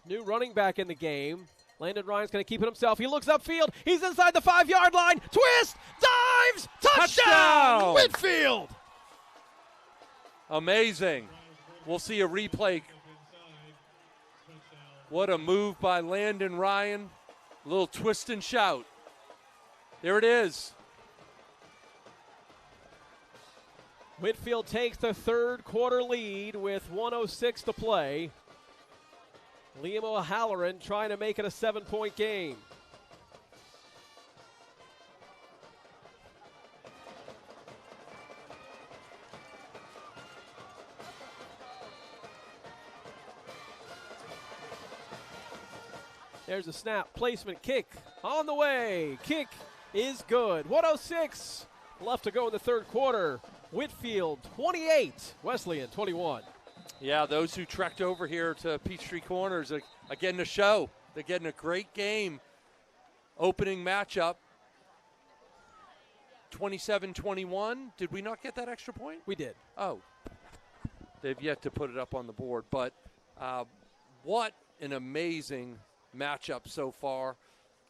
New running back in the game. Landon Ryan's going to keep it himself. He looks upfield. He's inside the 5-yard line. Twist, dives, touchdown! Whitfield! Amazing. We'll see a replay. What a move by Landon Ryan. A little twist and shout. There it is. Whitfield takes the third quarter lead with 1:06 to play. Liam O'Halloran trying to make it a 7-point game. There's a snap, placement, kick on the way. Kick is good. 1:06 left to go in the third quarter. Whitfield 28, Wesleyan 21. Yeah, those who trekked over here to Peachtree Corners are getting a show. They're getting a great game. Opening matchup. 27-21. Did we not get that extra point? We did. Oh. They've yet to put it up on the board. But what an amazing matchup so far.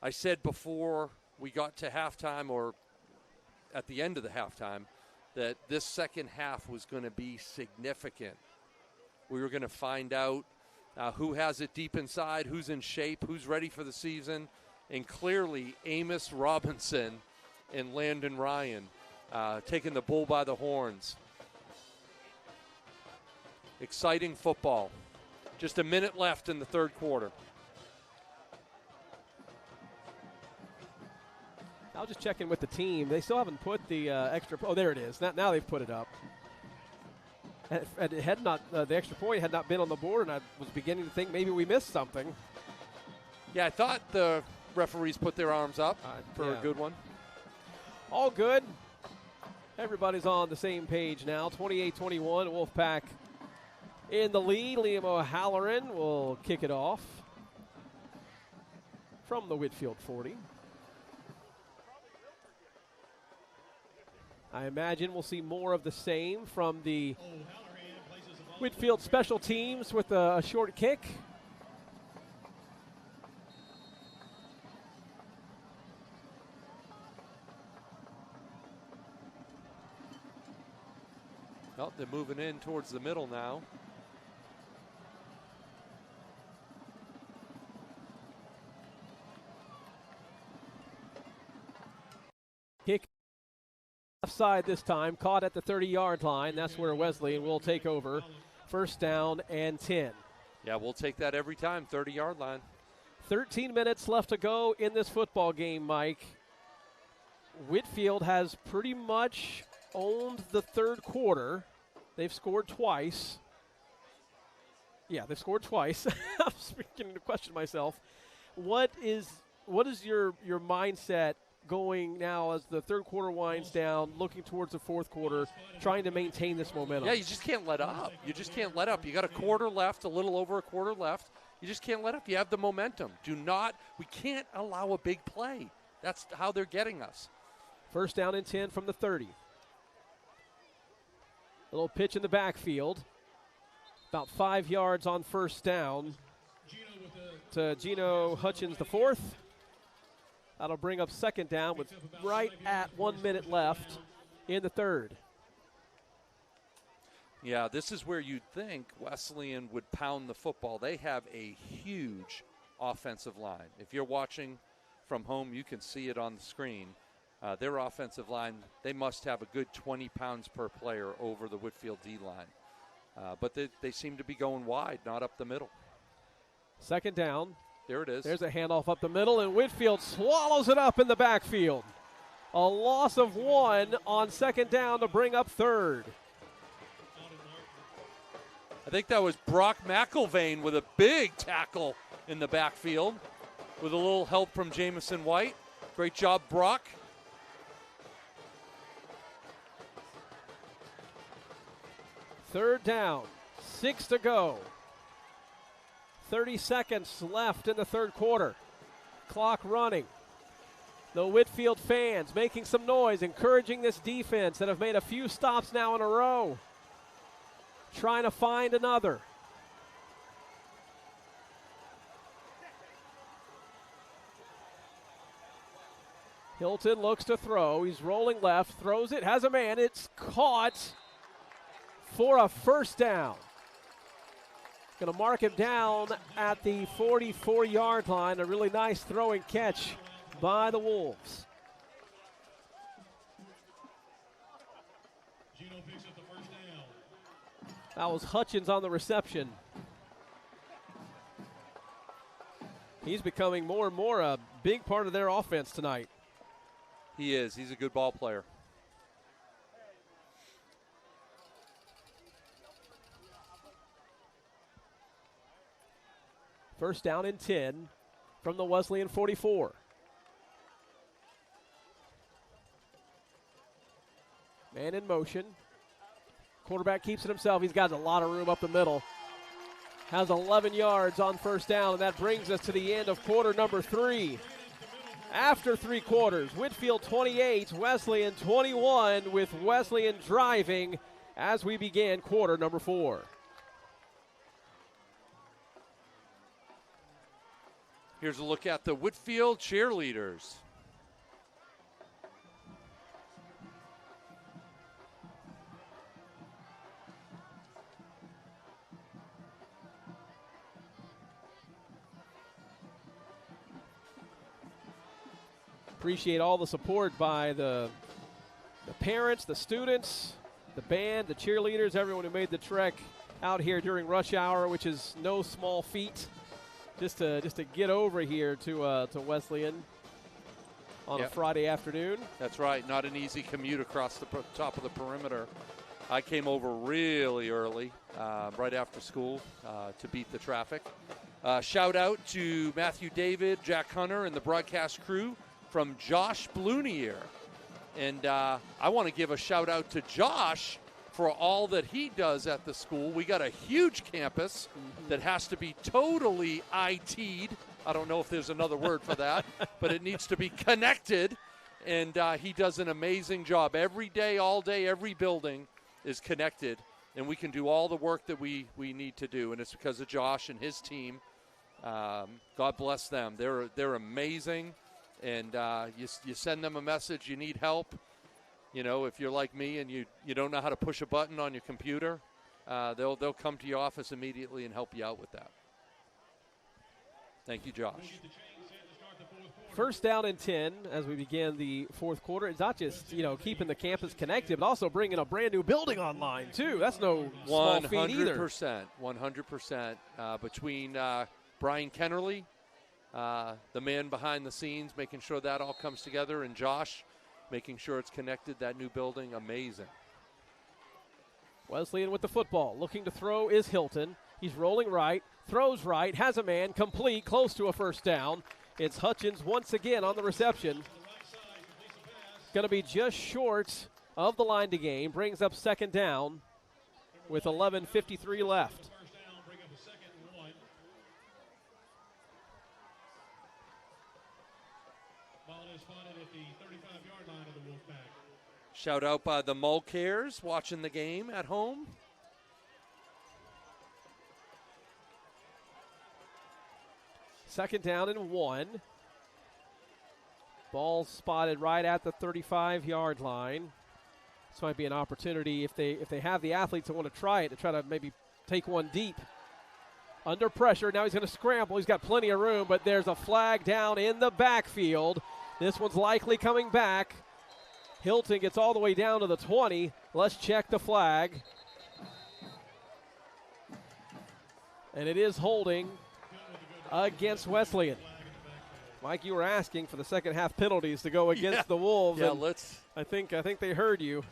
I said before we got to halftime, or at the end of the halftime, that this second half was going to be significant. We were going to find out who has it deep inside, who's in shape, who's ready for the season. And clearly, Amos Robinson and Landon Ryan taking the bull by the horns. Exciting football. Just a minute left in the third quarter. I'll just check in with the team. They still haven't put the extra. Oh, there it is. Now they've put it up. And it had not. The extra point had not been on the board, and I was beginning to think maybe we missed something. Yeah, I thought the referees put their arms up for a good one. All good. Everybody's on the same page now. 28-21. Wolfpack in the lead. Liam O'Halloran will kick it off from the Whitfield 40. I imagine we'll see more of the same from the Whitfield special teams with a short kick. Well, they're moving in towards the middle now. Kick left side this time, caught at the 30-yard line. That's where Wesleyan will take over. First down and 10. Yeah, we'll take that every time, 30-yard line. 13 minutes left to go in this football game, Mike. Whitfield has pretty much owned the third quarter. They've scored twice. Yeah, they've scored twice. I'm beginning to question myself. What is your mindset going now as the third quarter winds down, looking towards the fourth quarter, trying to maintain this momentum? Yeah, you just can't let up. You just can't let up. You got a quarter left, a little over a quarter left. You just can't let up. You have the momentum. We can't allow a big play. That's how they're getting us. First down and 10 from the 30. A little pitch in the backfield. About 5 yards on first down to Gino Hutchins, the fourth. That'll bring up second down with right at 1 minute left in the third. Yeah, this is where you'd think Wesleyan would pound the football. They have a huge offensive line. If you're watching from home, you can see it on the screen. Their offensive line, they must have a good 20 pounds per player over the Whitfield D-line. But they seem to be going wide, not up the middle. Second down. There it is. There's a handoff up the middle, and Whitfield swallows it up in the backfield. A loss of 1 on second down to bring up third. I think that was Brock McIlvain with a big tackle in the backfield with a little help from Jamison White. Great job, Brock. Third down, 6 to go. 30 seconds left in the third quarter. Clock running. The Whitfield fans making some noise, encouraging this defense that have made a few stops now in a row. Trying to find another. Hilton looks to throw. He's rolling left, throws it, has a man. It's caught for a first down. Going to mark him down at the 44-yard line. A really nice throw and catch by the Wolves. Gino picks up the first down. That was Hutchins on the reception. He's becoming more and more a big part of their offense tonight. He is. He's a good ball player. First down and 10 from the Wesleyan 44. Man in motion. Quarterback keeps it himself. He's got a lot of room up the middle. Has 11 yards on first down, and that brings us to the end of quarter number 3. After 3 quarters, Whitfield 28, Wesleyan 21, with Wesleyan driving as we begin quarter number 4. Here's a look at the Whitfield cheerleaders. Appreciate all the support by the parents, the students, the band, the cheerleaders, everyone who made the trek out here during rush hour, which is no small feat. Just to get over here to Wesleyan on a Friday afternoon. That's right. Not an easy commute across the top of the perimeter. I came over really early, right after school, to beat the traffic. Shout out to Matthew David, Jack Hunter, and the broadcast crew from Josh Blunier. And I want to give a shout out to Josh for all that he does at the school. We got a huge campus that has to be totally IT'd. I don't know if there's another word for that, but it needs to be connected. And he does an amazing job. Every day, all day, every building is connected. And we can do all the work that we need to do. And it's because of Josh and his team. God bless them. They're amazing. And you send them a message, you need help. You know, if you're like me and you don't know how to push a button on your computer, they'll come to your office immediately and help you out with that. Thank you, Josh. First down and 10 as we begin the fourth quarter. It's not just, keeping the campus connected, but also bringing a brand new building online, too. That's no small feat either. 100%. Between Brian Kennerly, the man behind the scenes, making sure that all comes together, and Josh, making sure it's connected, that new building, amazing. Wesleyan with the football. Looking to throw is Hilton. He's rolling right, throws right, has a man, complete, close to a first down. It's Hutchins once again on the reception. Going to be just short of the line to gain. Brings up second down with 11:53 left. Shout out by the Mulcaires watching the game at home. Second down and 1. Ball spotted right at the 35-yard line. This might be an opportunity if they have the athletes that want to try it, to try to maybe take one deep. Under pressure, now he's going to scramble. He's got plenty of room, but there's a flag down in the backfield. This one's likely coming back. Hilton gets all the way down to the 20. Let's check the flag. And it is holding against Wesleyan. Mike, you were asking for the second half penalties to go against the Wolves. Yeah, I think they heard you.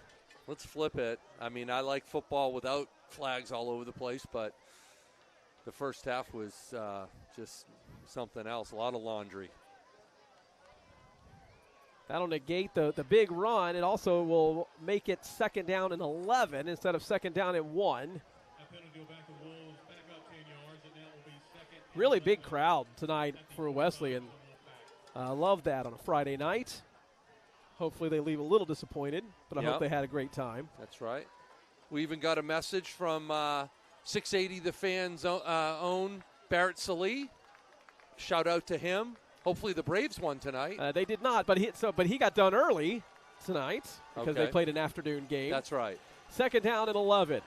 Let's flip it. I mean, I like football without flags all over the place, but the first half was just something else. A lot of laundry. That'll negate the big run. It also will make it second down and 11 instead of second down and 1. Really big crowd tonight for Wesleyan. Love that on a Friday night. Hopefully they leave a little disappointed, but I hope they had a great time. That's right. We even got a message from 680 The Fans' own Barrett Salee. Shout out to him. Hopefully the Braves won tonight. They did not, but he got done early tonight because they played an afternoon game. That's right. Second down and 11.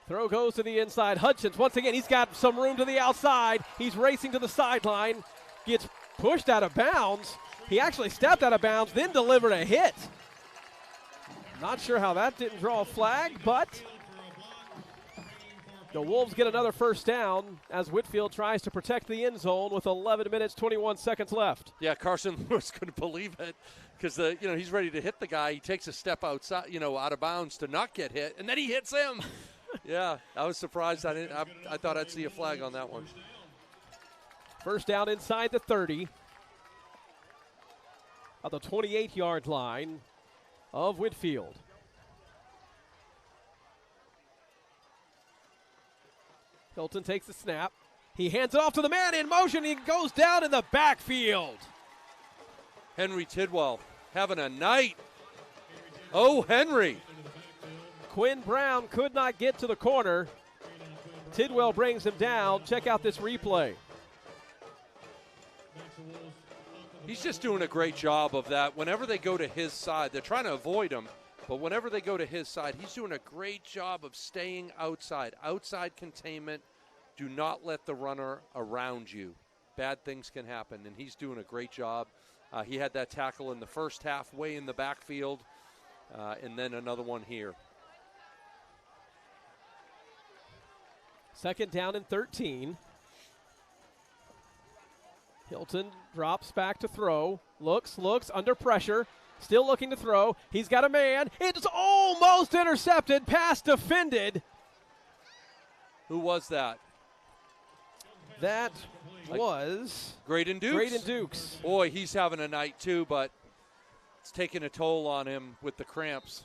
Throw goes to the inside. Hutchins, once again, he's got some room to the outside. He's racing to the sideline. Gets pushed out of bounds. He actually stepped out of bounds, then delivered a hit. Not sure how that didn't draw a flag, but the Wolves get another first down as Whitfield tries to protect the end zone with 11 minutes, 21 seconds left. Yeah, Carson Lewis couldn't believe it because he's ready to hit the guy. He takes a step outside, out of bounds to not get hit, and then he hits him. Yeah, I was surprised. I thought I'd see a flag on that one. First down inside the 30 at the 28-yard line of Whitfield. Hilton takes the snap. He hands it off to the man in motion. He goes down in the backfield. Henry Tidwell having a night. Oh, Henry. Quinn Brown could not get to the corner. Tidwell brings him down. Check out this replay. He's just doing a great job of that. Whenever they go to his side, they're trying to avoid him, but whenever they go to his side, he's doing a great job of staying outside. Outside containment. Do not let the runner around you. Bad things can happen, and he's doing a great job. He had that tackle in the first half, way in the backfield, and then another one here. Second down and 13. Hilton drops back to throw. Looks, under pressure. Still looking to throw. He's got a man. It's almost intercepted. Pass defended. Who was that? That was Graydon Dukes. Graydon Dukes. Boy, he's having a night too, but it's taking a toll on him with the cramps.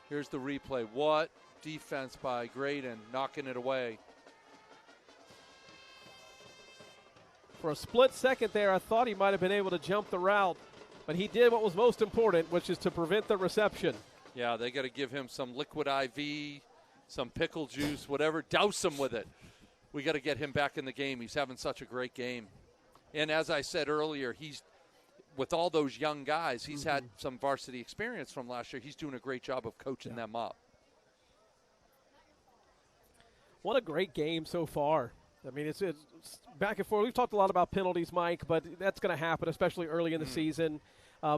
Here's the replay. What defense by Graydon, knocking it away. For a split second there, I thought he might have been able to jump the route, but he did what was most important, which is to prevent the reception. Yeah, they got to give him some liquid IV, some pickle juice, whatever. Douse him with it. We got to get him back in the game. He's having such a great game. And as I said earlier, he's with all those young guys, he's had some varsity experience from last year. He's doing a great job of coaching them up. What a great game so far. I mean, it's back and forth. We've talked a lot about penalties, Mike, but that's going to happen, especially early in the season,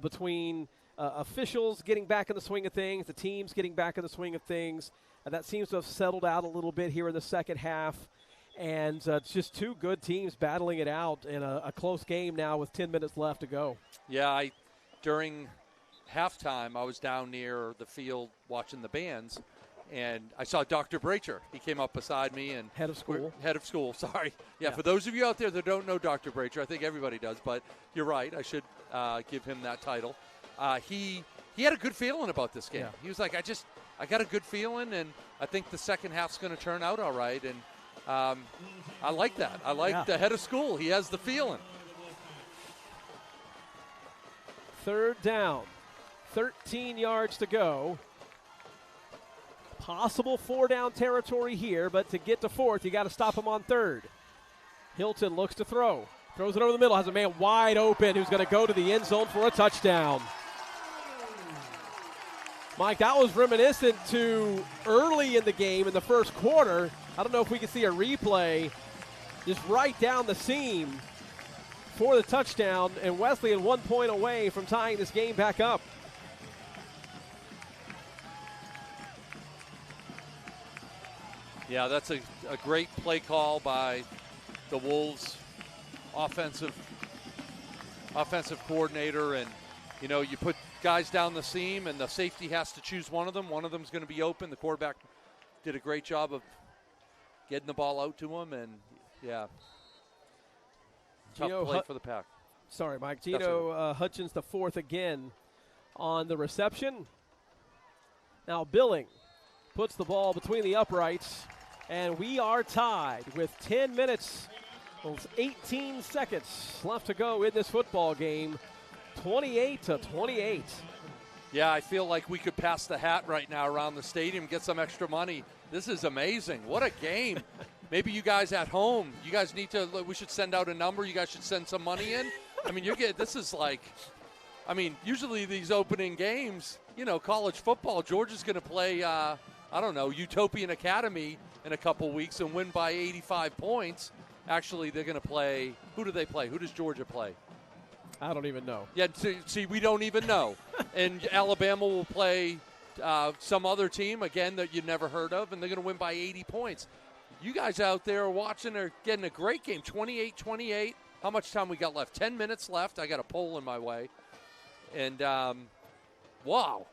between officials getting back in the swing of things, the teams getting back in the swing of things. That seems to have settled out a little bit here in the second half. And it's just two good teams battling it out in a close game now with 10 minutes left to go. Yeah, during halftime, I was down near the field watching the bands, and I saw Dr. Bracher. He came up beside me. And Head of school, sorry. Yeah, for those of you out there that don't know Dr. Bracher, I think everybody does, but you're right. I should give him that title. He had a good feeling about this game. Yeah. He was like, I got a good feeling, and I think the second half's going to turn out all right. And I like that. I like the head of school. He has the feeling. Third down, 13 yards to go. Possible four-down territory here, but to get to fourth, you got to stop him on third. Hilton looks to throw. Throws it over the middle, has a man wide open who's going to go to the end zone for a touchdown. Mike, that was reminiscent to early in the game in the first quarter. I don't know if we can see a replay just right down the seam for the touchdown, and Wesleyan 1 point away from tying this game back up. Yeah, that's a great play call by the Wolves offensive coordinator. And, you know, you put guys down the seam and the safety has to choose one of them. One of them's going to be open. The quarterback did a great job of getting the ball out to him. And, yeah, tough play for the Pack. Sorry, Mike. Gino Hutchins, the fourth again on the reception. Now Billing puts the ball between the uprights, and we are tied with 10 minutes, 18 seconds left to go in this football game, 28-28. Yeah, I feel like we could pass the hat right now around the stadium, get some extra money. This is amazing. What a game. Maybe you guys at home, you guys need to, we should send out a number. You guys should send some money in. I mean, this is like, I mean, usually these opening games, you know, college football, Georgia's going to play, I don't know, Utopian Academy in a couple weeks and win by 85 points. Actually, they're going to play, who do they play? Who does Georgia play? I don't even know. Yeah, see, we don't even know. And Alabama will play some other team, again, that you've never heard of, and they're going to win by 80 points. You guys out there watching are getting a great game, 28-28. How much time we got left? 10 minutes left. I got a poll in my way. And, wow.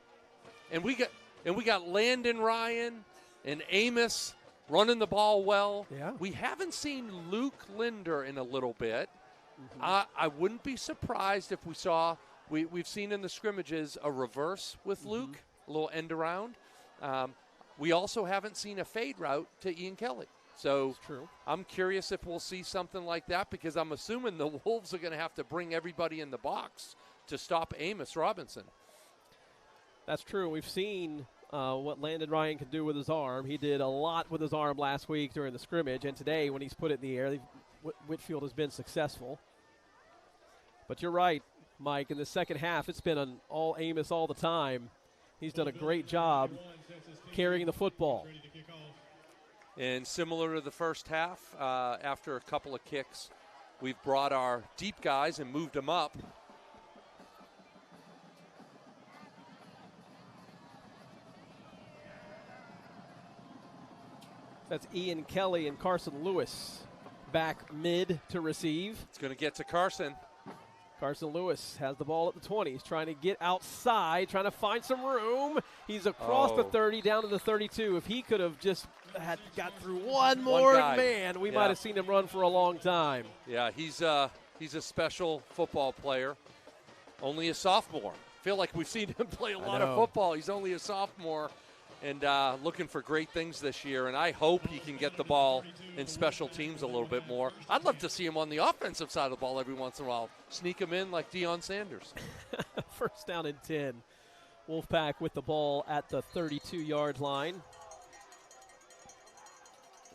And we got Landon Ryan and Amos running the ball well. Yeah. We haven't seen Luke Linder in a little bit. I wouldn't be surprised if we saw, we've seen in the scrimmages a reverse with Luke, a little end around. We also haven't seen a fade route to Ian Kelly. So I'm curious if we'll see something like that, because I'm assuming the Wolves are going to have to bring everybody in the box to stop Amos Robinson. That's true. We've seen what Landon Ryan can do with his arm. He did a lot with his arm last week during the scrimmage, and today when he's put it in the air, Whitfield has been successful. But you're right, Mike. In the second half, it's been an all Amos all the time. He's done a great job carrying the football. And similar to the first half, after a couple of kicks, we've brought our deep guys and moved them up. That's Ian Kelly and Carson Lewis back mid to receive. It's going to get to Carson. Carson Lewis has the ball at the 20. He's trying to get outside, trying to find some room. He's across the 30, down to the 32. If he could have just got through one more man, we might have seen him run for a long time. Yeah, he's a special football player. Only a sophomore. I feel like we've seen him play a lot of football. He's only a sophomore. And looking for great things this year, and I hope he can get the ball in special teams a little bit more. I'd love to see him on the offensive side of the ball every once in a while. Sneak him in like Deion Sanders. First down and 10. Wolfpack with the ball at the 32-yard line.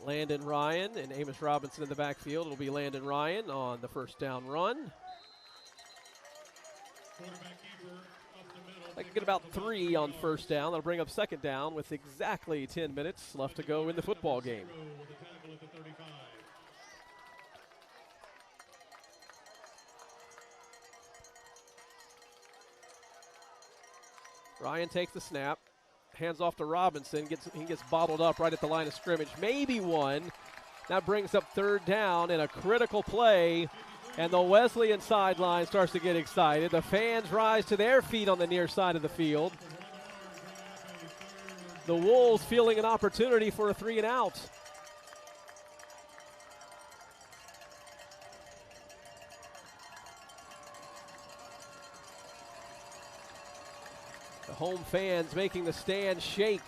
Landon Ryan and Amos Robinson in the backfield. It'll be Landon Ryan on the first down run. I can get about 3 on first down. That'll bring up second down with exactly 10 minutes left to go in the football game. Ryan takes the snap, hands off to Robinson. He gets bottled up right at the line of scrimmage. Maybe one. That brings up third down in a critical play. And the Wesleyan sideline starts to get excited. The fans rise to their feet on the near side of the field. The Wolves feeling an opportunity for a 3-and-out. The home fans making the stand shake.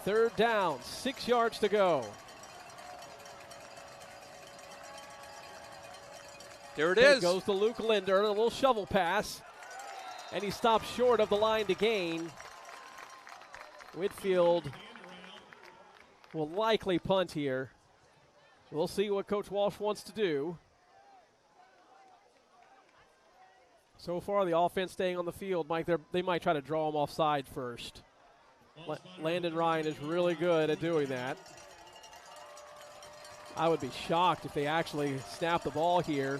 Third down, 6 yards to go. There it is. Goes to Luke Linder, a little shovel pass, and he stops short of the line to gain. Whitfield will likely punt here. We'll see what Coach Walsh wants to do. So far, the offense staying on the field. Mike, they might try to draw him offside first. Landon Ryan is really good at doing that. I would be shocked if they actually snap the ball here.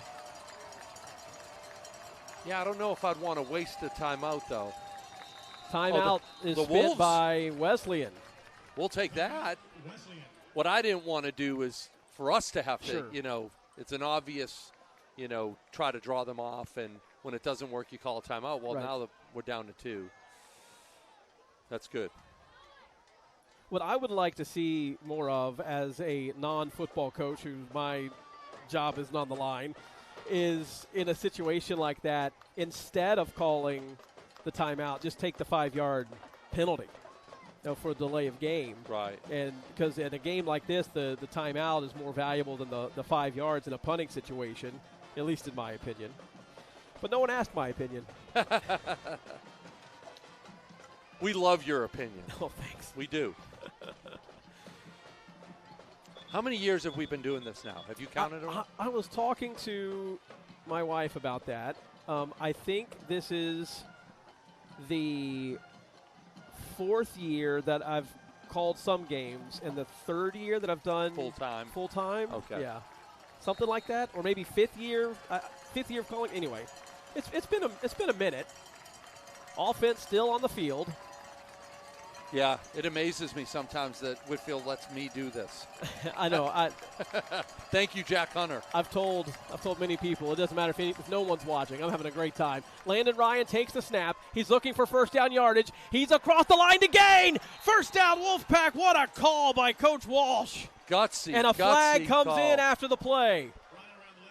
Yeah, I don't know if I'd want to waste a timeout, though. Timeout is spent by Wesleyan. We'll take that. What I didn't want to do is for us to have to, Sure. it's an obvious, try to draw them off, and when it doesn't work, you call a timeout. Well, Right. now we're down to 2. That's good. What I would like to see more of as a non-football coach, who my job is on the line, is in a situation like that, instead of calling the timeout, just take the 5-yard penalty for a delay of game. Right. And because in a game like this, the timeout is more valuable than the 5 yards in a punting situation, at least in my opinion. But no one asked my opinion. We love your opinion. Oh, thanks. We do. How many years have we been doing this now? Have you counted them? I was talking to my wife about that. I think this is the 4th year that I've called some games, and the 3rd year that I've done full time. Okay. Yeah, something like that, or maybe 5th year. 5th year of calling. Anyway, it's been a minute. Offense still on the field. Yeah, it amazes me sometimes that Whitfield lets me do this. I know. Thank you, Jack Hunter. I've told many people, it doesn't matter if no one's watching. I'm having a great time. Landon Ryan takes the snap. He's looking for first down yardage. He's across the line to gain. First down, Wolfpack. What a call by Coach Walsh. Gutsy. And a flag comes call. in after the play.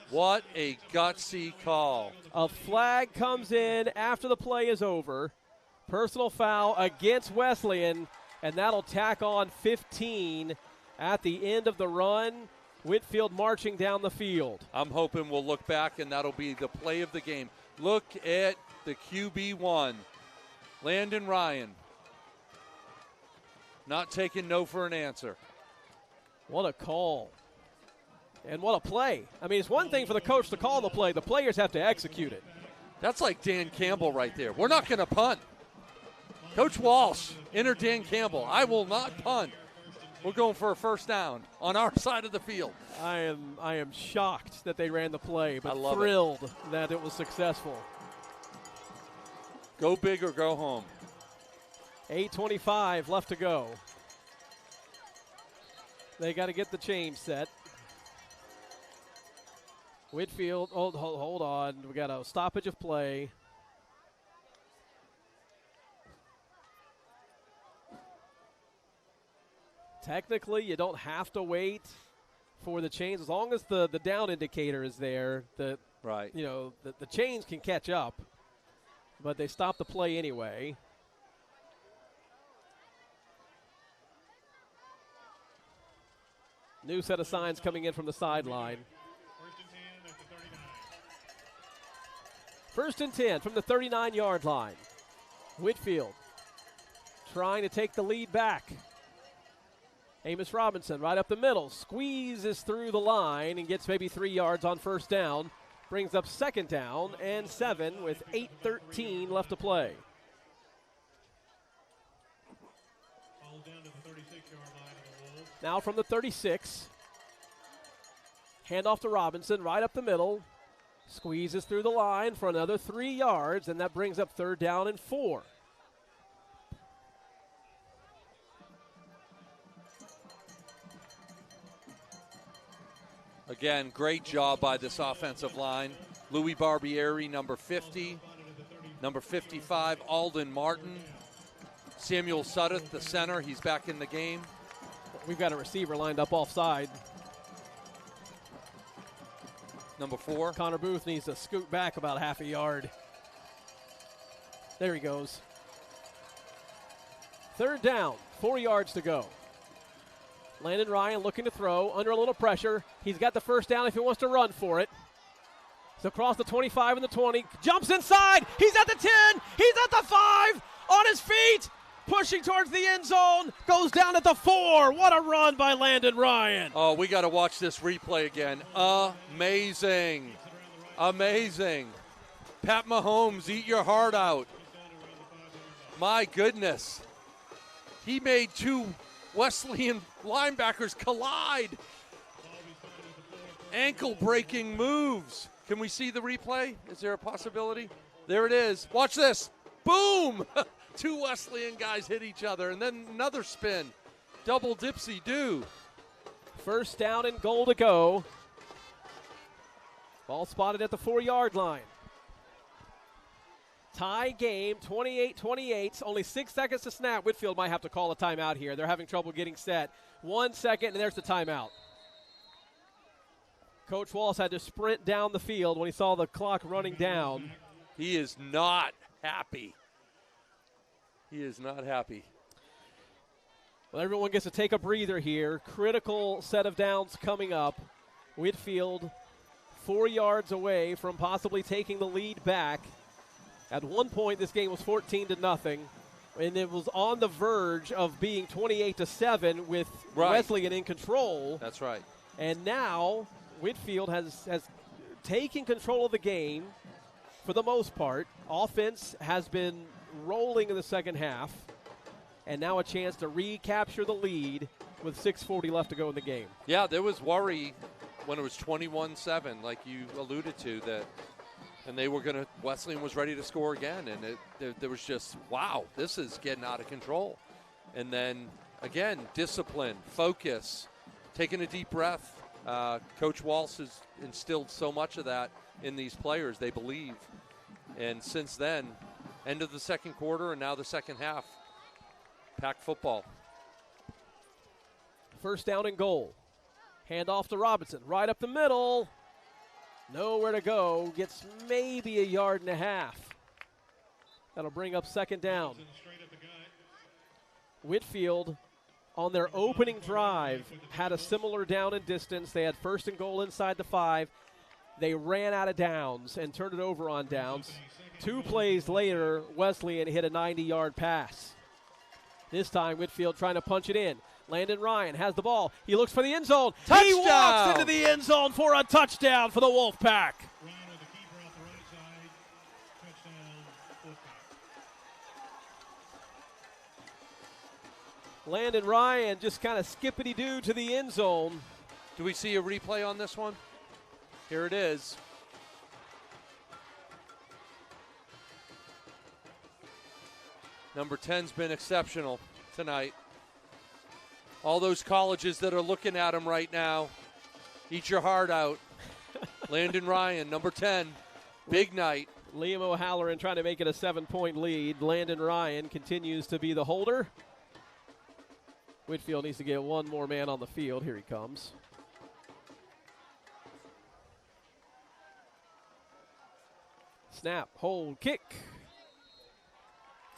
What a gutsy call. A flag comes in after the play is over. Personal foul against Wesleyan, and that'll tack on 15 at the end of the run. Whitfield marching down the field. I'm hoping we'll look back, and that'll be the play of the game. Look at the QB1, Landon Ryan. Not taking no for an answer. What a call. And what a play. I mean, it's one thing for the coach to call the play. The players have to execute it. That's like Dan Campbell right there. We're not going to punt. Coach Walsh, enter Dan Campbell. I will not punt. We're going for a first down on our side of the field. I am shocked that they ran the play, but thrilled that it was successful. Go big or go home. 8:25 left to go. They got to get the change set. Whitfield, hold on. We got a stoppage of play. Technically, you don't have to wait for the change as long as the down indicator is there. Right. The chains can catch up, but they stop the play anyway. New set of signs coming in from the sideline. First and 10 from the 39-yard line. Whitfield trying to take the lead back. Amos Robinson right up the middle, squeezes through the line and gets maybe 3 yards on first down. Brings up second down and 7 with 8:13 left to play. Now from the 36. Handoff to Robinson right up the middle. Squeezes through the line for another 3 yards, and that brings up third down and 4. Again, great job by this offensive line. Louis Barbieri, number 50. Number 55, Alden Martin. Samuel Sudduth, the center. He's back in the game. We've got a receiver lined up offside. Number 4. Connor Booth needs to scoot back about half a yard. There he goes. Third down, 4 yards to go. Landon Ryan looking to throw, under a little pressure. He's got the first down if he wants to run for it. He's across the 25 and the 20. Jumps inside. He's at the 10. He's at the 5. On his feet. Pushing towards the end zone. Goes down at the 4. What a run by Landon Ryan. Oh, we got to watch this replay again. Amazing. Amazing. Pat Mahomes, eat your heart out. My goodness. He made 2 Wesleyan linebackers collide. Ankle-breaking moves. Can we see the replay? Is there a possibility? There it is. Watch this. Boom! 2 Wesleyan guys hit each other, and then another spin. Double dipsy do. First down and goal to go. Ball spotted at the 4-yard line. Tie game, 28-28. Only 6 seconds to snap. Whitfield might have to call a timeout here. They're having trouble getting set. 1 second, and there's the timeout. Coach Walsh had to sprint down the field when he saw the clock running down. He is not happy. He is not happy. Well, everyone gets to take a breather here. Critical set of downs coming up. Whitfield 4 yards away from possibly taking the lead back. At one point, this game was 14-0, and it was on the verge of being 28-7 with Wesleyan in control. That's right. And now Whitfield has taken control of the game for the most part. Offense has been rolling in the second half, and now a chance to recapture the lead with 6:40 left to go in the game. Yeah, there was worry when it was 21-7, like you alluded to, that, and they were going to, Wesleyan was ready to score again, and there was just, wow, this is getting out of control. And then, again, discipline, focus, taking a deep breath. Coach Walsh has instilled so much of that in these players, they believe. And since then, end of the second quarter and now the second half, packed football. First down and goal. Hand off to Robinson, right up the middle. Nowhere to go. Gets maybe 1.5 yards. That'll bring up second down. Whitfield, on their opening drive, had a similar down and distance. They had first and goal inside the 5. They ran out of downs and turned it over on downs. 2 plays later, Wesleyan hit a 90-yard pass. This time, Whitfield trying to punch it in. Landon Ryan has the ball. He looks for the end zone. Touchdown! He walks into the end zone for a touchdown for the Wolfpack. Landon Ryan just kind of skippity-doo to the end zone. Do we see a replay on this one? Here it is. Number 10's been exceptional tonight. All those colleges that are looking at him right now, eat your heart out. Landon Ryan, number 10, big night. Liam O'Halloran trying to make it a 7-point lead. Landon Ryan continues to be the holder. Whitfield needs to get one more man on the field. Here he comes. Snap, hold, kick.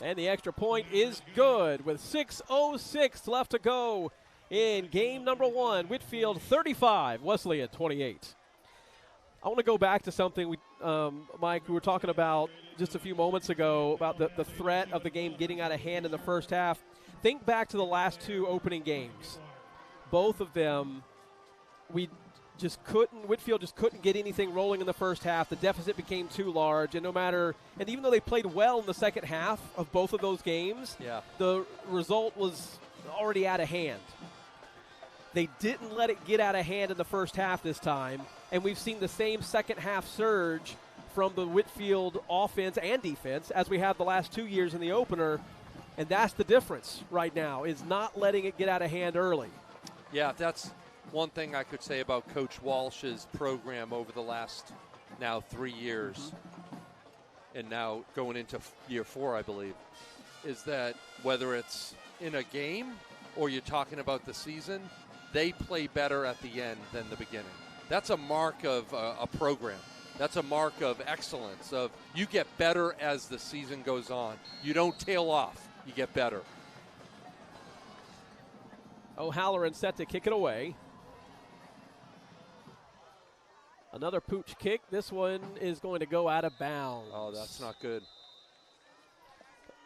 And the extra point is good with 6:06 left to go in game number 1. Whitfield 35, Wesleyan 28. I want to go back to something, Mike, we were talking about just a few moments ago about the threat of the game getting out of hand in the first half. Think back to the last 2 opening games. Both of them, Whitfield just couldn't get anything rolling in the first half. The deficit became too large, and even though they played well in the second half of both of those games, the result was already out of hand. They didn't let it get out of hand in the first half this time, and we've seen the same second half surge from the Whitfield offense and defense as we have the last 2 years in the opener, and that's the difference right now, is not letting it get out of hand early. Yeah, that's one thing I could say about Coach Walsh's program over the last now 3 years, and now going into year 4, I believe, is that whether it's in a game or you're talking about the season, they play better at the end than the beginning. That's a mark of a program. That's a mark of excellence, of you get better as the season goes on. You don't tail off. You get better. O'Halloran set to kick it away. Another pooch kick. This one is going to go out of bounds. Oh, that's not good.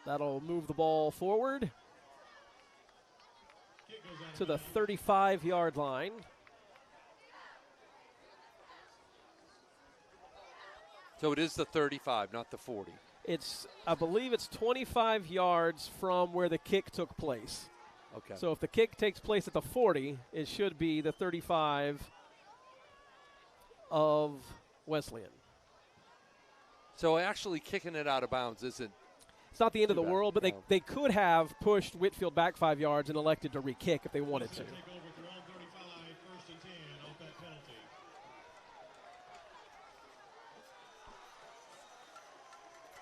That'll move the ball forward to the 35-yard line. So it is the 35, not the 40. I believe it's 25 yards from where the kick took place. Okay. So if the kick takes place at the 40, it should be the 35 of Wesleyan. So actually kicking it out of bounds isn't It's not the end of Too the bad. world, but No. they could have pushed Whitfield back 5 yards and elected to re-kick if they wanted to. Take over at their own 35, 1st and 10 off that penalty.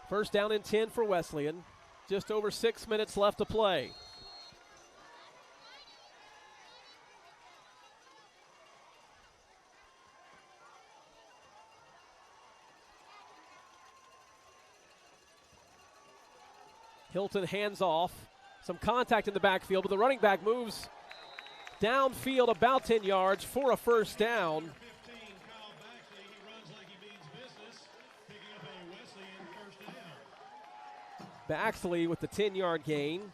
First down and 10 for Wesleyan. Just over 6 minutes left to play. Hilton hands off. Some contact in the backfield, but the running back moves downfield about 10 yards for a first down. 15, Kyle Baxley. He runs like he means business, picking up a Wesleyan first down. Baxley with the 10-yard gain.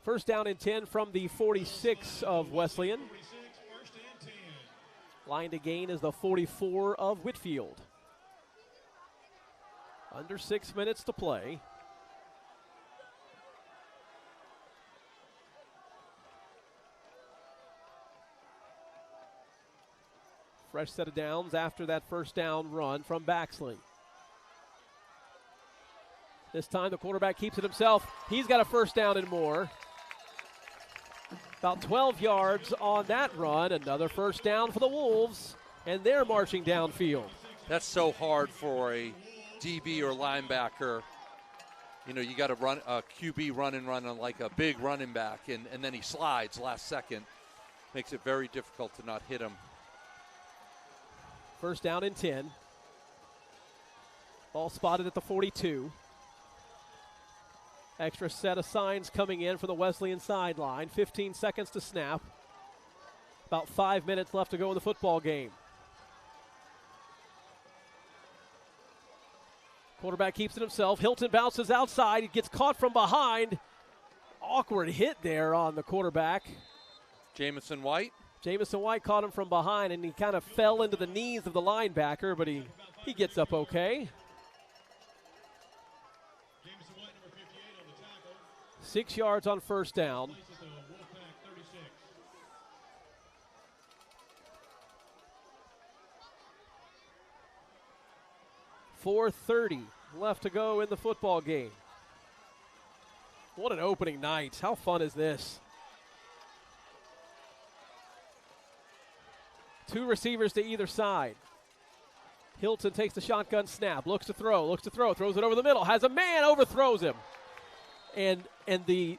First down and 10 from the 46 of Wesleyan. 46, 1st and 10. Line to gain is the 44 of Whitfield. Under 6 minutes to play. Fresh set of downs after that first down run from Baxley. This time the quarterback keeps it himself. He's got a first down and more. About 12 yards on that run. Another first down for the Wolves, and they're marching downfield. That's so hard for a DB or linebacker. You know, you got to run a QB run on like a big running back, and then he slides last second. Makes it very difficult to not hit him. First down and 10. Ball spotted at the 42. Extra set of signs coming in for the Wesleyan sideline. 15 seconds to snap. About 5 minutes left to go in the football game. Quarterback keeps it himself. Hilton bounces outside. He gets caught from behind. Awkward hit there on the quarterback. Jamison White. Jamison White caught him from behind, and he kind of fell into the knees of the linebacker, but he gets up okay. Jameson White, number 58 on the tackle. 6 yards on first down. Places the Wolfpack 36. .430 left to go in the football game. What an opening night. How fun is this? Two receivers to either side. Hilton takes the shotgun snap, looks to throw, throws it over the middle, has a man, overthrows him. And the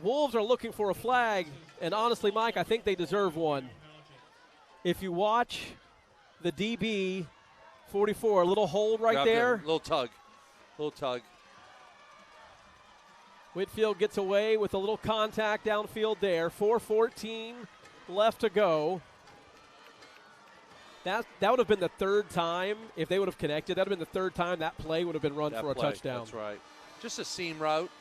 Wolves are looking for a flag, and honestly, Mike, I think they deserve one. If you watch the DB 44, a little hold right Grabbed there. him. Little tug. Whitfield gets away with a little contact downfield there. 4:14 left to go. That would have been the third time, if they would have connected, that would have been the third time that play would have been run for a touchdown. That's right. Just a seam route.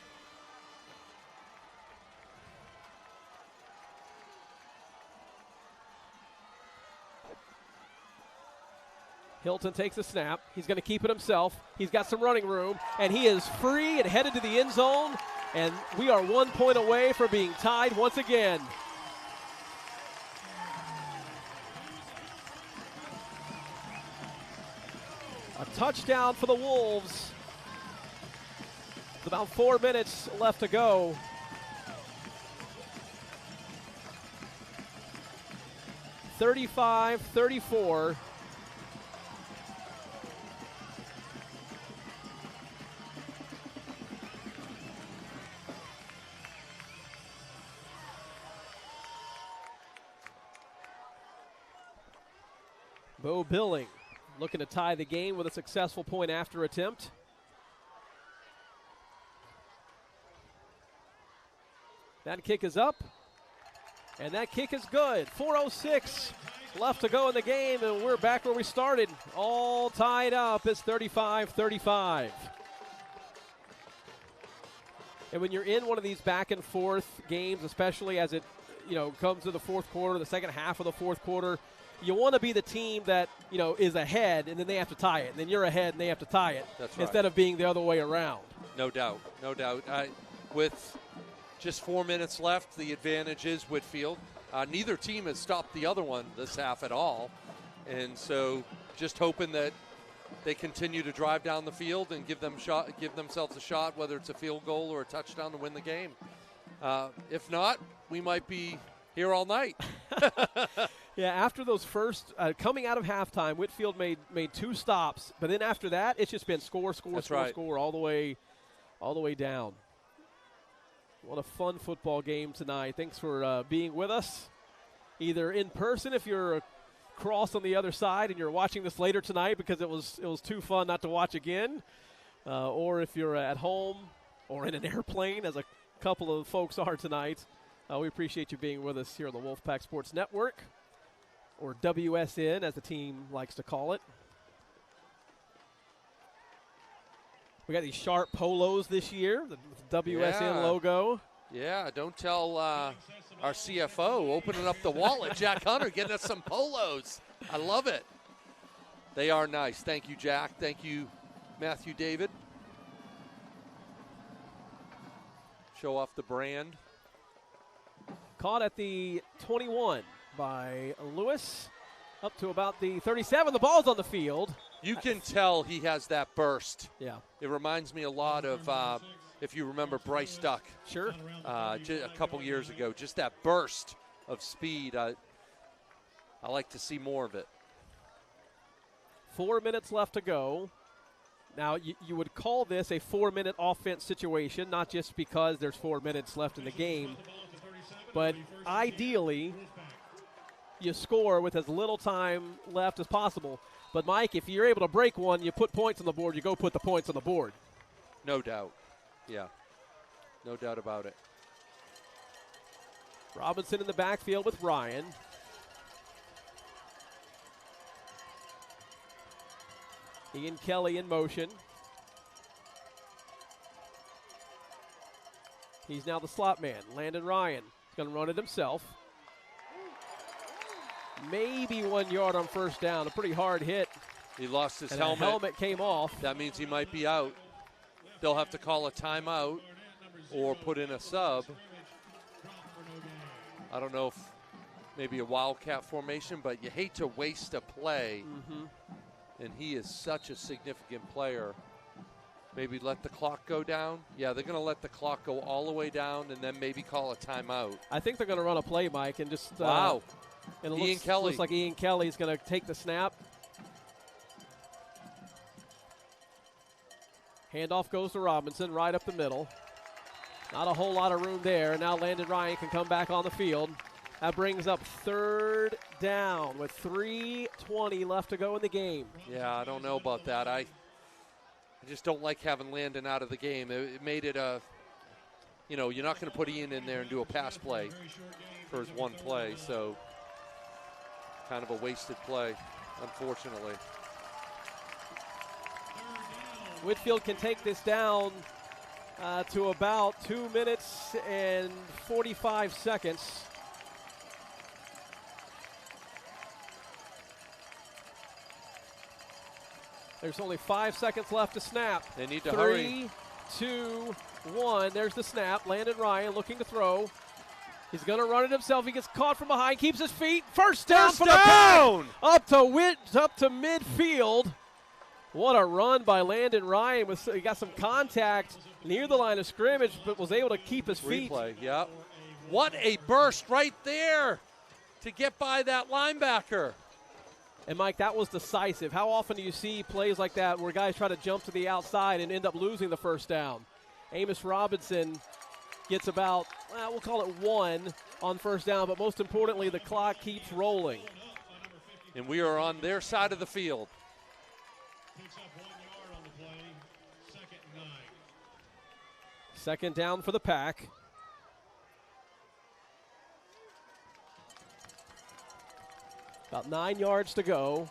Hilton takes the snap. He's going to keep it himself. He's got some running room, and he is free and headed to the end zone, and we are 1 point away from being tied once again. A touchdown for the Wolves. With about 4 minutes left to go. (35-34). Bo Billing looking to tie the game with a successful point after attempt. That kick is up, and that kick is good. 4:06 left to go in the game, and we're back where we started. All tied up. It's 35-35. And when you're in one of these back and forth games, especially as it comes to the fourth quarter, the second half of the fourth quarter, you want to be the team that, is ahead, and then they have to tie it. And then you're ahead, and they have to tie it. That's right. Instead of being the other way around. No doubt. With just 4 minutes left, the advantage is Whitfield. Neither team has stopped the other one this half at all. And so just hoping that, they continue to drive down the field and give themselves a shot, whether it's a field goal or a touchdown to win the game. If not, we might be here all night. Yeah, after those first, coming out of halftime, Whitfield made 2 stops, but then after that, it's just been score all the way down. What a fun football game tonight. Thanks for being with us, either in person if you're across on the other side and you're watching this later tonight because it was too fun not to watch again, or if you're at home or in an airplane, as a couple of folks are tonight. We appreciate you being with us here on the Wolfpack Sports Network, or WSN as the team likes to call it. We got these sharp polos this year, the WSN logo. Yeah, don't tell our CFO opening up the wallet, Jack Hunter, getting us some polos. I love it. They are nice. Thank you, Jack. Thank you, Matthew David. Show off the brand. Caught at the 21 by Lewis, up to about the 37. The ball's on the field. You can tell he has that burst. Yeah. It reminds me a lot of, if you remember, Bryce Duck. Sure. A couple years ago. Just that burst of speed. I like to see more of it. 4 minutes left to go. Now, you would call this a 4-minute offense situation, not just because there's 4 minutes left in the game, but ideally you score with as little time left as possible. But, Mike, if you're able to break one, you put points on the board, you go put the points on the board. No doubt. Yeah. No doubt about it. Robinson in the backfield with Ryan. Ian Kelly in motion. He's now the slot man. Landon Ryan is going to run it himself. Maybe 1 yard on first down. A pretty hard hit. He lost his and helmet. The helmet came off. That means he might be out. They'll have to call a timeout or put in a sub. I don't know if maybe a wildcat formation, but you hate to waste a play. Mm-hmm. And he is such a significant player. Maybe let the clock go down. Yeah, they're going to let the clock go all the way down and then maybe call a timeout. I think they're going to run a play, Mike, and just wow. And it Ian Kelly. Looks like Ian Kelly's going to take the snap. Handoff goes to Robinson right up the middle. Not a whole lot of room there. Now Landon Ryan can come back on the field. That brings up third down with 3:20 left to go in the game. Yeah, I don't know about that. I just don't like having Landon out of the game. It made it a, you're not going to put Ian in there and do a pass play for his one play. So kind of a wasted play, unfortunately. Whitfield can take this down to about 2 minutes and 45 seconds. There's only 5 seconds left to snap. They need to hurry. 3, 2, 1. There's the snap. Landon Ryan looking to throw. He's going to run it himself. He gets caught from behind, keeps his feet. First down for the Pack. Up to midfield. What a run by Landon Ryan. He got some contact near the line of scrimmage, but was able to keep his feet. Replay, yep. What a burst right there to get by that linebacker. And, Mike, that was decisive. How often do you see plays like that where guys try to jump to the outside and end up losing the first down? Amos Robinson gets about, we'll call it 1 on first down, but most importantly, the clock keeps rolling. And we are on their side of the field. Picks up 1 yard on the play. 2nd and 9. Second down for the Pack. About 9 yards to go.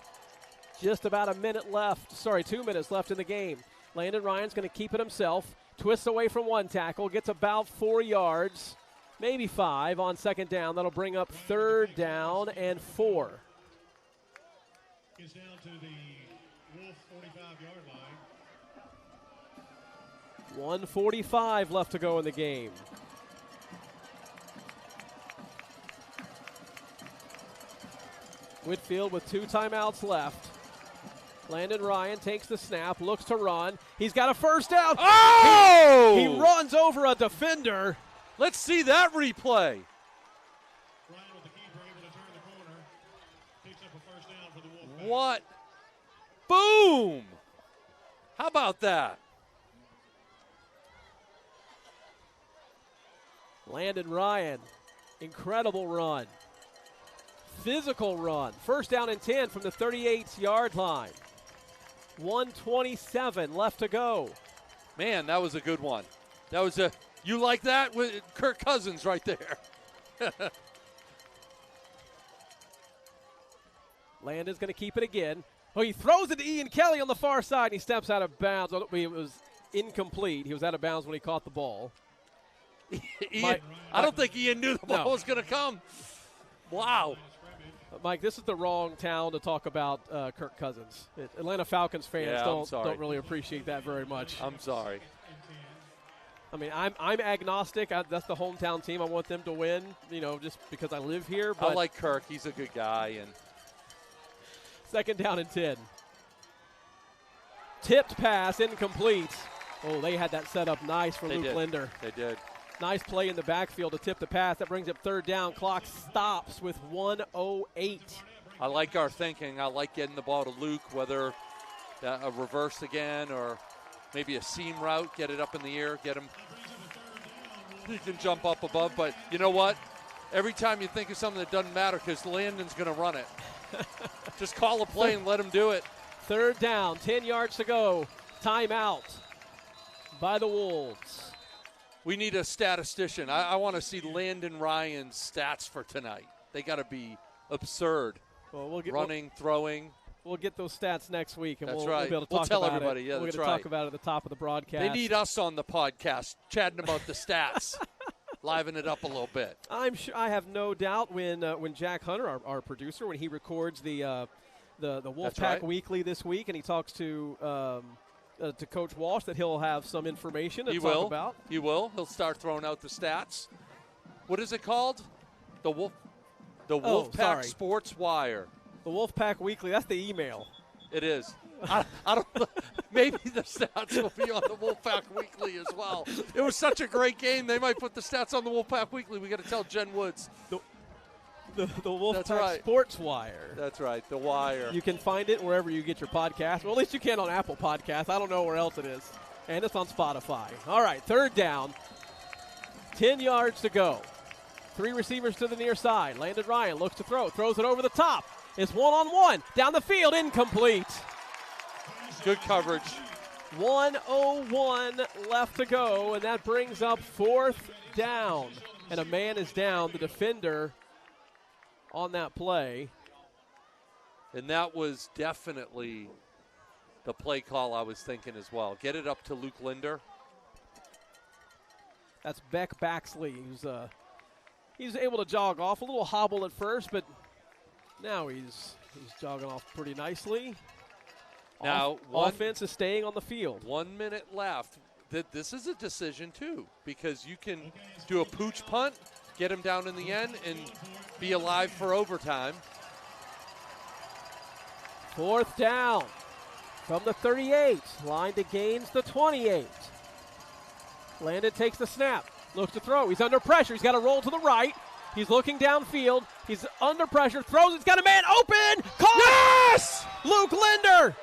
Just about 2 minutes left in the game. Landon Ryan's going to keep it himself. Twists away from one tackle. Gets about 4 yards, maybe 5 on second down. That'll bring up third down and 4. Gets down to the Wolf 45-yard line. 1:45 left to go in the game. Whitfield with 2 timeouts left. Landon Ryan takes the snap, looks to run. He's got a first down. Oh! He runs over a defender. Let's see that replay. What? Boom! How about that? Landon Ryan, incredible run. Physical run. First down and 10 from the 38-yard line. 1:27 left to go. Man, that was a good one. That was a, you like that? With Kirk Cousins right there. Landon's going to keep it again. Oh, he throws it to Ian Kelly on the far side. And he steps out of bounds. It was incomplete. He was out of bounds when he caught the ball. Ian, I don't think Ian knew the ball was going to come. Wow. Mike, this is the wrong town to talk about Kirk Cousins. Atlanta Falcons fans don't really appreciate that very much. I'm sorry. I mean, I'm agnostic. That's the hometown team. I want them to win, just because I live here. But I like Kirk. He's a good guy. And second down and 10. Tipped pass, incomplete. Oh, they had that set up nice for Luke Linder. They did. Nice play in the backfield to tip the pass. That brings up third down. Clock stops with 1:08. I like our thinking. I like getting the ball to Luke, whether a reverse again or maybe a seam route, get it up in the air, get him. He can jump up above, but you know what? Every time you think of something that doesn't matter because Landon's going to run it. Just call a play and let him do it. Third down, 10 yards to go. Timeout by the Wolves. We need a statistician. I want to see Landon Ryan's stats for tonight. They got to be absurd. Well, running, throwing. We'll get those stats next week, and we'll be able to we'll talk tell about everybody. it. Yeah, we're that's going to right. talk about it at the top of the broadcast. They need us on the podcast, chatting about the stats, liven it up a little bit. I'm sure. I have no doubt when Jack Hunter, our producer, when he records the Wolfpack Weekly this week, and he talks to Coach Walsh, that he'll have some information to talk about. He will. He'll start throwing out the stats. What is it called? The Wolfpack Sports Wire. The Wolfpack Weekly. That's the email. It is. I don't. Maybe the stats will be on the Wolfpack Weekly as well. It was such a great game. They might put the stats on the Wolfpack Weekly. We got to tell Jen Woods. The Wolfpack Sports Wire. That's right, the Wire. You can find it wherever you get your podcast. Well, at least you can on Apple Podcasts. I don't know where else it is. And it's on Spotify. All right, third down. 10 yards to go. 3 receivers to the near side. Landon Ryan looks to throw. Throws it over the top. It's one-on-one. Down the field, incomplete. Good coverage. 1:01 left to go, and that brings up fourth down. And a man is down, the defender on that play. And that was definitely the play call I was thinking as well. Get it up to Luke Linder. That's Beck Baxley. He's able to jog off. A little hobble at first, but now he's jogging off pretty nicely. Now, offense is staying on the field. 1 minute left. This is a decision, too, because you can do a pooch punt, get him down in the end, and be alive for overtime. Fourth down from the 38. Line to gains the 28. Landon takes the snap. Looks to throw. He's under pressure. He's got to roll to the right. He's looking downfield. He's under pressure. Throws. He's got a man open. Caught. Yes! Luke Linder.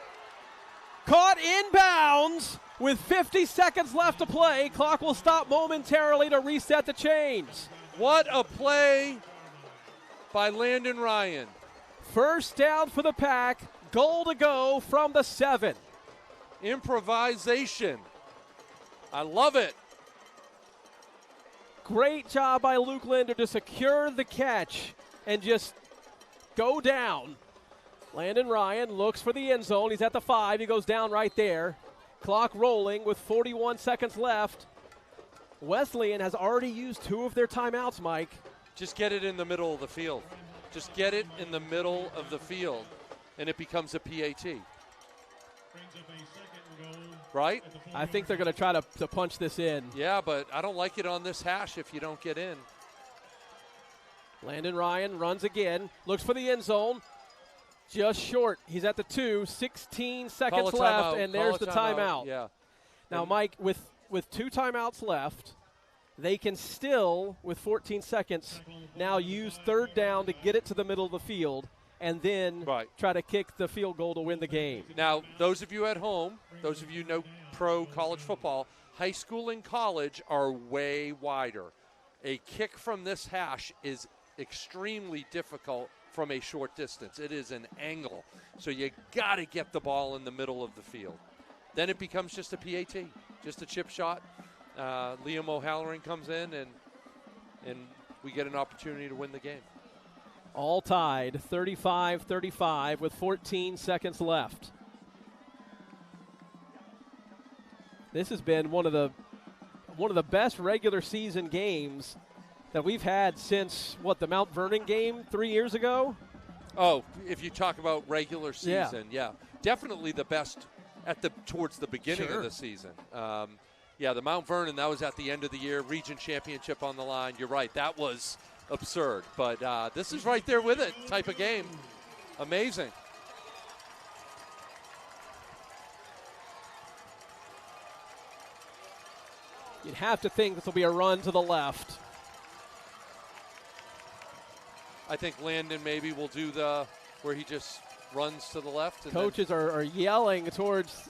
Caught inbounds with 50 seconds left to play. Clock will stop momentarily to reset the chains. What a play by Landon Ryan. First down for the Pack. Goal to go from the 7. Improvisation. I love it. Great job by Luke Linder to secure the catch and just go down. Landon Ryan looks for the end zone. He's at the 5. He goes down right there. Clock rolling with 41 seconds left. Wesleyan has already used 2 of their timeouts, Mike. Just get it in the middle of the field. Just get it in the middle of the field, and it becomes a PAT. Right? I think they're going to try to punch this in. Yeah, but I don't like it on this hash if you don't get in. Landon Ryan runs again, looks for the end zone. Just short. He's at the 2, 16 seconds Call a left, timeout. and Call there's a the timeout. Yeah. Now, Mike, with 2 timeouts left, they can still, with 14 seconds, now use third down to get it to the middle of the field and then try to kick the field goal to win the game. Now, those of you at home, those of you who know pro college football, high school and college are way wider. A kick from this hash is extremely difficult from a short distance. It is an angle. So you got to get the ball in the middle of the field. Then it becomes just a PAT, just a chip shot. Liam O'Halloran comes in, and we get an opportunity to win the game. All tied, 35-35 with 14 seconds left. This has been one of the best regular season games that we've had since, the Mount Vernon game 3 years ago? Oh, if you talk about regular season, yeah. Definitely the best towards the beginning of the season. The Mount Vernon, that was at the end of the year, region championship on the line. You're right, that was absurd. But this is right there with it type of game. Amazing. You'd have to think this will be a run to the left. I think Landon maybe will do where he just runs to the left. And coaches are yelling towards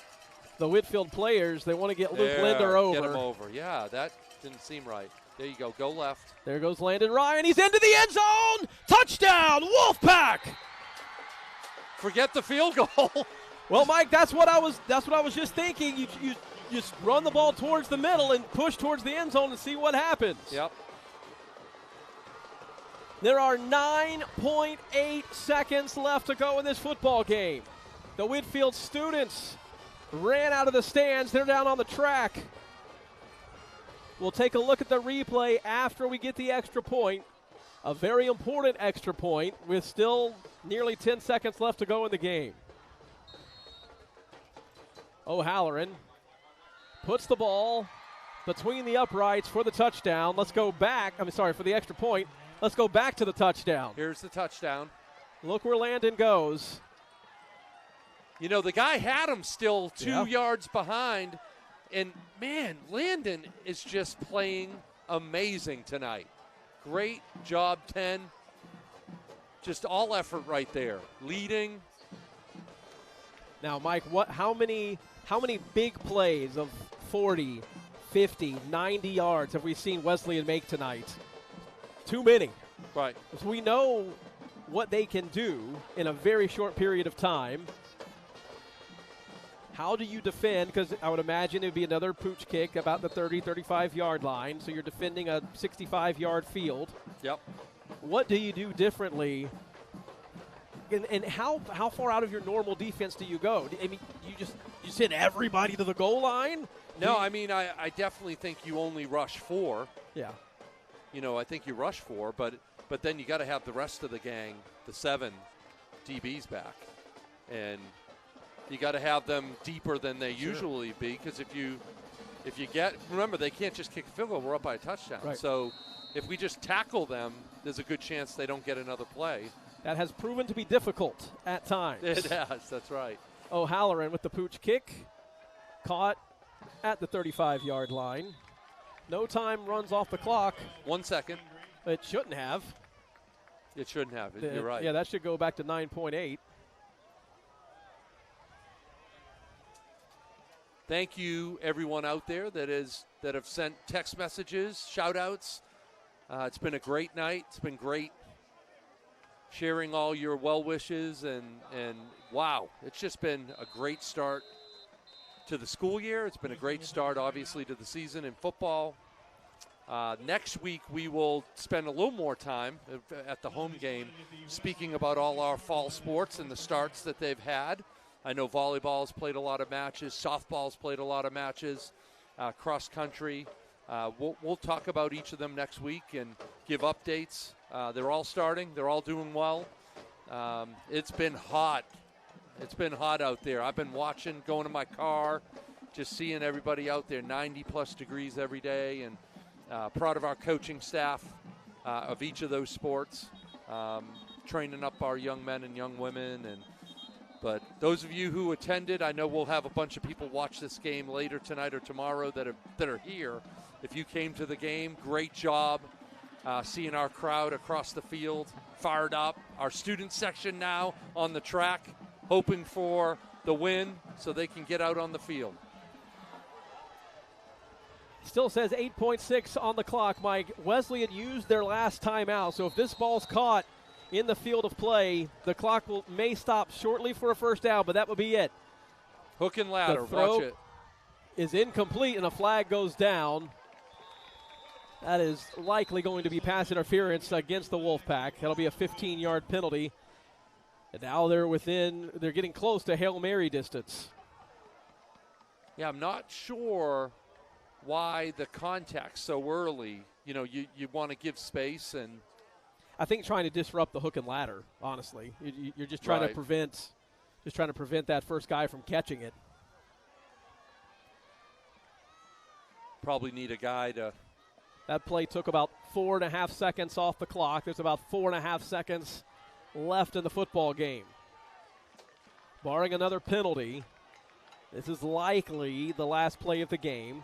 the Whitfield players. They want to get Luke Linder over. Get him over. Yeah, that didn't seem right. There you go. Go left. There goes Landon Ryan. He's into the end zone. Touchdown, Wolfpack. Forget the field goal. Well, Mike, that's what I was just thinking. You just run the ball towards the middle and push towards the end zone and see what happens. Yep. There are 9.8 seconds left to go in this football game. The Whitfield students ran out of the stands. They're down on the track. We'll take a look at the replay after we get the extra point. A very important extra point with still nearly 10 seconds left to go in the game. O'Halloran puts the ball between the uprights for the touchdown. Let's go back. For the extra point. Let's go back to the touchdown. Here's the touchdown. Look where Landon goes. You know, the guy had him still 2 yards behind. And, man, Landon is just playing amazing tonight. Great job, 10. Just all effort right there. Leading. Now, Mike, how many big plays of 40, 50, 90 yards have we seen Wesleyan make tonight? Too many. Right. So we know what they can do in a very short period of time. How do you defend? Because I would imagine it would be another pooch kick about the 30, 35-yard line. So you're defending a 65-yard field. Yep. What do you do differently? And how far out of your normal defense do you go? I mean, you send everybody to the goal line? No, I mean, I definitely think you only rush 4. Yeah. You know, I think you rush 4, but then you got to have the rest of the gang, the 7 DBs back. And you got to have them deeper than they usually be, because if you remember, they can't just kick a field goal. We're up by a touchdown. Right. So if we just tackle them, there's a good chance they don't get another play. That has proven to be difficult at times. It has, that's right. O'Halloran with the pooch kick. Caught at the 35-yard line. No time runs off the clock. 1 second. It shouldn't have. It shouldn't have. You're right. Yeah, that should go back to 9.8. Thank you, everyone out there that have sent text messages, shout-outs. It's been a great night. It's been great sharing all your well wishes, and wow, it's just been a great start to the school year. It's been a great start, obviously, to the season in football. Next week, we will spend a little more time at the home game speaking about all our fall sports and the starts that they've had. I know volleyball's played a lot of matches, softball's played a lot of matches, cross country. We'll talk about each of them next week and give updates. They're all starting. They're all doing well. It's been hot. It's been hot out there. I've been watching, going in my car, just seeing everybody out there, 90-plus degrees every day, and proud of our coaching staff of each of those sports. training up our young men and young women. But those of you who attended, I know we'll have a bunch of people watch this game later tonight or tomorrow that are here. If you came to the game, great job seeing our crowd across the field, fired up. Our student section now on the track, hoping for the win so they can get out on the field. Still says 8.6 on the clock, Mike. Wesleyan used their last timeout, so if this ball's caught in the field of play, the clock may stop shortly for a first down, but that would be it. Hook and ladder, the throw watch it. Is incomplete, and a flag goes down. That is likely going to be pass interference against the Wolfpack. That'll be a 15-yard penalty. And now they're getting close to Hail Mary distance. Yeah, I'm not sure why the contact's so early. You know, you want to give space, and I think trying to disrupt the hook and ladder, honestly. You're just trying to prevent that first guy from catching it. Probably need a guy to. That play took about 4.5 seconds off the clock. There's about 4.5 seconds left in the football game. Barring another penalty, this is likely the last play of the game.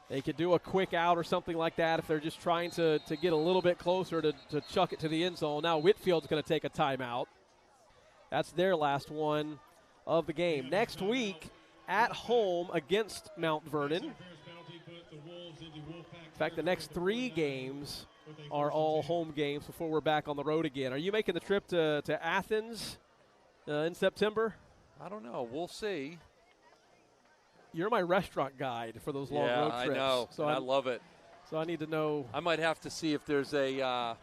They could do a quick out or something like that if they're just trying to get a little bit closer to chuck it to the end zone. Now Whitfield's going to take a timeout. That's their last one of the game. Next week, at home against Mount Vernon. In fact, the next 3 games are all home games before we're back on the road again. Are you making the trip to Athens in September? I don't know. We'll see. You're my restaurant guide for those long road trips. Yeah, I know. So I love it. So I need to know. I might have to see if there's a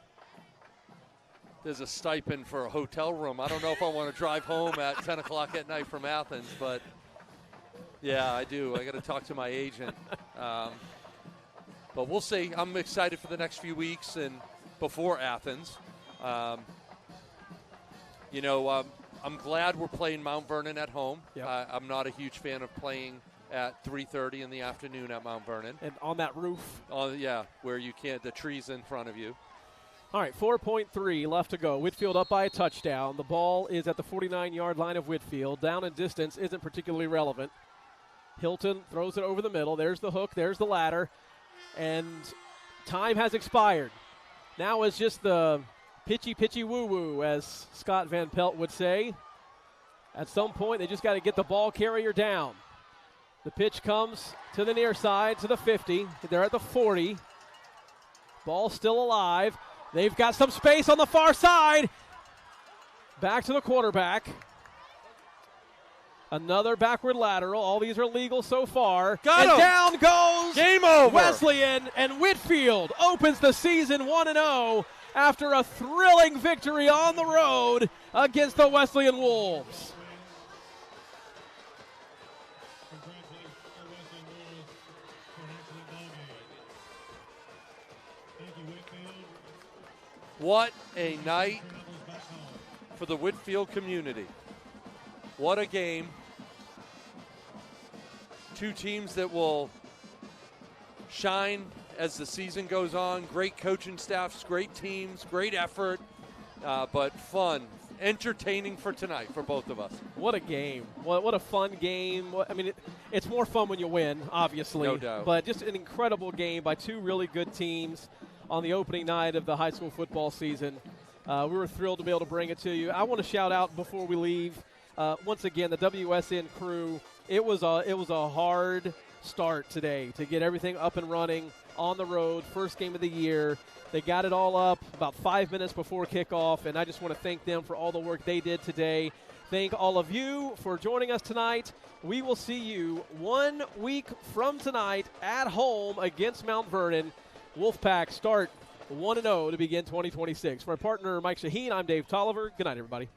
stipend for a hotel room. I don't know if I want to drive home at 10 o'clock at night from Athens, but yeah, I do. I got to talk to my agent. But we'll see. I'm excited for the next few weeks and before Athens. I'm glad we're playing Mount Vernon at home. Yep. I'm not a huge fan of playing at 3:30 in the afternoon at Mount Vernon. And on that roof. Where you can't, the trees in front of you. All right, 4.3 left to go. Whitfield up by a touchdown. The ball is at the 49-yard line of Whitfield. Down in distance isn't particularly relevant. Hilton throws it over the middle. There's the hook. There's the ladder. And time has expired. Now it's just the pitchy woo-woo, as Scott Van Pelt would say. At some point, they just got to get the ball carrier down. The pitch comes to the near side, to the 50. They're at the 40. Ball still alive. They've got some space on the far side. Back to the quarterback. Another backward lateral. All these are legal so far. Got him. Down goes Game over. Wesleyan, and Whitfield opens the season 1-0 after a thrilling victory on the road against the Wesleyan Wolves. What a night for the Whitfield community. What a game. 2 teams that will shine as the season goes on. Great coaching staffs, great teams, great effort, but fun, entertaining for tonight for both of us. What a game. What a fun game. It's more fun when you win, obviously. No doubt. But just an incredible game by 2 really good teams on the opening night of the high school football season. We were thrilled to be able to bring it to you. I want to shout out before we leave, once again, the WSN crew. It was a hard start today to get everything up and running on the road, first game of the year. They got it all up about 5 minutes before kickoff, and I just want to thank them for all the work they did today. Thank all of you for joining us tonight. We will see you 1 week from tonight at home against Mount Vernon. Wolfpack start 1-0 to begin 2026. For our partner Mike Shaheen, I'm Dave Tolliver. Good night, everybody.